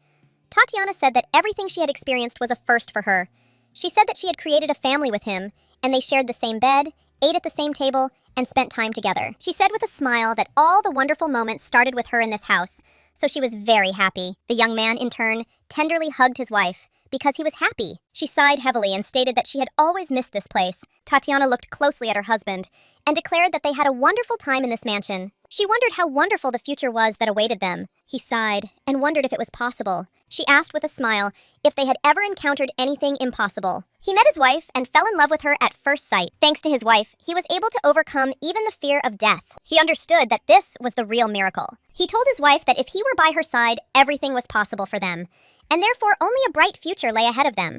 Tatiana said that everything she had experienced was a first for her. She said that she had created a family with him, and they shared the same bed, ate at the same table, and spent time together. She said with a smile that all the wonderful moments started with her in this house, so she was very happy. The young man, in turn, tenderly hugged his wife because he was happy. She sighed heavily and stated that she had always missed this place. Tatiana looked closely at her husband and declared that they had a wonderful time in this mansion. She wondered how wonderful the future was that awaited them. He sighed and wondered if it was possible. She asked with a smile if they had ever encountered anything impossible. He met his wife and fell in love with her at first sight. Thanks to his wife, he was able to overcome even the fear of death. He understood that this was the real miracle. He told his wife that if he were by her side, everything was possible for them, and therefore only a bright future lay ahead of them.